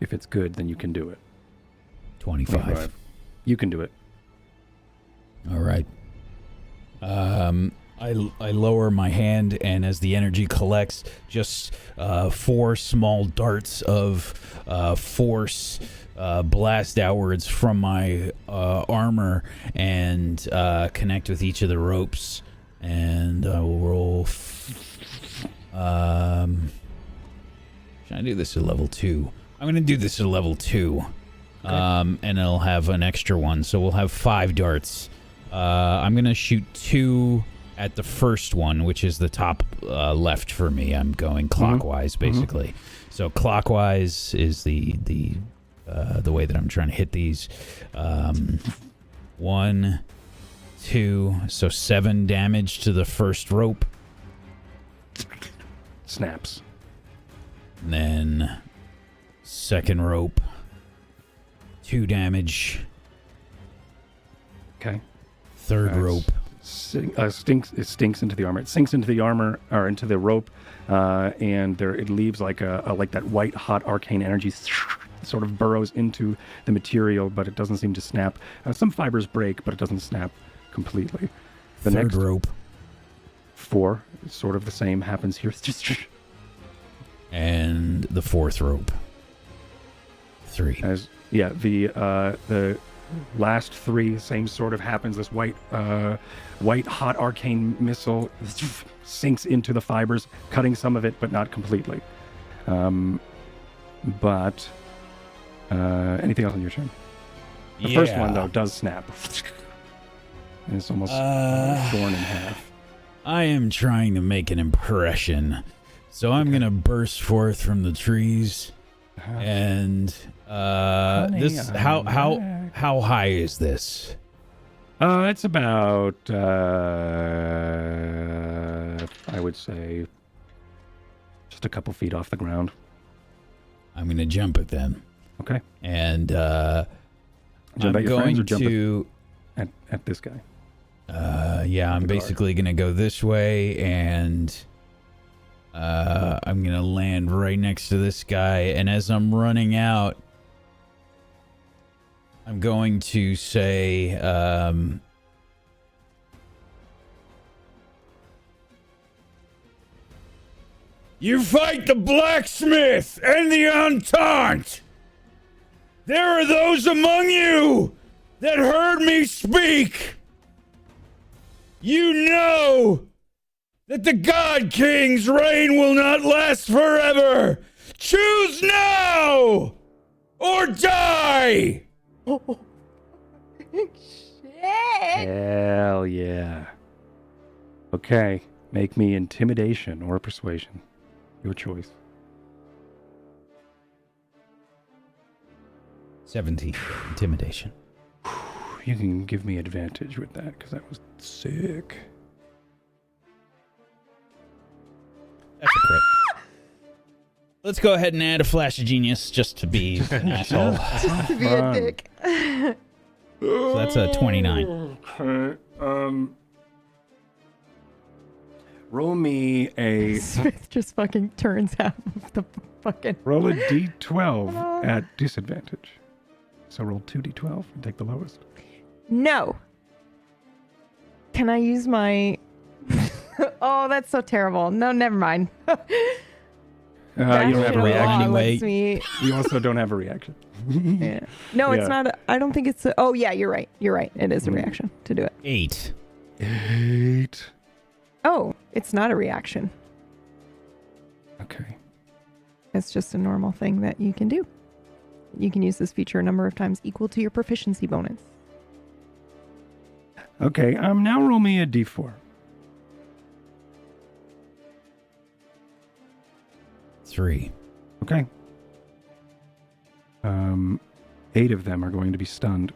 if it's good, then you can do it. 25. You can do it. All right. I lower my hand, and as the energy collects, just 4 small darts of force blast outwards from my armor and connect with each of the ropes. And I will roll. Should I do this at level 2? I'm going to do this at level 2. Okay. And I'll have an extra one, so we'll have 5 darts. I'm going to shoot 2 at the first one, which is the top left for me. I'm going clockwise, basically. So clockwise is the way that I'm trying to hit these. 1, 2, so 7 damage to the first rope. Snaps. And then second rope, 2 damage. Okay. Third rope. It stinks into the armor. It sinks into the armor or into the rope, and there it leaves like like that white hot arcane energy sort of burrows into the material, but it doesn't seem to snap. Some fibers break, but it doesn't snap completely. The Third next rope. 4, sort of the same, happens here. And the fourth rope. 3. The last 3, same sort of happens. This white hot arcane missile sinks into the fibers, cutting some of it, but not completely. But anything else on your turn? The first one, though, does snap. And it's almost torn in half. I am trying to make an impression. So I'm going to burst forth from the trees. And this how high is this? It's about I would say just a couple feet off the ground. I'm going to jump it then. Okay. And jump I'm at your going friends or jump to at this guy. I'm basically going to go this way, and I'm going to land right next to this guy. And as I'm running out, I'm going to say, you fight the blacksmith and the Entente! There are those among you that heard me speak! You know that the God King's reign will not last forever! Choose now! Or die! Oh, shit! Hell yeah. Okay, make me intimidation or persuasion. Your choice. 17. Intimidation. You can give me advantage with that, because that was sick. That's a crit. Let's go ahead and add a flash of genius just to be an asshole. Just to be a dick. So that's a 29. Okay. Roll me a... Smith just fucking turns half of the fucking... Roll a d12 at disadvantage. So roll 2d12 and take the lowest. No. Can I use my... Oh, that's so terrible. No, never mind. You don't have a reaction. Anyway. You also don't have a reaction. Yeah. No, it's not. I don't think it's... Oh, yeah, you're right. You're right. It is a reaction to do it. 8. 8. Oh, it's not a reaction. Okay. It's just a normal thing that you can do. You can use this feature a number of times equal to your proficiency bonus. Okay, now roll me a d4. 3. Okay. 8 of them are going to be stunned.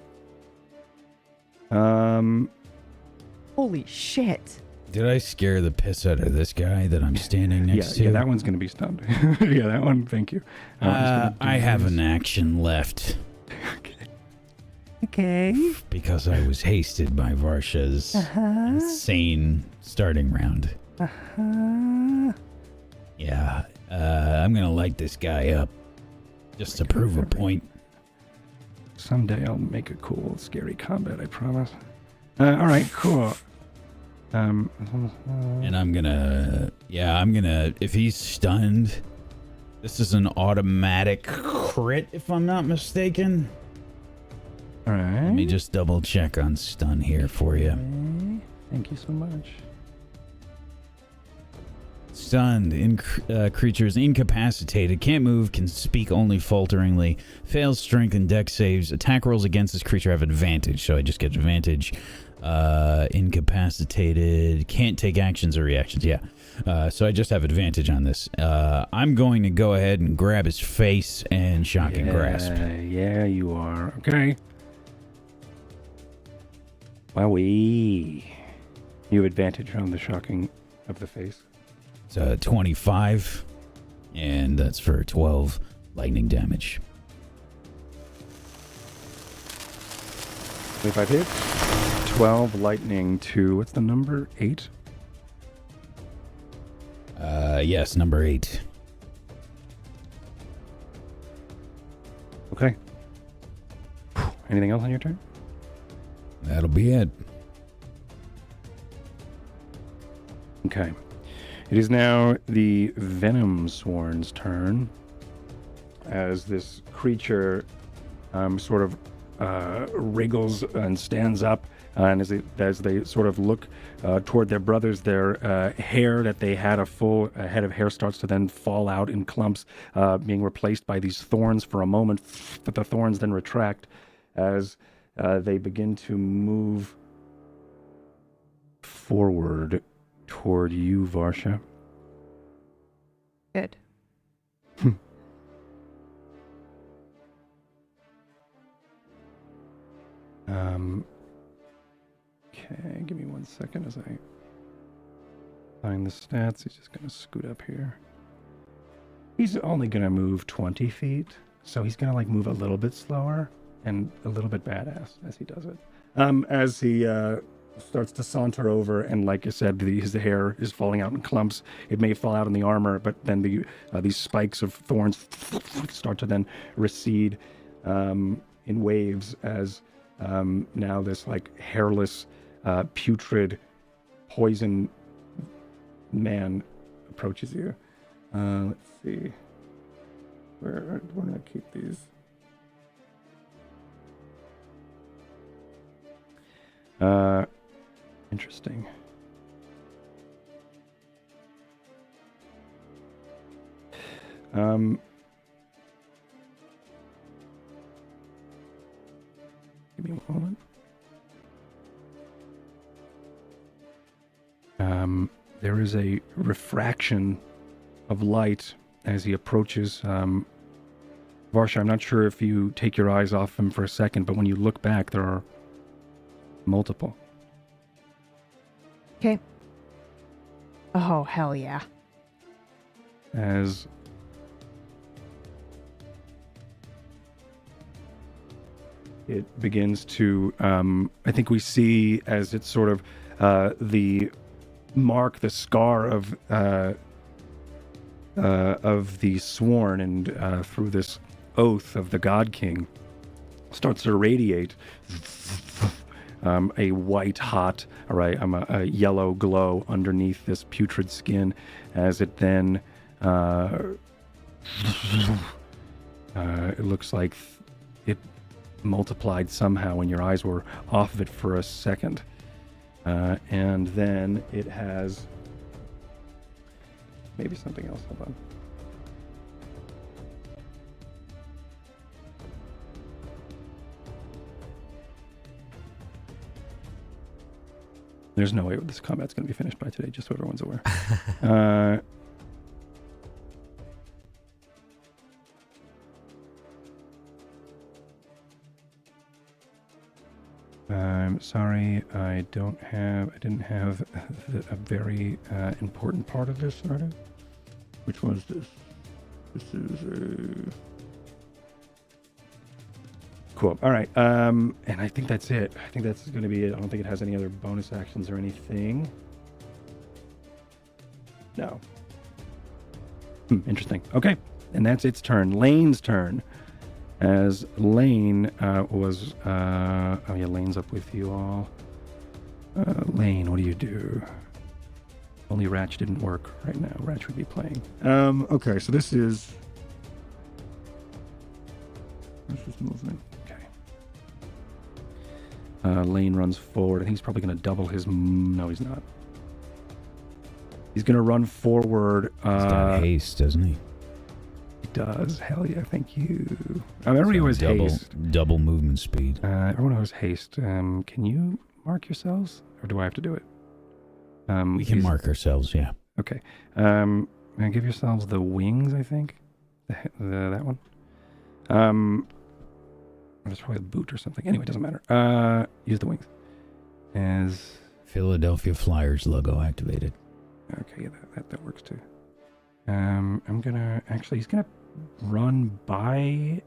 Holy shit. Did I scare the piss out of this guy that I'm standing next to? Yeah, that one's going to be stunned. Yeah, that one, thank you. I have an action left. Okay. Because I was hasted by Varsha's insane starting round. Yeah, I'm going to light this guy up just to prove a point. Someday I'll make a cool, scary combat, I promise. All right, cool. And I'm gonna, if he's stunned, this is an automatic crit, if I'm not mistaken. All right. Let me just double check on stun here for you. Okay. Thank you so much. Stunned, creatures incapacitated, can't move, can speak only falteringly, fails strength and dex saves. Attack rolls against this creature have advantage, so I just get advantage. Incapacitated, can't take actions or reactions, so I just have advantage on this. I'm going to go ahead and grab his face and shocking grasp. Yeah, you are. Okay. Wowee. You have advantage on the shocking of the face. It's 25, and that's for 12 lightning damage. 25 hits. 12 lightning to, what's the number? 8? Yes, number 8. Okay. Anything else on your turn? That'll be it. Okay. It is now the Venom Sworn's turn as this creature sort of wriggles and stands up, and as they sort of look toward their brothers, their hair that they had, a full head of hair, starts to then fall out in clumps, being replaced by these thorns for a moment, but the thorns then retract as they begin to move forward toward you, Varsha. Good. Okay, give me 1 second as I find the stats. He's just going to scoot up here. He's only going to move 20 feet, so he's going to move a little bit slower and a little bit badass as he does it. As he starts to saunter over, and like I said, his hair is falling out in clumps. It may fall out in the armor, but then these spikes of thorns start to then recede in waves as now this hairless, putrid, poison man approaches you. Let's see. We're going to keep these. Interesting. Give me a moment. There is a refraction of light as he approaches. Varsha, I'm not sure if you take your eyes off him for a second, but when you look back, there are multiple. Okay. Oh, hell yeah. As it begins to, I think we see as it's sort of the mark, the scar of the sworn, and through this oath of the God King starts to radiate a white hot, a yellow glow underneath this putrid skin, as it then it looks like it multiplied somehow when your eyes were off of it for a second. And then it has maybe something else. Hold on. There's no way this combat's going to be finished by today, just so everyone's aware. Sorry, I didn't have a very important part of this narrative. Which was this? This is a... Cool. All right. And I think that's it. I think that's going to be it. I don't think it has any other bonus actions or anything. No. Interesting. Okay. And that's its turn. Lane's turn. As Lane was... oh, yeah, Lane's up with you all. Lane, what do you do? Only Ratch didn't work right now. Ratch would be playing. Okay, so this is... This is movement. Okay. Lane runs forward. I think he's probably going to double his... No, he's not. He's going to run forward. He's got haste, doesn't he? He does. Hell yeah, thank you. Everybody who has haste. Double movement speed. Everyone who has haste. Can you mark yourselves? Or do I have to do it? We can mark ourselves, yeah. Okay. Give yourselves the wings, I think. That one. There's probably a boot or something. Anyway, it doesn't matter. Use the wings. As Philadelphia Flyers logo activated. Okay, yeah, that works too. I'm gonna... Actually, he's gonna run by...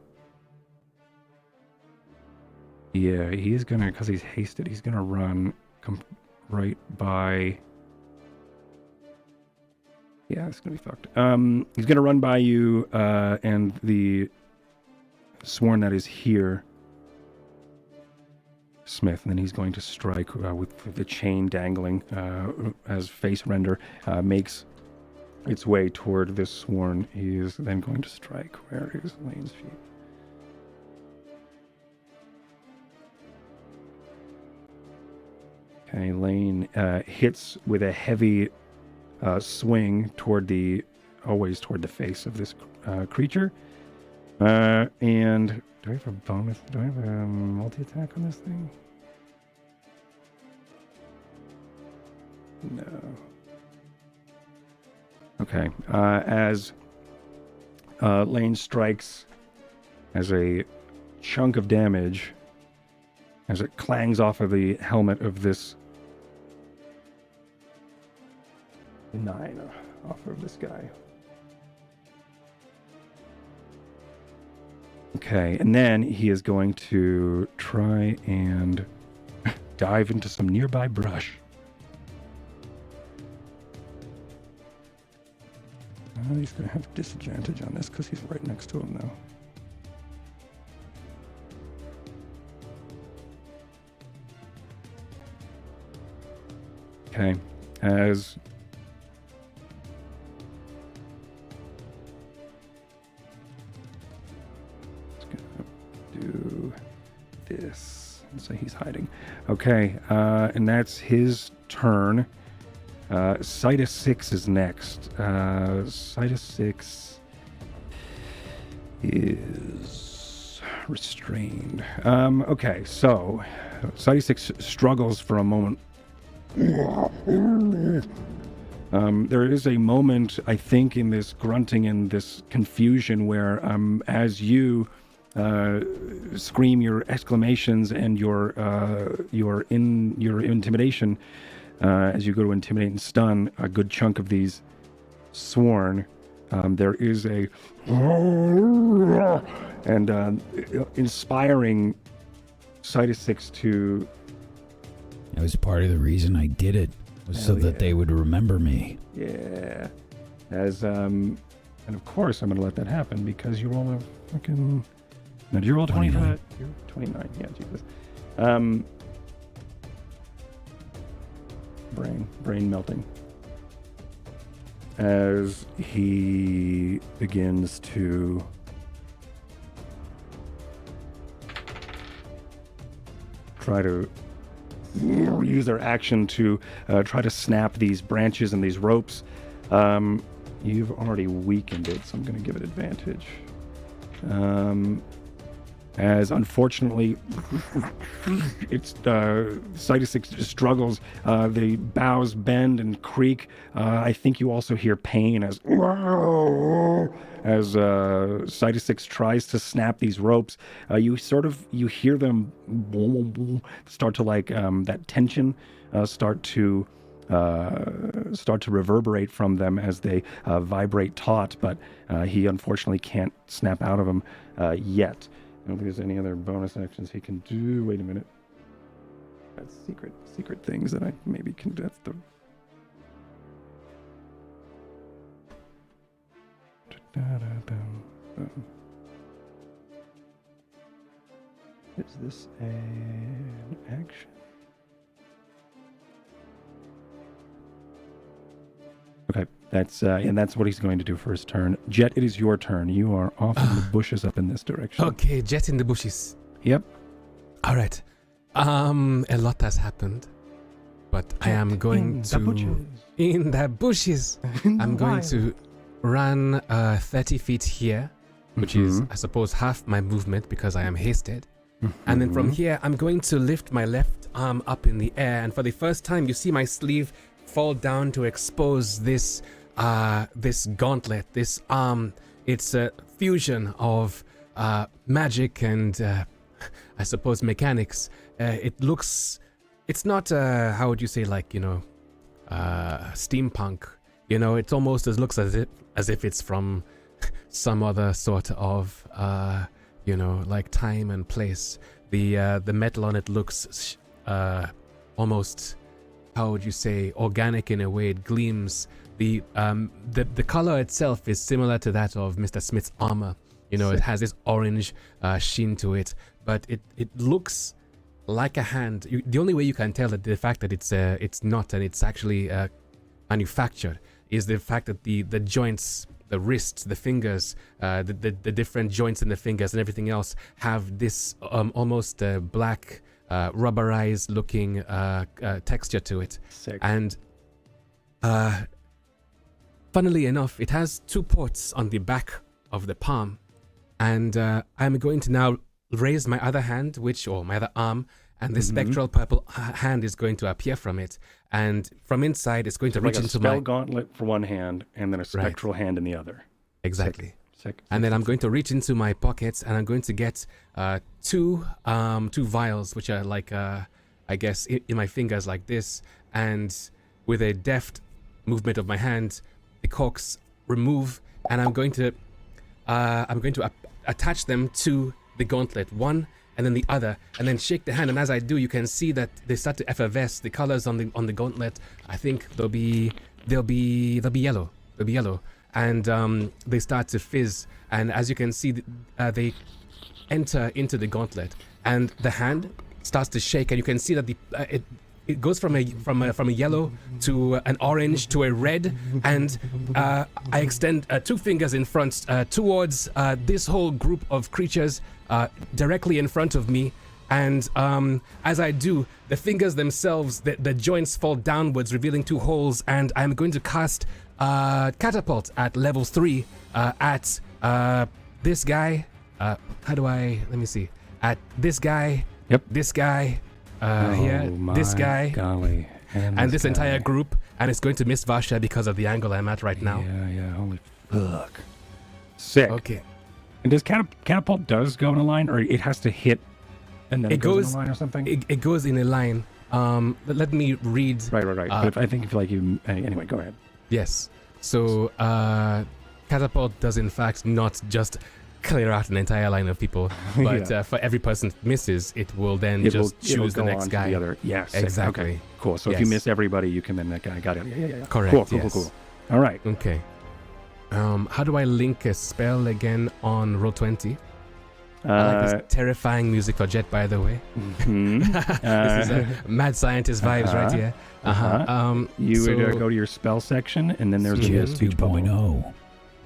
Yeah, he is gonna... Because he's hasted, he's gonna run right by... Yeah, it's gonna be fucked. He's gonna run by you, and the sworn that is here, Smith, and then he's going to strike with the chain dangling as face render makes its way toward this sworn. He is then going to strike. Where is Lane's feet? Okay, Lane hits with a heavy swing always toward the face of this creature. And do I have a bonus? Do I have a multi-attack on this thing? No. Okay. As Lane strikes as a chunk of damage, as it clangs off of the helmet of this 9 off of this guy. Okay, and then he is going to try and dive into some nearby brush. He's going to have disadvantage on this because he's right next to him now. Okay, as do this. So he's hiding. Okay, and that's his turn. Citus 6 is next. Citus 6 is restrained. Okay, so Citus 6 struggles for a moment. There is a moment, I think, in this grunting and this confusion where as you scream your exclamations and your intimidation, as you go to intimidate and stun a good chunk of these sworn, there is a and inspiring Citus 6 to... That was part of the reason I did it, was so that they would remember me. Yeah. As and of course I'm going to let that happen because you roll a fucking... Now, did you roll 20 for that? You're 29. Yeah, Jesus. Brain melting. As he begins to try to use their action to try to snap these branches and these ropes. You've already weakened it, so I'm going to give it advantage. as unfortunately it's Cytosix struggles. The boughs bend and creak. I think you also hear pain as Cytosix tries to snap these ropes. You hear them start to that tension start to reverberate from them as they vibrate taut, but he unfortunately can't snap out of them yet. I don't think there's any other bonus actions he can do. Wait a minute. That's secret things that I maybe can do. That's the... Is this an action? Okay, that's what he's going to do for his turn. Jet, it is your turn. You are off in the bushes up in this direction. Okay, Jet in the bushes. Yep. All right. A lot has happened, but I am going to in the bushes. I'm going to run 30 feet here, which is, I suppose, half my movement because I am hasted. And then from here, I'm going to lift my left arm up in the air, and for the first time, you see my sleeve fall down to expose this this gauntlet, this arm. It's a fusion of magic and I suppose mechanics. It's not how would you say, like, steampunk. It almost looks as if it's from some other sort of like time and place. The metal on it looks almost, how would you say, organic in a way. It gleams. The color itself is similar to that of Mr. Smith's armor. It has this orange sheen to it, but it looks like a hand. The only way you can tell that the fact that it's not and it's actually manufactured is the fact that the joints, the wrists, the fingers, the different joints in the fingers and everything else have this almost black rubberized looking texture to it. Sick. And funnily enough, it has 2 ports on the back of the palm, and I'm going to now raise my other hand, my other arm, and the spectral purple hand is going to appear from it, and from inside it's going to reach into my spell gauntlet for one hand and then a spectral hand in the other. Exactly. Sick. And then I'm going to reach into my pockets and I'm going to get two vials, which are like I guess in my fingers like this, and with a deft movement of my hand, the corks remove, and I'm going to attach them to the gauntlet, one and then the other, and then shake the hand. And as I do, you can see that they start to effervesce. The colors on the gauntlet, I think they'll be yellow. They'll be yellow, and they start to fizz. And as you can see, they enter into the gauntlet, and the hand starts to shake. And you can see that it goes from a yellow to an orange to a red, and I extend 2 fingers in front towards this whole group of creatures directly in front of me. And as I do, the fingers themselves, the joints fall downwards, revealing 2 holes, and I'm going to cast Catapult at level 3 at this guy. Let me see. At this guy. Yep. This guy. Here, this guy, golly, and this entire group, and it's going to miss Vasha because of the angle I'm at right now. Yeah, holy fuck. Sick. Okay. And does catapult does go in a line, or it has to hit and then it goes in a line or something? It goes in a line. Let me read. Right. But I think if you anyway, go ahead. Yes. So catapult does in fact not just clear out an entire line of people, but for every person that misses, it will then choose the next guy. The other. Yes, exactly. Okay, cool. So if you miss everybody, you can then that guy. Got it. Yeah. Correct. Cool. All right. Okay. How do I link a spell again on Roll20? I like this terrifying music for Jet, by the way. This is mad scientist vibes right here. You would go to your spell section, and then there's Jet 2.0.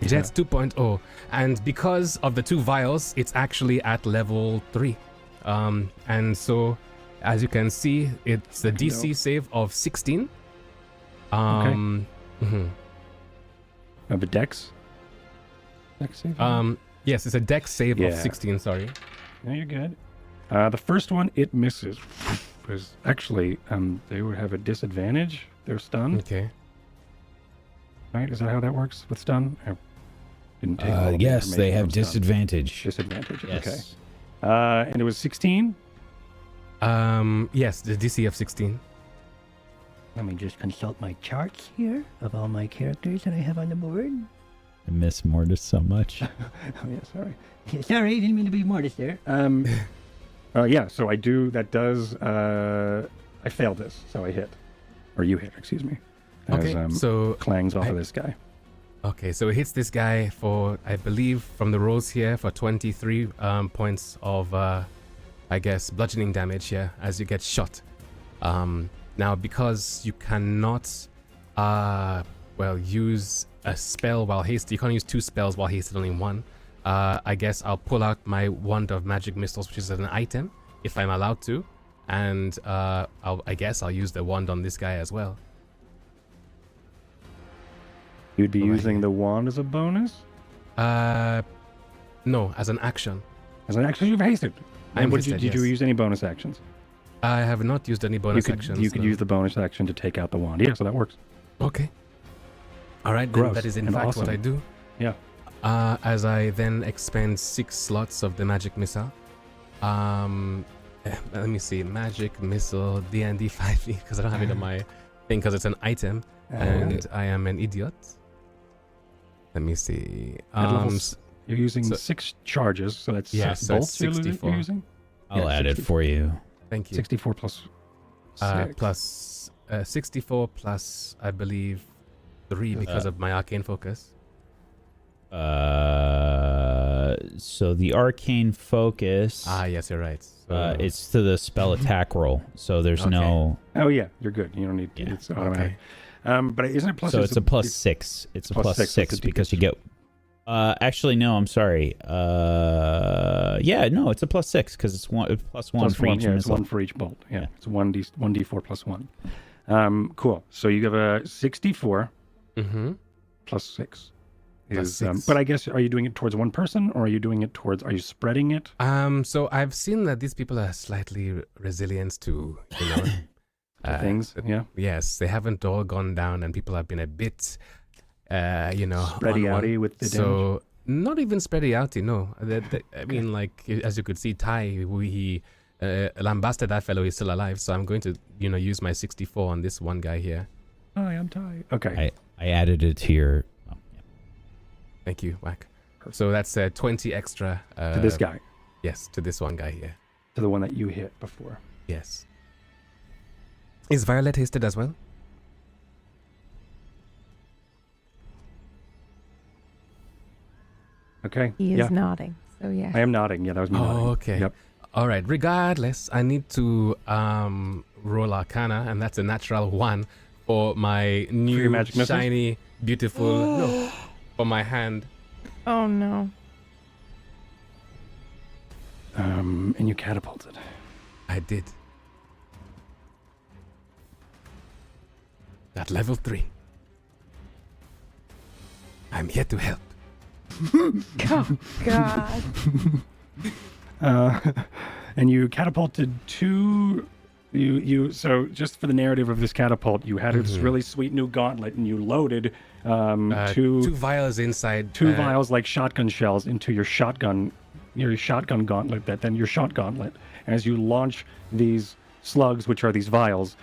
Jet's 2.0, and because of the 2 vials, it's actually at level 3. And so, as you can see, it's a DC save of 16. Of a dex? Dex save? Yes, it's a dex save of 16, sorry. No, you're good. The first one, it misses. Because actually, they would have a disadvantage. They're stunned. Okay. Right? Is that how that works with stun? I didn't take all of the Yes, they information have from stun. disadvantage. Disadvantage. Yes. Okay. And it was 16. Yes, the DC of 16. Let me just consult my charts here of all my characters that I have on the board. I miss Mortis so much. Oh, yeah, sorry. Sorry, didn't mean to be Mortis there. Yeah, so I do, that does, I failed this, so I hit. Or you hit, excuse me. As, Okay, so clangs off of this guy. Okay, so it hits this guy for, I believe, from the rolls here, for 23 points of, I guess, bludgeoning damage here as you get shot. Now, because you cannot, use a spell while hasted, you can't use 2 spells while hasted, only 1. I guess I'll pull out my Wand of Magic Missiles, which is an item, if I'm allowed to. And I guess I'll use the wand on this guy as well. You'd be using the wand as a bonus? No, as an action. As an action, you've hasted. I'm Did hasted, you yes. use any bonus actions? I have not used any bonus actions. You could no. use the bonus action to take out the wand. Yeah, so that works. Okay. All right, then Gross that is in and fact awesome. what I do. Yeah. As I then expend 6 slots of the magic missile. Let me see, magic missile D&D 5e because I don't have it on my thing because it's an item and I am an idiot. Let me see. At levels, you're using so- 6 charges, so that's Yeah, 6 so it's bolts you're 64. using? I'll Yeah, add it 64. for you. Thank you. 64 plus 6. Plus 64 plus I believe 3 because of my arcane focus. So the arcane focus. Yes, you're right. So, It's to the spell attack roll, so there's Okay. no. Oh, yeah, you're good. You don't need Yeah. it's automatic. But isn't it plus? So it's a plus 6. It's a plus plus 6 with 6 the because you D6. get. Actually, no. I'm sorry. Yeah, no, it's a plus 6 because it's plus one Plus for each yeah, it's missile. 1 for each bolt. Yeah, Yeah. it's 1d4 plus 1. Cool. So you have a 64 mm-hmm. plus 6. Plus 6. But I guess, are you doing it towards one person, or are you doing it towards? Are you spreading it? So I've seen that these people are slightly resilient to, Things. Yeah. Yes, they haven't all gone down, and people have been a bit, Spready on one. outy with the damage. So not even spready outy. No, I mean, like as you could see, Ty, he lambasted that fellow. He's still alive. So I'm going to, use my 64 on this one guy here. Hi, I'm tired. Okay. I added it to your. Oh, yeah. Thank you, Whack. So that's 20 extra To this guy. Yes, to this one guy here. To the one that you hit before. Yes. Is Violet hasted as well? Okay. He yeah. is nodding. So yeah. I am nodding. Yeah, that was me nodding. Okay. Yep. All right. Regardless, I need to roll Arcana, and that's a natural 1 for my new your magic missiles? shiny, beautiful. No, for my hand. Oh no. And you catapulted. I did. At level 3. I'm here to help. Oh God. And you catapulted 2. So just for the narrative of this catapult, you had this really sweet new gauntlet, and you loaded 2 vials inside. 2 vials like shotgun shells into your shotgun gauntlet. Then your shot gauntlet. And as you launch these slugs, which are these vials,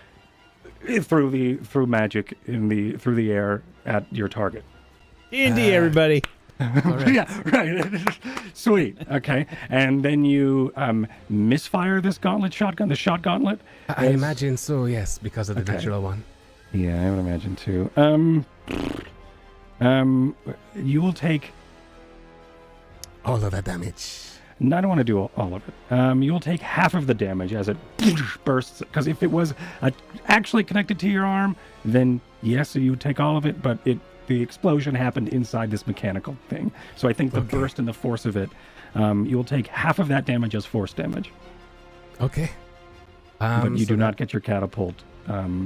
through magic through the air at your target. D&D, everybody. Right. Yeah, right. Sweet. Okay. And then you misfire this the shot gauntlet. I imagine so, yes, because of the natural one. Yeah, I would imagine too. You will take. All of that damage. I don't want to do all of it. You'll take half of the damage as it bursts. Because if it was actually connected to your arm, then yes, you would take all of it. But the explosion happened inside this mechanical thing. So I think the burst and the force of it, you'll take half of that damage as force damage. Okay. But you so do not get your catapult. But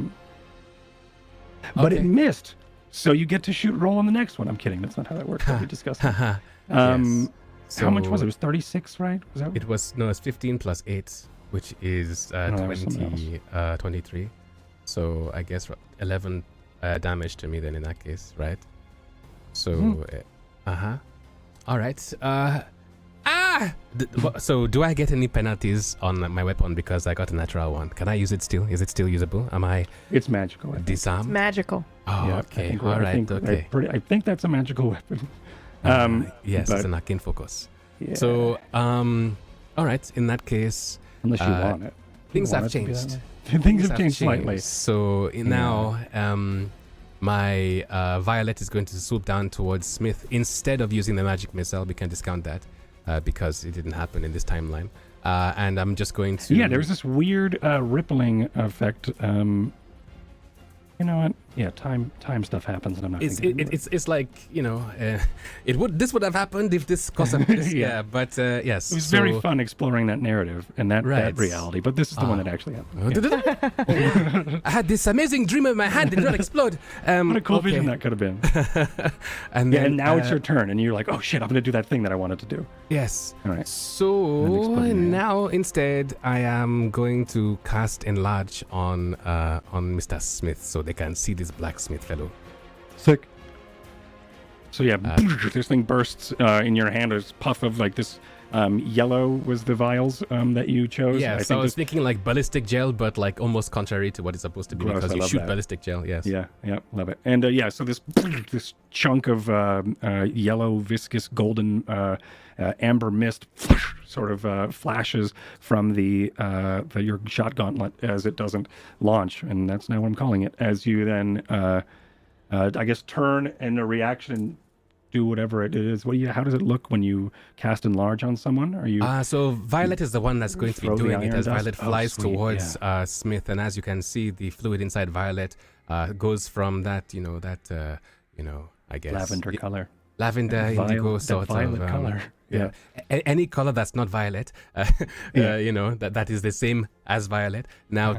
it missed. So you get to roll on the next one. I'm kidding. That's not how that works. We discussed it. Yes. So How much was it? It was 36, right? Was that? It was no, it's 15 plus 8, which is No, that was something 23. So I guess 11 damage to me then in that case, right? So, all right. So do I get any penalties on my weapon because I got a natural one? Can I use it still? Is it still usable? Am I It's magical. I think. disarmed? Magical. Oh, Yeah, okay. All right. Okay. I think that's a magical weapon. Yes, but- it's an arcane focus. Yeah. So, all right. In that case, unless you want it. things You have want it to be that changed. way. Things have changed slightly. So now, my Violet is going to swoop down towards Smith instead of using the magic missile. We can discount that because it didn't happen in this timeline. And I'm just going to. Yeah, there's this weird rippling effect. You know what? Yeah, time stuff happens, and I'm not. It's like this would have happened if this caused this. Yeah. But yes, It was very fun exploring that narrative and that reality, but this is the one that actually happened. Yeah. I had this amazing dream in my hand. It did not explode. What a cool vision that could have been. And Yeah, then, and now it's your turn, and you're like, oh shit, I'm going to do that thing that I wanted to do. Yes. All right. So explain that. now instead, I am going to cast Enlarge on Mr. Smith so they can see this blacksmith fellow. Sick. So yeah, this thing bursts in your hand. There's puff of like this yellow was the vials that you chose. Yeah, so I was thinking like ballistic gel, but like almost contrary to what it's supposed to be. Gross, Because I you love shoot that. ballistic gel. Yes. Yeah, love it. And so this chunk of yellow, viscous, golden, amber mist sort of flashes from your shot gauntlet as it doesn't launch, and that's now what I'm calling it. As you then, I guess, turn and a reaction. Do whatever it is. How does it look when you cast Enlarge on someone? Are you? So Violet is the one that's going to be Throw the doing it iron as dust? Violet Oh, flies sweet, towards Smith, and as you can see, the fluid inside Violet goes from that, I guess lavender color. lavender, indigo sort violet of color. Yeah. Any color that's not violet, that is the same as violet. Now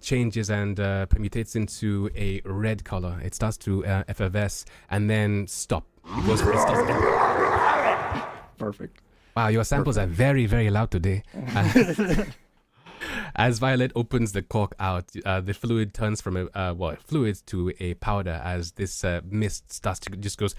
changes and permutates into a red color. It starts to effervesce and then stop. It starts. Perfect. Wow, your samples are very, very loud today. As Violet opens the cork out, the fluid turns from fluid to a powder as this mist starts to just goes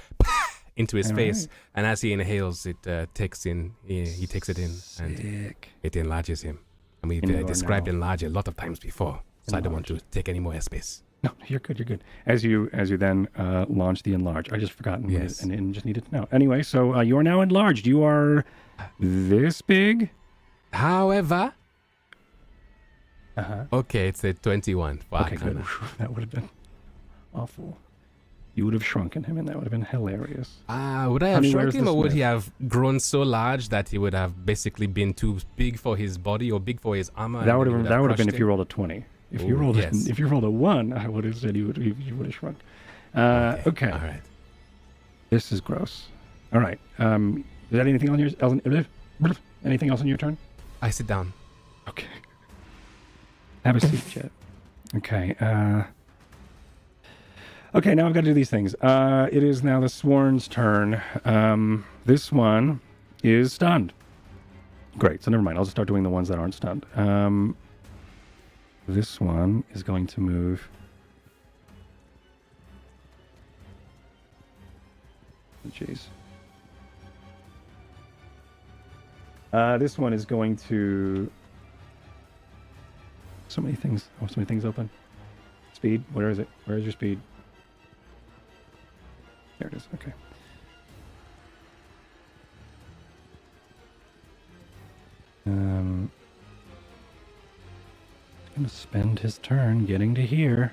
into his face, and as he inhales, it takes it in, and it enlarges him. And we've described enlarge a lot of times before, so I don't want to take any more airspace. No, you're good. You're good. As you then launch the enlarge, I just forgotten. Yes. and just needed to know. Anyway, so you are now enlarged. You are this big. However, Uh-huh. okay, it's a 21. Okay, good. That would have been awful. You would have shrunken him, and that would have been hilarious. Would I have Honey, shrunk where's him, the or would Smith? he have grown so large that he would have basically been too big for his body or big for his armor? That would have been crushed if you him? rolled a 20. If Ooh, you rolled yes. if you rolled a 1, I would have said you would have shrunk. Okay. All right. This is gross. All right. Is that anything on yours? Anything else on your turn? I sit down. Okay. Have a seat, Chet. Okay. Okay, now I've got to do these things. It is now the Sworn's turn. This one is stunned. Great, so never mind. I'll just start doing the ones that aren't stunned. This one is going to move. Jeez. This one is going to... So many things. Oh, so many things open. Speed. Where is it? Where is your speed? There it is. Okay. Gonna spend his turn getting to here.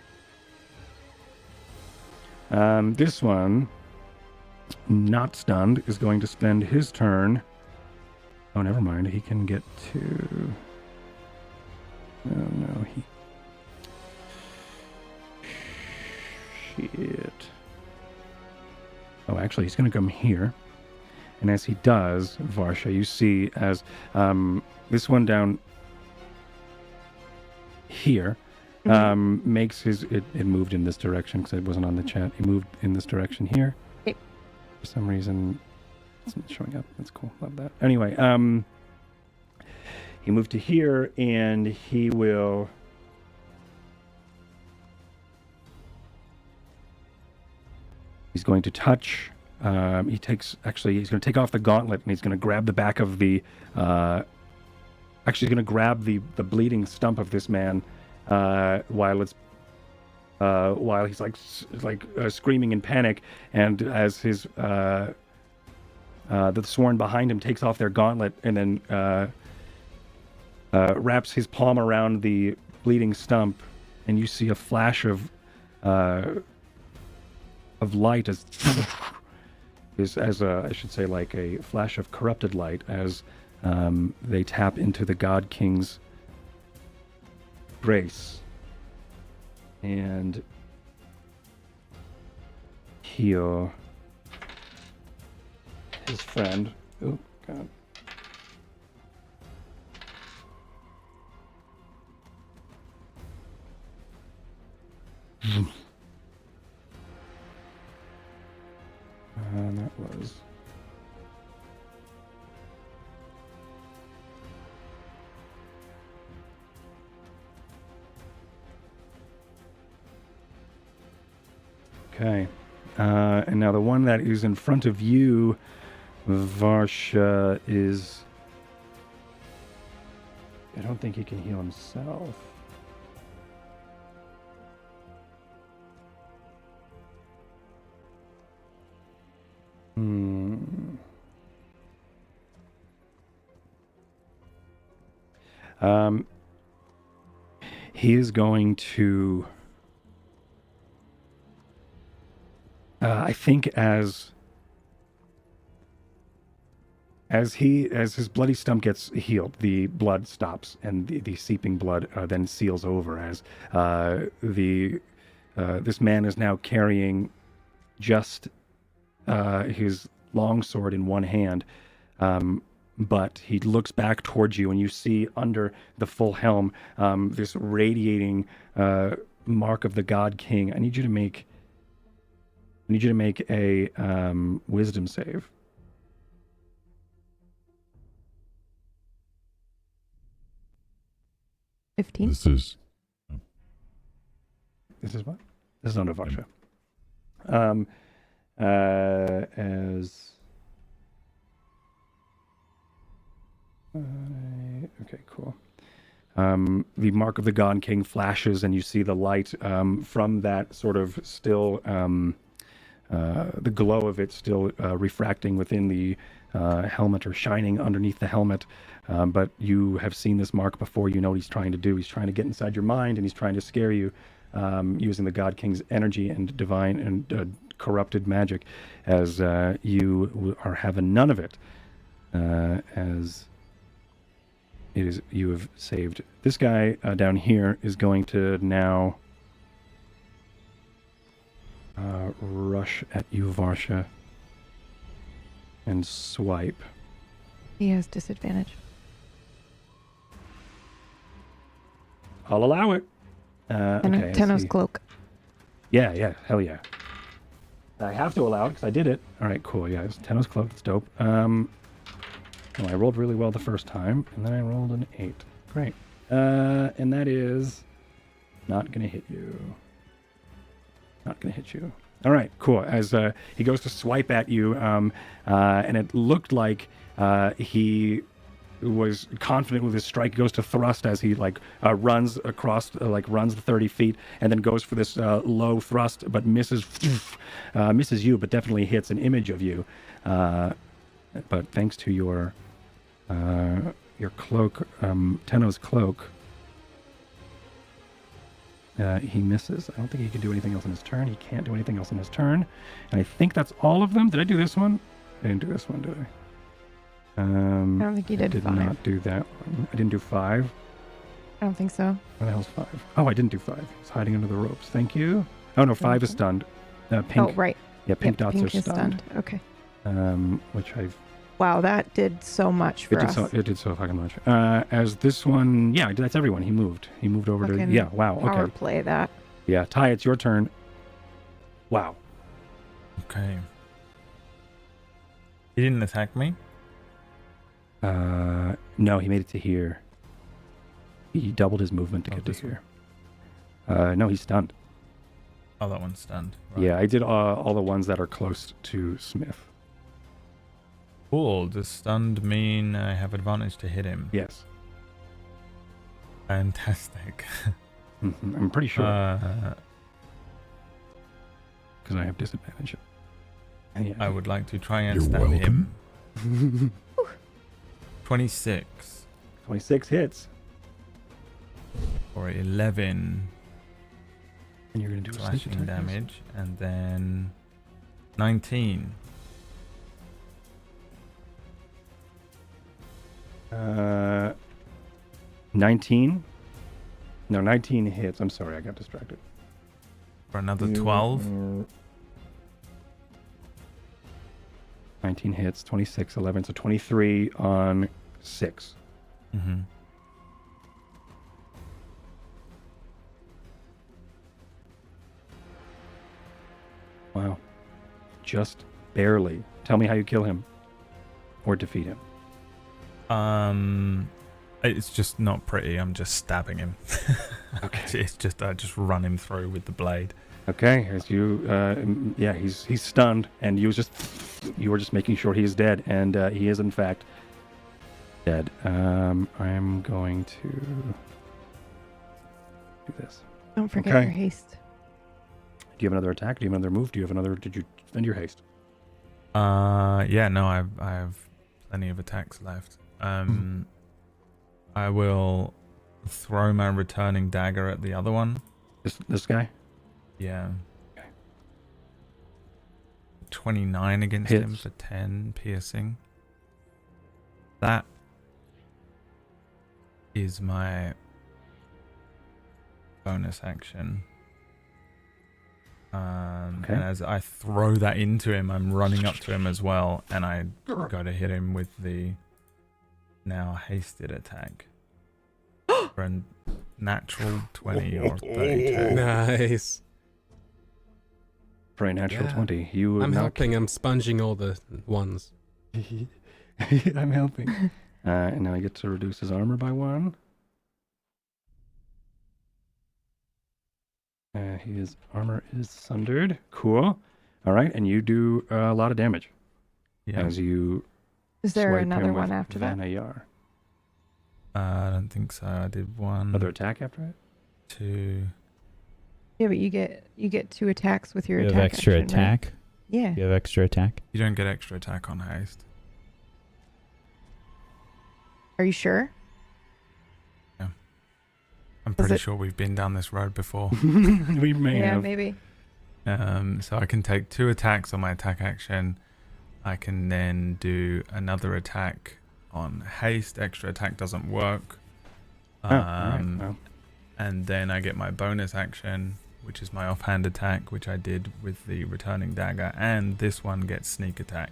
This one, not stunned, is going to spend his turn. Oh, never mind. He can get to. Oh no, Shit. Oh, actually, he's going to come here. And as he does, Varsha, you see as this one down here makes his... It moved in this direction because it wasn't on the chat. He moved in this direction here. Okay. For some reason, It's not showing up. That's cool. Love that. Anyway, he moved to here, and he will. He's going to touch. He's going to take off the gauntlet, and he's going to grab the back of the. Actually, he's going to grab the bleeding stump of this man, while he's screaming in panic, and as his the sworn behind him takes off their gauntlet and then wraps his palm around the bleeding stump, and you see a flash of light as I should say, like a flash of corrupted light as they tap into the God King's grace and heal his friend. Oh, God. And that was... Okay. And now the one that is in front of you, Varsha, is... I don't think he can heal himself. He is going to... I think as his bloody stump gets healed, the blood stops, and the seeping blood then seals over as this man is now carrying just his longsword in one hand, but he looks back towards you, and you see under the full helm this radiating mark of the God King. I need you to make a wisdom save. This is what? This is not a Varsha. Okay, cool. The mark of the God King flashes, and you see the light from that sort of still, the glow of it still refracting within the helmet, or shining underneath the helmet. But you have seen this mark before. You know what he's trying to do. He's trying to get inside your mind, and he's trying to scare you using the God King's energy and divine and corrupted magic, as you are having none of it, as it is you have saved. This guy down here is going to now rush at you, Varsha, and swipe. He has disadvantage. I'll allow it. Okay, Tenno's cloak. Yeah, hell yeah. I have to allow it because I did it. All right, cool. Yeah, it's Tenno's cloak. It's dope. Well, I rolled really well the first time, and then I rolled an 8. Great. And that is not going to hit you. Not going to hit you. All right, cool. As he goes to swipe at you, and it looked like he was confident with his strike. He goes to thrust as he runs across, runs the 30 feet, and then goes for this low thrust, but misses you, but definitely hits an image of you. But thanks to your cloak, Tenno's cloak, he misses. I don't think he can do anything else in his turn. He can't do anything else in his turn. And I think that's all of them. Did I do this one? I didn't do this one, did I? I don't think you did. I did 5. not do that one. I didn't do 5. I don't think so. What the hell's 5? Oh, I didn't do 5. It's hiding under the ropes. Thank you. Oh, no, 5 is stunned. Pink. Oh, right. Yeah, pink dots pink are is stunned. Okay. Which I've... Wow, that did so much for us. It did so fucking much. As this one... Yeah, that's everyone. He moved. He moved over to... Yeah, wow, okay. Power play that. Yeah, Ty, it's your turn. Wow. Okay. He didn't attack me? No, he made it to here. He doubled his movement to get to this here. No, he's stunned. Oh, that one's stunned. Right. Yeah, I did all the ones that are close to Smith. Cool. Does stunned mean I have advantage to hit him? Yes. Fantastic. I'm pretty sure. Because I have disadvantage. Yeah. I would like to try and You're stab welcome. him. 26 26 hits. or 11 And you're going to do a sneak slashing attack, yes? damage, and then 19. 19? No, 19 hits. I'm sorry, I got distracted. For another 12. 19 hits, 26, 11, so 23 on 6. Mm-hmm. Wow. Just barely. Tell me how you kill him. Or defeat him. It's just not pretty. I'm just stabbing him. Okay. It's just I just run him through with the blade. Okay, as you, yeah, he's stunned, and you were just making sure he's dead, and he is in fact dead. I'm going to do this. Don't forget Okay. your haste. Do you have another attack? Do you have another move? Do you have another? Did you spend your haste? Yeah, no, I have plenty of attacks left. I will throw my returning dagger at the other one. This guy? Yeah. Okay. 29 against him Hits. for 10 piercing. That is my bonus action. Okay. And as I throw that into him, I'm running up to him as well, and I go to hit him with the now hasted attack. For a natural 20 or 32. Nice. For a natural Yeah. 20. You would I'm knock... helping. I'm sponging all the ones. I'm helping. And now I get to reduce his armor by 1. His armor is sundered. Cool. All right, and you do a lot of damage Yeah. as you Is there swipe another him one with after that? Vanayar. I don't think so. I did one, Another attack after it? 2. Yeah, but you get 2 attacks with your You have attack. extra action, right? attack? Yeah. You have extra attack? You don't get extra attack on haste. Are you sure? I'm Does pretty it- sure we've been down this road before. We may Yeah, have. maybe. So I can take 2 attacks on my attack action. I can then do another attack on haste. Extra attack doesn't work. Oh, all right. Well, And then I get my bonus action, which is my offhand attack, which I did with the returning dagger. And this one gets sneak attack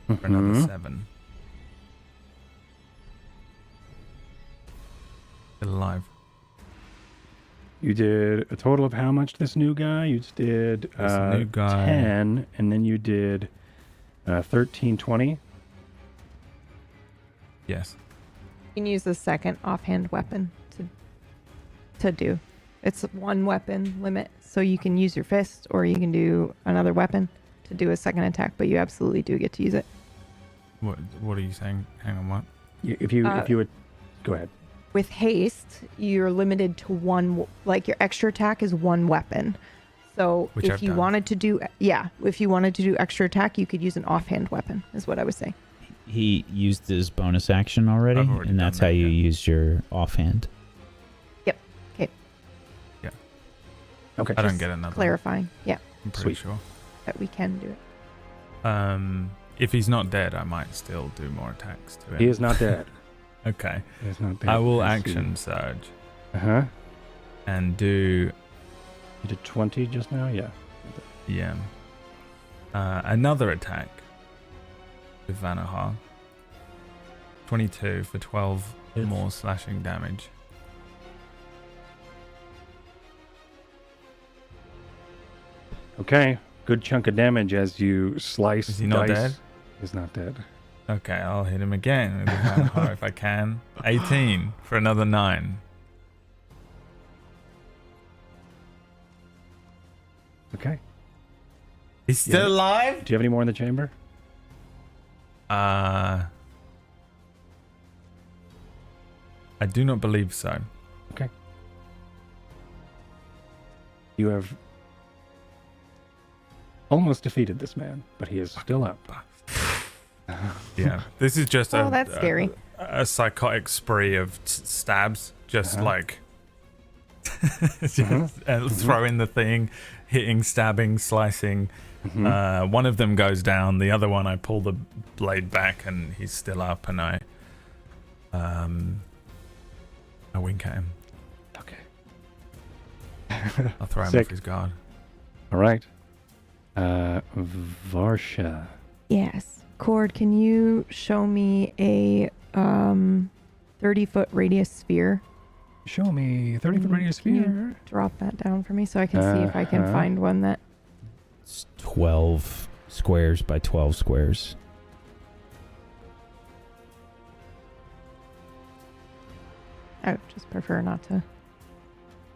for another mhm. 7. Still alive. You did a total of how much this new guy? You just did This new guy- 10, and then you did 13, 20. Yes. You can use the second offhand weapon to do. It's 1 weapon limit, so you can use your fist or you can do another weapon to do a second attack, but you absolutely do get to use it. What are you saying? Hang on, what? If you would go ahead. With haste, you're limited to 1, like your extra attack is 1 weapon. So Which if I've you done. wanted to do, if you wanted to do extra attack, you could use an offhand weapon, is what I was saying. He used his bonus action already, I've already and done that's how that, you yeah. used your offhand. Okay. I don't Just get another. Clarifying, yeah, I'm pretty Sweet. sure. that we can do it. If he's not dead, I might still do more attacks to him. He is not dead. Okay. He is not dead. I will see. action surge Uh-huh. and do You did 20 just now? Yeah. another attack with Vanahar. 22 for 12 Hits. more slashing damage. Okay. Good chunk of damage as you slice Is he not dice. dead? He's not dead. Okay, I'll hit him again with the hammer if I can. 18 for another 9. Okay. He's still alive? Do you have any more in the chamber? I do not believe so. Okay. You have almost defeated this man, but he is still up. Yeah, this is just Oh, that's scary. a psychotic spree of stabs, just like just, throwing the thing, hitting, stabbing, slicing. One of them goes down, the other one I pull the blade back and he's still up, and I wink at him. Okay. I'll throw him Sick. off his guard. All right. Varsha. Yes. Cord, can you show me a 30-foot radius sphere? Show me 30-foot radius Can you sphere. drop that down for me so I can see if I can find one that... It's 12 squares by 12 squares. I would just prefer not to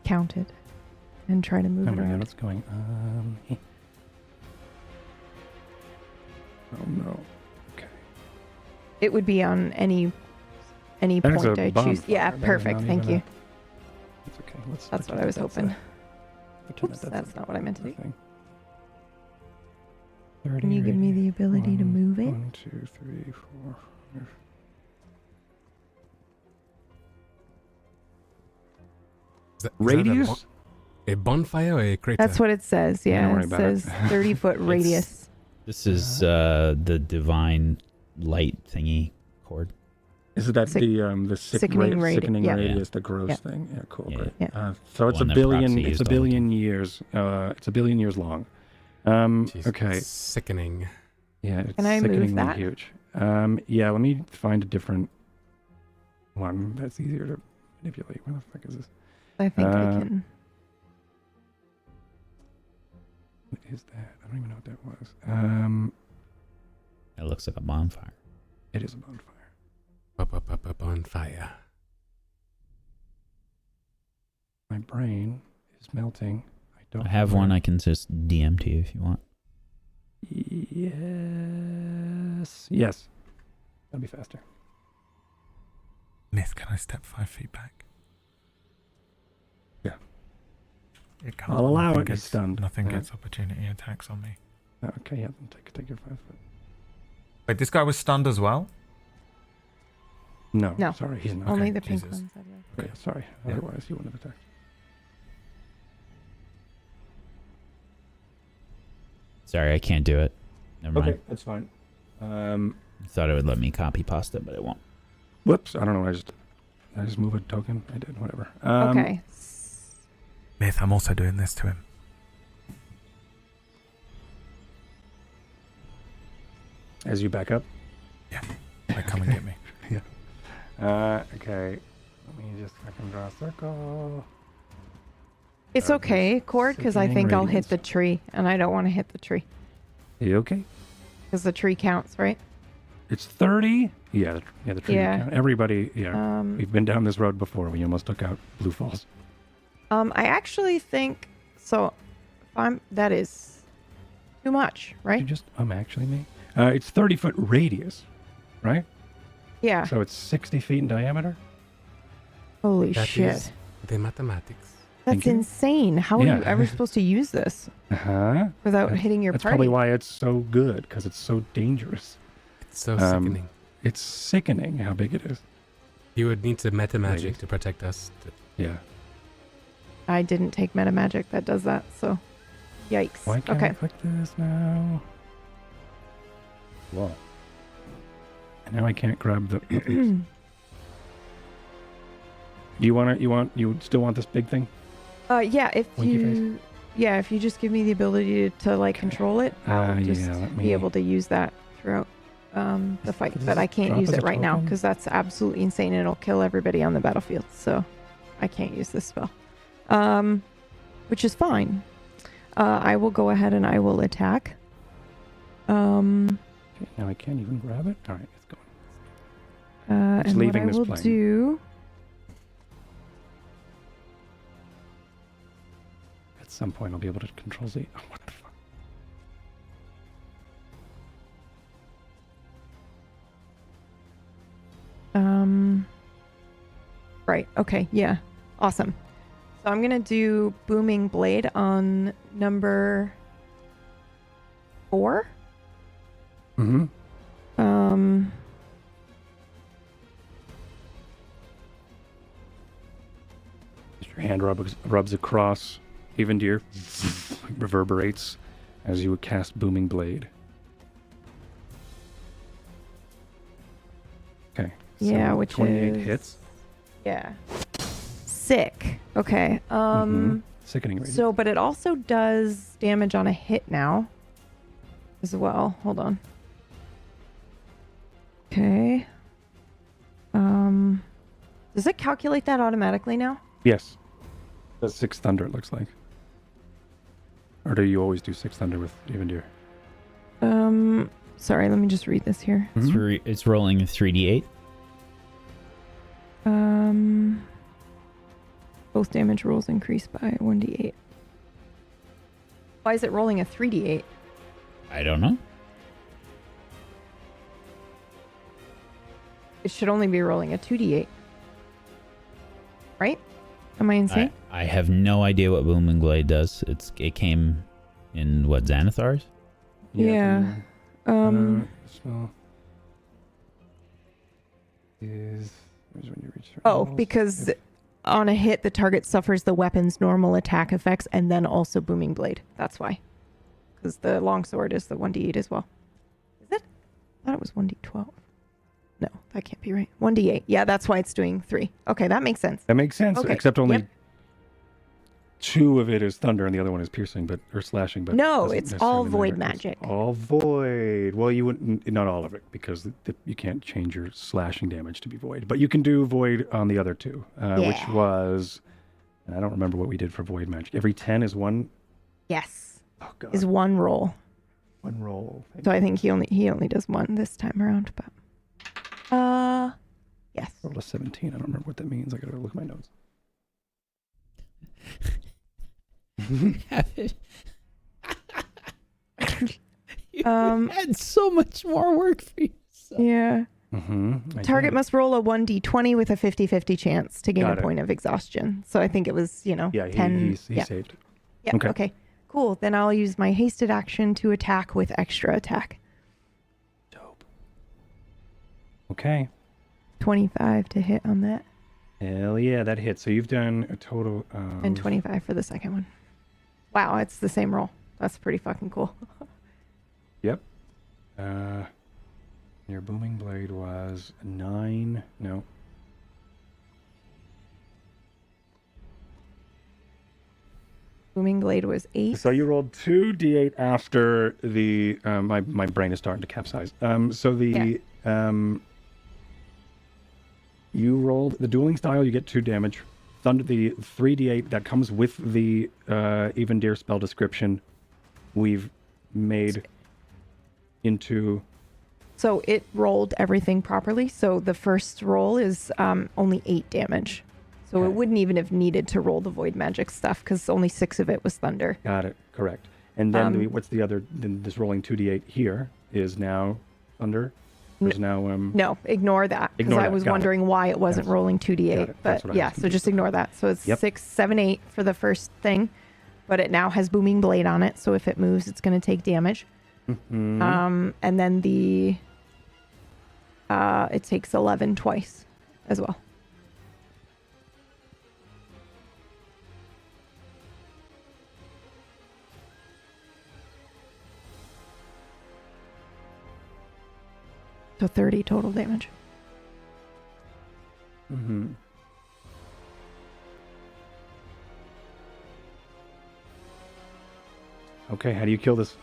count it and try to move Oh it my god, around. what's going on? Oh no. Okay. It would be on any There's point a I choose. bonfire. Yeah, There's perfect. not Thank even you. It's okay. Let's That's pretend what I was that that's hoping. pretend Oops, that that's not what I meant to do. thing. Can you give me the ability to move it? 1, 2, 3, 4, 5. Is that Radius? a bonfire or a crater? That's what it says. Don't Yeah, worry it about it. says 30-foot radius. This is the divine light thingy cord. Is it that Sick- the sickening radi- sickening yeah. radius, the gross Yeah. thing? Yeah, cool. Yeah. Great. Yeah. So it's One a that billion. Proxy It's a used all the time. billion years. It's a billion years long. Jeez, Okay. Sickening. Yeah, it's Can I move sickeningly that? huge. Yeah, let me find a different one that's easier to manipulate. Where the fuck is this? I think I Uh, can. What is that? I don't even know what that was. It looks like a bonfire. It is a bonfire. Bonfire. My brain is melting. I don't. I have know one where- I can just DM to you if you want. Yes. Yes. That'll be faster. Myth, can I step 5 feet back? Yeah. It can't. I'll allow Nothing it. He's gets- stunned. Nothing Yeah. gets opportunity attacks on me. Okay, yeah, then take your 5 foot. Wait, this guy was stunned as well? No, No. sorry, he's not. Only okay, the pink Jesus. ones. I'd like. Yeah, sorry. Yeah. Otherwise, he wouldn't have attacked. Sorry, I can't do it. Never mind. that's fine. Thought it would let me copy pasta, but it won't. Whoops, I don't know. Did I just move a token? I did. Whatever. Okay. Myth, I'm also doing this to him. As you back up. Like, come and get me. Okay. Let me just fucking draw a circle. It's okay, Cord, because I Sickening think I'll radiance. hit the tree, and I don't want to hit the tree You okay? because the tree counts, right? It's 30. Yeah, the tree. Yeah. Count. Everybody. Yeah. Um, We've been down this road before. We almost took out Blue Falls. I actually think so. That is too much, You right? just actually me. It's 30-foot radius, right? Yeah. So it's 60 feet in diameter. Holy That shit. is the mathematics. Thank That's you. insane. How are Yeah. you ever supposed to use this Uh-huh. without That's- hitting your That's party? probably why it's so good, because it's so dangerous. It's so Um, sickening. It's sickening how big it is. You would need the meta magic Radius. to protect us. Yeah. I didn't take meta magic that does that, so yikes. Why can't Okay. I click this now? Whoa. And now I can't grab the... You still want this big thing? Yeah, if Winky face? if you just give me the ability to like control it, I'll just let me... be able to use that throughout the fight. Does But this I can't drop use as it a right now token? because that's absolutely insane. It'll kill everybody on the battlefield, so I can't use this spell. Which is fine. I will go ahead and I will attack. Okay. Okay, now I can't even grab it. All right, it's going. And leaving what I this will plane. do... At some point, I'll be able to control Z. Oh, what the fuck? Right. Okay. Yeah. Awesome. So I'm gonna do Booming Blade on number 4. Mm-hmm. Your hand rubs across. Even deer reverberates as you would cast Booming Blade. Okay. Yeah, so which 28 is- hits. Yeah. Sick. Okay. Sickening radius. So, but it also does damage on a hit now as well. Hold on. Okay. Does it calculate that automatically now? Yes. That's 6 thunder, it looks like. Or do you always do 6 thunder with even deer? Sorry, let me just read this here. It's rolling a 3d8. Both damage rolls increase by 1d8. Why is it rolling a 3d8? I don't know. It should only be rolling a 2d8. Right? Am I insane? I have no idea what Booming Blade does. It came in what, Xanathar's? Yeah. Spell is when you reach certain Oh, levels. because on a hit, the target suffers the weapon's normal attack effects and then also Booming Blade. That's why. Because the longsword is the 1d8 as well. Is it? I thought it was 1d12. No, that can't be right. 1d8. Yeah, that's why it's doing 3. Okay, that makes sense. That makes sense, Okay, except only yep. 2 of it is thunder and the other one is piercing, or slashing. But No, doesn't it's all necessarily void matter. It's magic. all void. Well, you wouldn't, not all of it, because you can't change your slashing damage to be void. But you can do void on the other 2, which Yeah. was, and I don't remember what we did for void magic. Every 10 is 1. Yes. Oh god, Is 1 roll. 1 roll. So I think he only does 1 this time around, but yes. Rolled a 17. I don't remember what that means. I gotta look at my notes. You Um, had so much more work for you. Yeah. Mm-hmm. Target must roll a 1d20 with a 50-50 chance to gain Got a it. point of exhaustion. So I think it was, Yeah, 10. he yeah. saved. Yeah. okay. Okay. Cool. Then I'll use my hasted action to attack with extra attack. Dope. Okay. 25 to hit on that, Hell yeah, that hits. So you've done a total of... and 25 for the second one. Wow, it's the same roll. That's pretty fucking cool. Yep. Your booming blade was 9. No. Booming blade was 8. So you rolled 2d8 after the... my brain is starting to capsize. So the... you rolled the dueling style, you get 2 damage. Thunder, the 3d8 that comes with the even deer spell description, we've made into... So it rolled everything properly. So the first roll is only 8 damage. So it Okay. wouldn't even have needed to roll the void magic stuff because only 6 of it was thunder. Got it. Correct. And then what's the other? Then this rolling 2d8 here is now thunder. There's now No, ignore that because Ignore I that. was Got it. wondering why it wasn't Yes. rolling Got 2d8. it. That's But what I yeah, was so confused just about. ignore that. So it's Yep. 6, 7, 8 for the first thing, but it now has booming blade on it. So if it moves, it's going to take damage. Mhm. And then the it takes 11 twice as well. So 30 total damage. Mhm. Okay, how do you kill this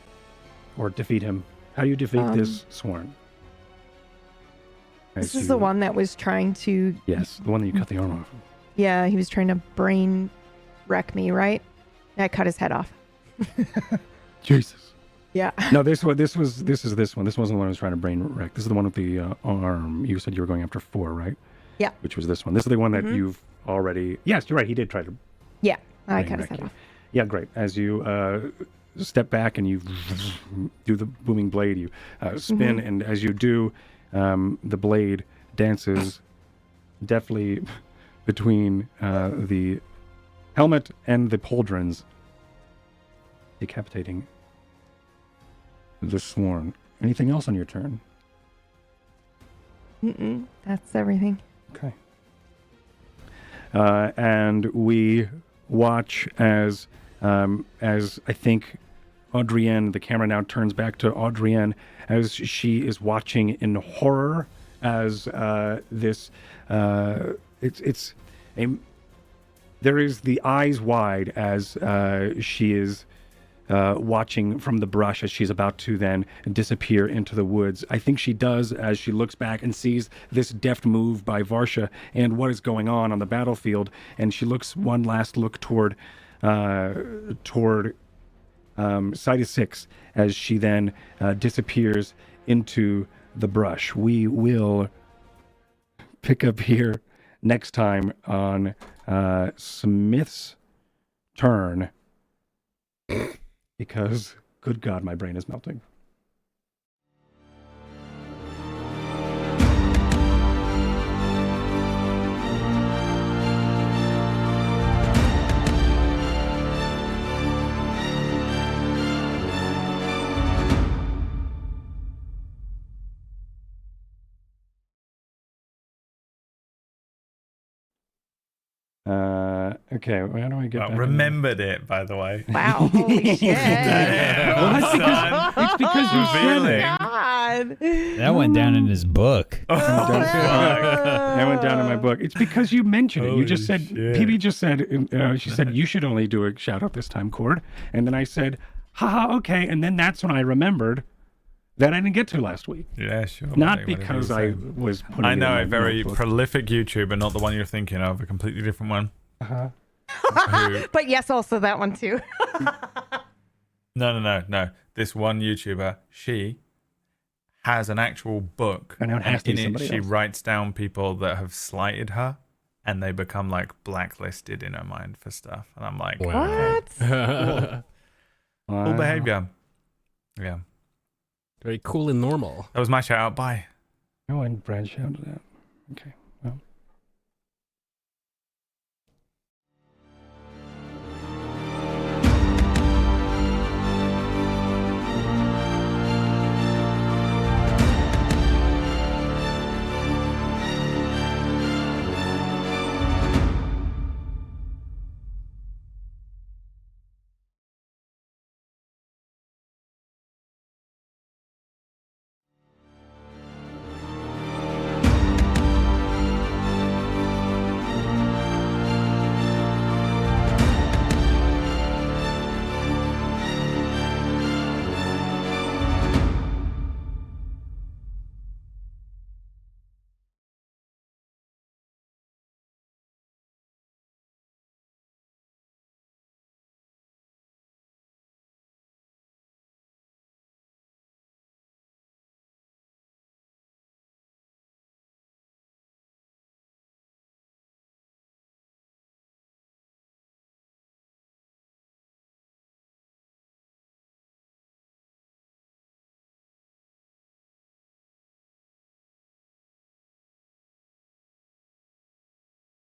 or defeat him? How do you defeat this sworn? This As is the you- one that was trying to, Yes, the one that you cut the arm off. yeah, he was trying to brain wreck me, right? I cut his head off. Jesus. Yeah. No, this is this one. This wasn't the one I was trying to brain wreck. This is the one with the arm. You said you were going after 4, right? Yeah. Which was this one. This is the one that you've already. Yes, you're right. He did try to. Yeah. I brain kind of wreck set you. off. Yeah, great. As you step back and you do the booming blade, you spin, and as you do, the blade dances deftly between the helmet and the pauldrons, decapitating the sworn. Anything else on your turn? That's everything. Okay. And we watch as I think Audrienne, the camera now turns back to Audrienne as she is watching in horror as there is the eyes wide as she is watching from the brush as she's about to then disappear into the woods. I think she does as she looks back and sees this deft move by Varsha and what is going on the battlefield, and she looks one last look toward Side 6 as she then disappears into the brush. We will pick up here next time on Smith's turn because, good God, my brain is melting. Okay, where do I get back? Remembered it, by the way. Wow. Holy shit. Damn, son. It's because you said it. God. That went down in his book. That went down in my book. It's because you mentioned it. You just said, shit. PB just said, she said, you should only do a shout out this time, Cord. And then I said, haha, okay. And then that's when I remembered that I didn't get to last week. Yeah, sure. Not whatever because you I say. was putting I it know in my a very notebook. prolific YouTuber, not the one you're thinking of, a completely different one. Uh-huh. But yes, also that one too. No. This one YouTuber, she has an actual book. I know it has to in be it, somebody she else. writes down people that have slighted her, and they become like blacklisted in her mind for stuff. And I'm like, What? Full Wow. behavior. Yeah. Very cool and normal. That was my shout out. Bye. Oh, and Brad shouted out. Okay.